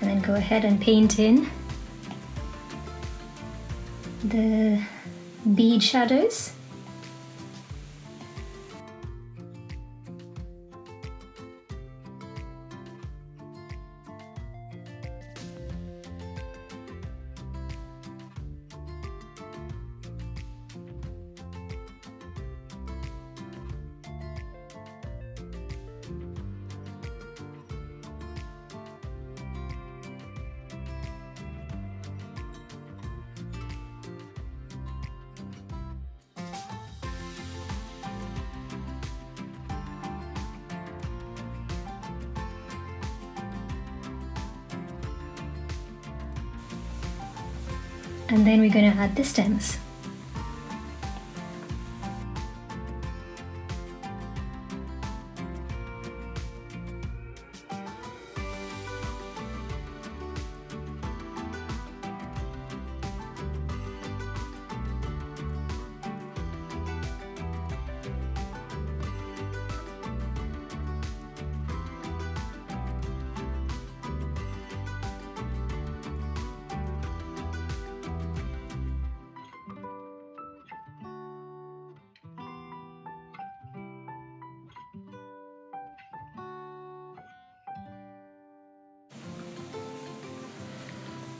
and then go ahead and paint in the bead shadows. And then we're going to add the stems.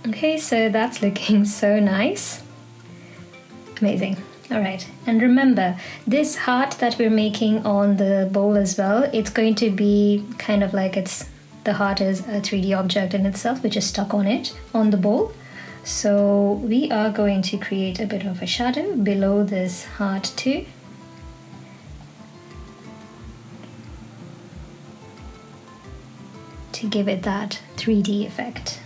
Okay, so that's looking so nice. Amazing. All right, and remember, this heart that we're making on the bowl as well, it's going to be kind of like the heart is a 3D object in itself, which is stuck on the bowl. So we are going to create a bit of a shadow below this heart too. To give it that 3D effect.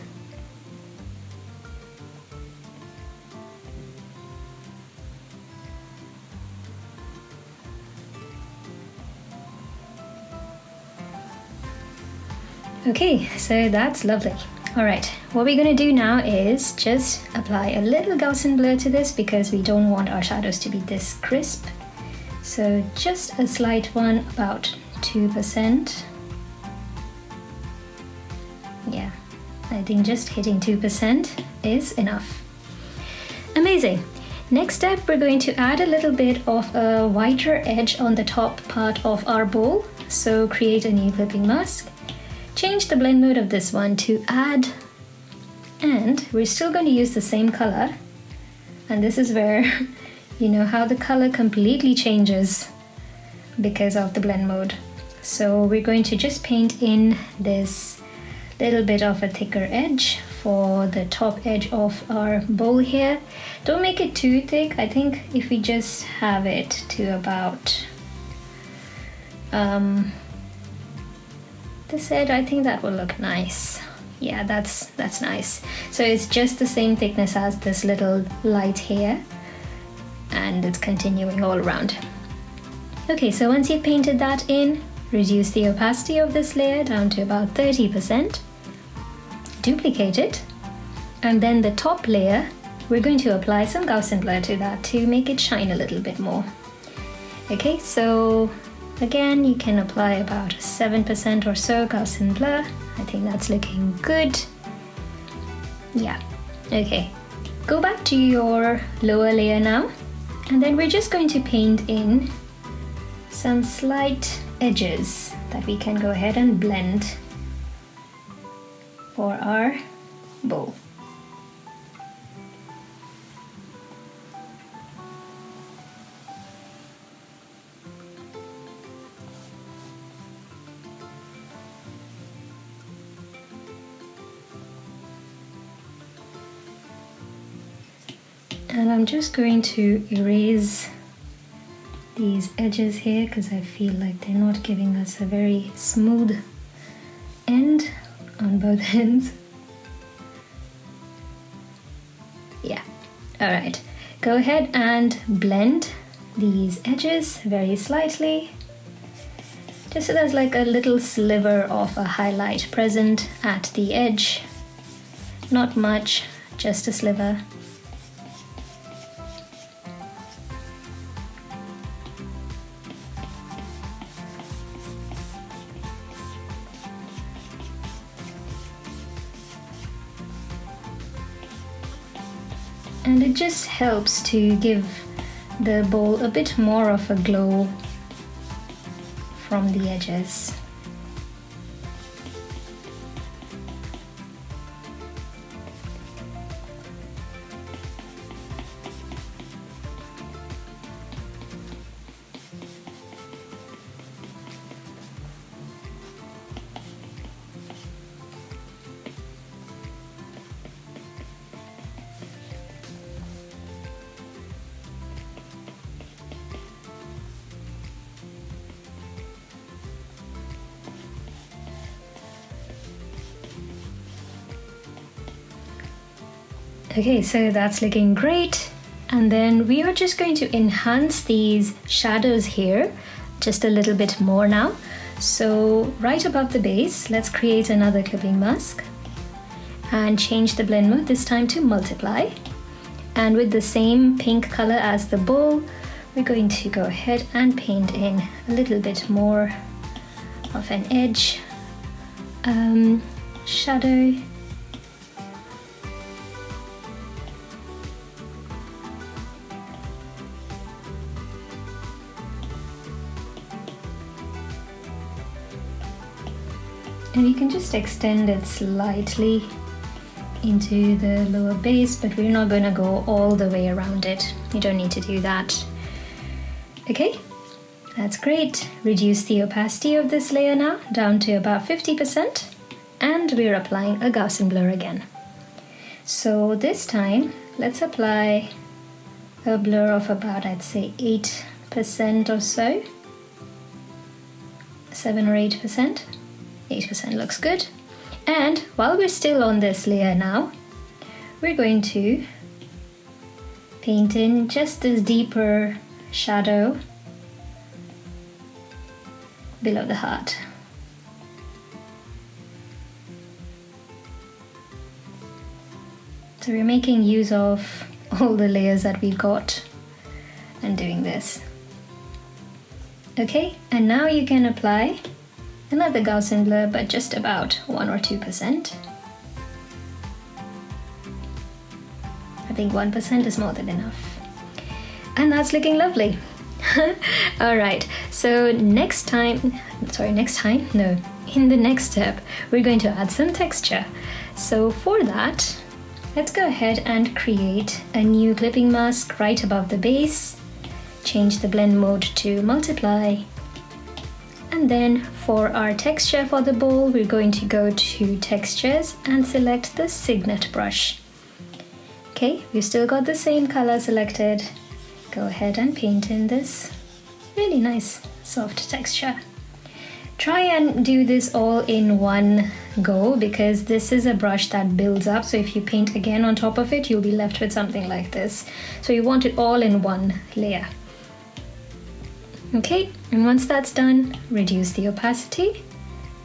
Okay, so that's lovely. All right, what we're going to do now is just apply a little Gaussian blur to this because we don't want our shadows to be this crisp. So just a slight one, about 2%. Yeah, I think just hitting 2% is enough. Amazing. Next step, we're going to add a little bit of a whiter edge on the top part of our bowl. So create a new clipping mask. Change the blend mode of this one to add, and we're still going to use the same color. And this is where, you know, how the color completely changes because of the blend mode. So we're going to just paint in this little bit of a thicker edge for the top edge of our bowl here. Don't make it too thick. I think if we just have it to about this edge, I think that will look nice. Yeah, that's nice. So it's just the same thickness as this little light here, and it's continuing all around. Okay, so once you've painted that in, reduce the opacity of this layer down to about 30%, duplicate it, and then the top layer, we're going to apply some Gaussian blur to that to make it shine a little bit more. Okay, so Again, you can apply about 7% or so Gaussian blur. I think that's looking good. Yeah, okay. Go back to your lower layer now, and then we're just going to paint in some slight edges that we can go ahead and blend for our bowl. And I'm just going to erase these edges here because I feel like they're not giving us a very smooth end on both ends. Yeah, all right. Go ahead and blend these edges very slightly, just so there's like a little sliver of a highlight present at the edge. Not much, just a sliver. And it just helps to give the bowl a bit more of a glow from the edges. Okay, so that's looking great. And then we are just going to enhance these shadows here just a little bit more now. So right above the base, let's create another clipping mask and change the blend mode this time to multiply. And with the same pink color as the bowl, we're going to go ahead and paint in a little bit more of an edge shadow. And you can just extend it slightly into the lower base, but we're not going to go all the way around it. You don't need to do that. Okay, that's great. Reduce the opacity of this layer now down to about 50%, and we're applying a Gaussian blur again. So this time, let's apply a blur of about, I'd say 8% or so, 7 or 8%. 8% looks good. And while we're still on this layer now, we're going to paint in just this deeper shadow below the heart. So we're making use of all the layers that we've got and doing this. Okay, and now you can apply another Gaussian blur, but just about 1 or 2%. I think 1% is more than enough. And that's looking lovely. All right, so in the next step, we're going to add some texture. So for that, let's go ahead and create a new clipping mask right above the base. Change the blend mode to multiply. And then for our texture for the bowl, we're going to go to textures and select the Signet brush. Okay, we've still got the same color selected. Go ahead and paint in this really nice soft texture. Try and do this all in one go because this is a brush that builds up. So if you paint again on top of it, you'll be left with something like this. So you want it all in one layer. Okay, and once that's done, reduce the opacity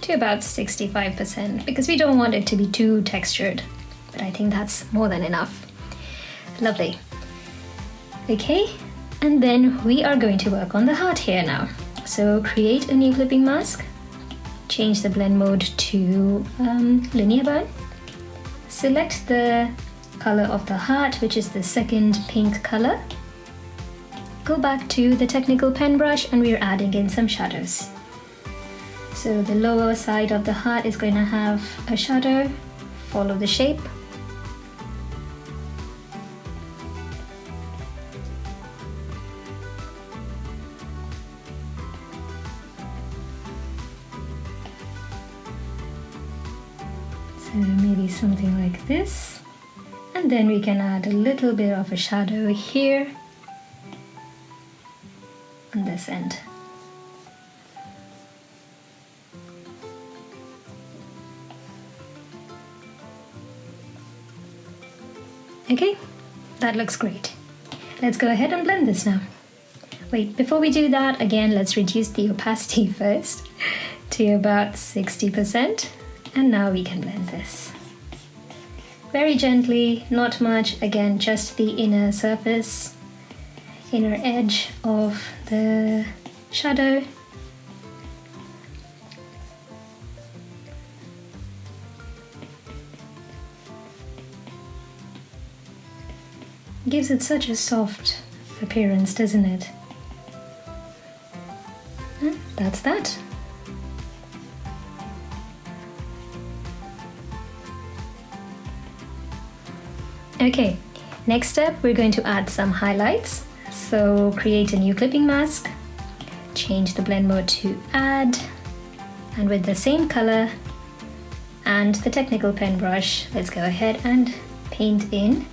to about 65% because we don't want it to be too textured, but I think that's more than enough. Lovely. Okay, and then we are going to work on the heart here now. So create a new clipping mask, change the blend mode to linear burn, select the color of the heart, which is the second pink color, go back to the technical pen brush, and we're adding in some shadows. So the lower side of the heart is going to have a shadow, follow the shape. So maybe something like this. And then we can add a little bit of a shadow here on this end. Okay, that looks great. Let's go ahead and blend this now. Wait, before we do that, again, let's reduce the opacity first to about 60%. And now we can blend this. Very gently, not much, again, just the inner surface, inner edge of the shadow. Gives it such a soft appearance, doesn't it? And that's that. Okay, next step, we're going to add some highlights. So create a new clipping mask, change the blend mode to add, and with the same color and the technical pen brush, let's go ahead and paint in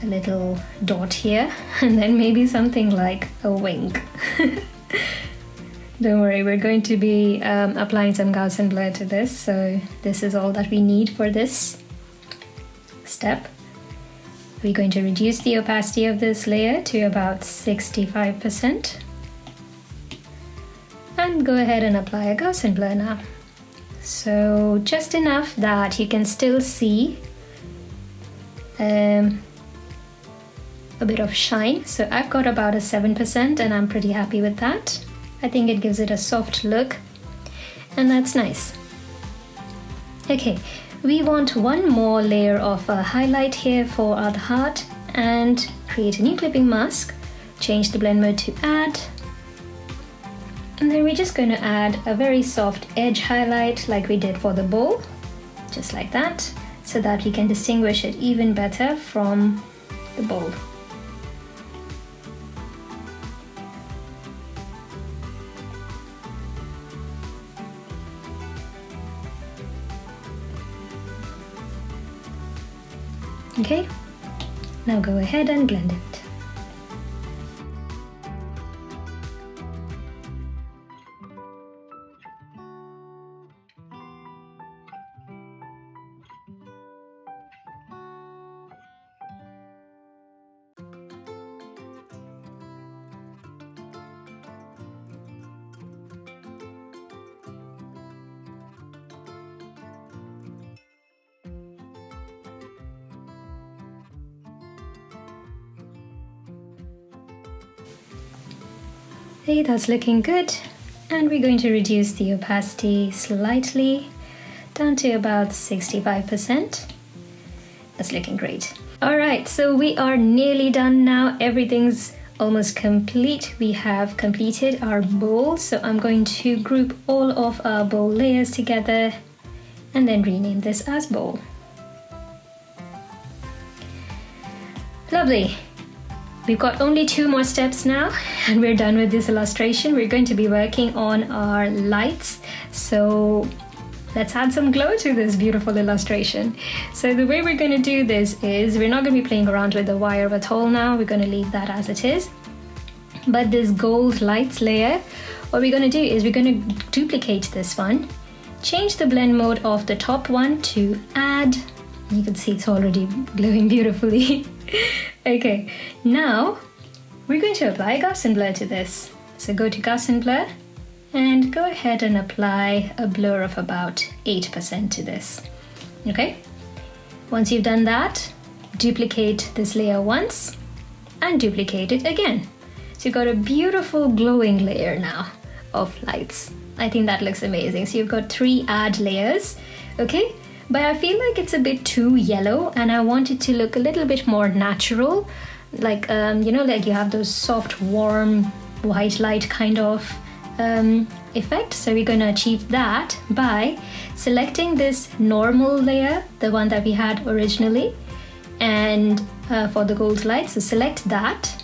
a little dot here, and then maybe something like a wink. Don't worry, we're going to be applying some Gaussian blur to this, so this is all that we need for this step. We're going to reduce the opacity of this layer to about 65% and go ahead and apply a Gaussian blur now. So just enough that you can still see a bit of shine. So I've got about a 7% and I'm pretty happy with that. I think it gives it a soft look and that's nice. Okay, we want one more layer of a highlight here for our heart and create a new clipping mask, change the blend mode to add, and then we're just going to add a very soft edge highlight like we did for the bowl, just like that, so that we can distinguish it even better from the bowl. Okay, now go ahead and blend it. Okay, that's looking good, and we're going to reduce the opacity slightly down to about 65%. That's looking great. All right, so we are nearly done now. Everything's almost complete. We have completed our bowl, so I'm going to group all of our bowl layers together and then rename this as bowl. Lovely. We've got only 2 more steps now and we're done with this illustration. We're going to be working on our lights, so let's add some glow to this beautiful illustration. So the way we're going to do this is we're not going to be playing around with the wire at all now. We're going to leave that as it is. But this gold lights layer, what we're going to do is we're going to duplicate this one, change the blend mode of the top one to add. You can see it's already glowing beautifully. Okay, now we're going to apply a Gaussian blur to this. So go to Gaussian blur and go ahead and apply a blur of about 8% to this. Okay, once you've done that, duplicate this layer once and duplicate it again. So you've got a beautiful glowing layer now of lights. I think that looks amazing. So you've got 3 add layers, okay? But I feel like it's a bit too yellow and I want it to look a little bit more natural. Like, you know, like you have those soft, warm, white light kind of effect. So we're going to achieve that by selecting this normal layer, the one that we had originally, and for the gold light. So select that,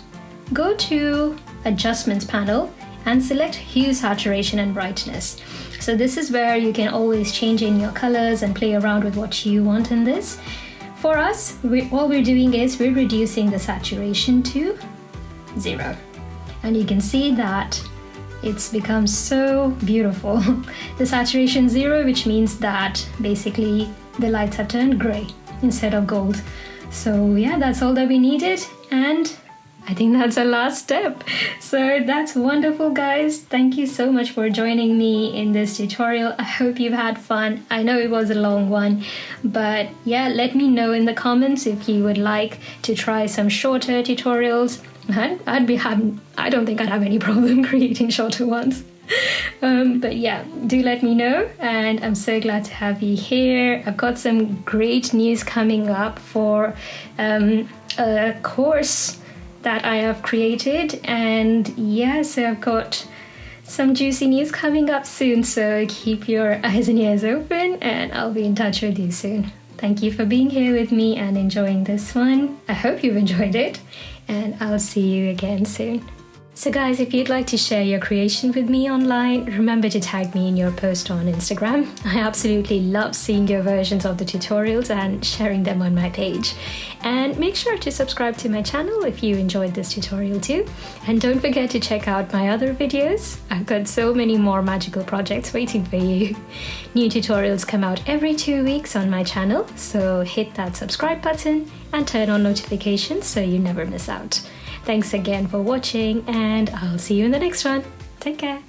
go to adjustments panel and select hue, saturation and brightness. So this is where you can always change in your colors and play around with what you want in this. For us, all we're doing is we're reducing the saturation to 0. And you can see that it's become so beautiful. The saturation 0, which means that basically the lights have turned gray instead of gold. So yeah, that's all that we needed, and I think that's our last step. So that's wonderful, guys. Thank you so much for joining me in this tutorial. I hope you've had fun. I know it was a long one, but yeah, let me know in the comments if you would like to try some shorter tutorials. I'd be happy. I don't think I'd have any problem creating shorter ones. But yeah, do let me know, and I'm so glad to have you here. I've got some great news coming up for a course that I have created, and yeah, so I've got some juicy news coming up soon, so keep your eyes and ears open and I'll be in touch with you soon. Thank you for being here with me and enjoying this one. I hope you've enjoyed it, and I'll see you again soon. So guys, if you'd like to share your creation with me online, remember to tag me in your post on Instagram. I absolutely love seeing your versions of the tutorials and sharing them on my page. And make sure to subscribe to my channel if you enjoyed this tutorial too. And don't forget to check out my other videos. I've got so many more magical projects waiting for you. New tutorials come out every 2 weeks on my channel, so hit that subscribe button and turn on notifications so you never miss out. Thanks again for watching, and I'll see you in the next one. Take care.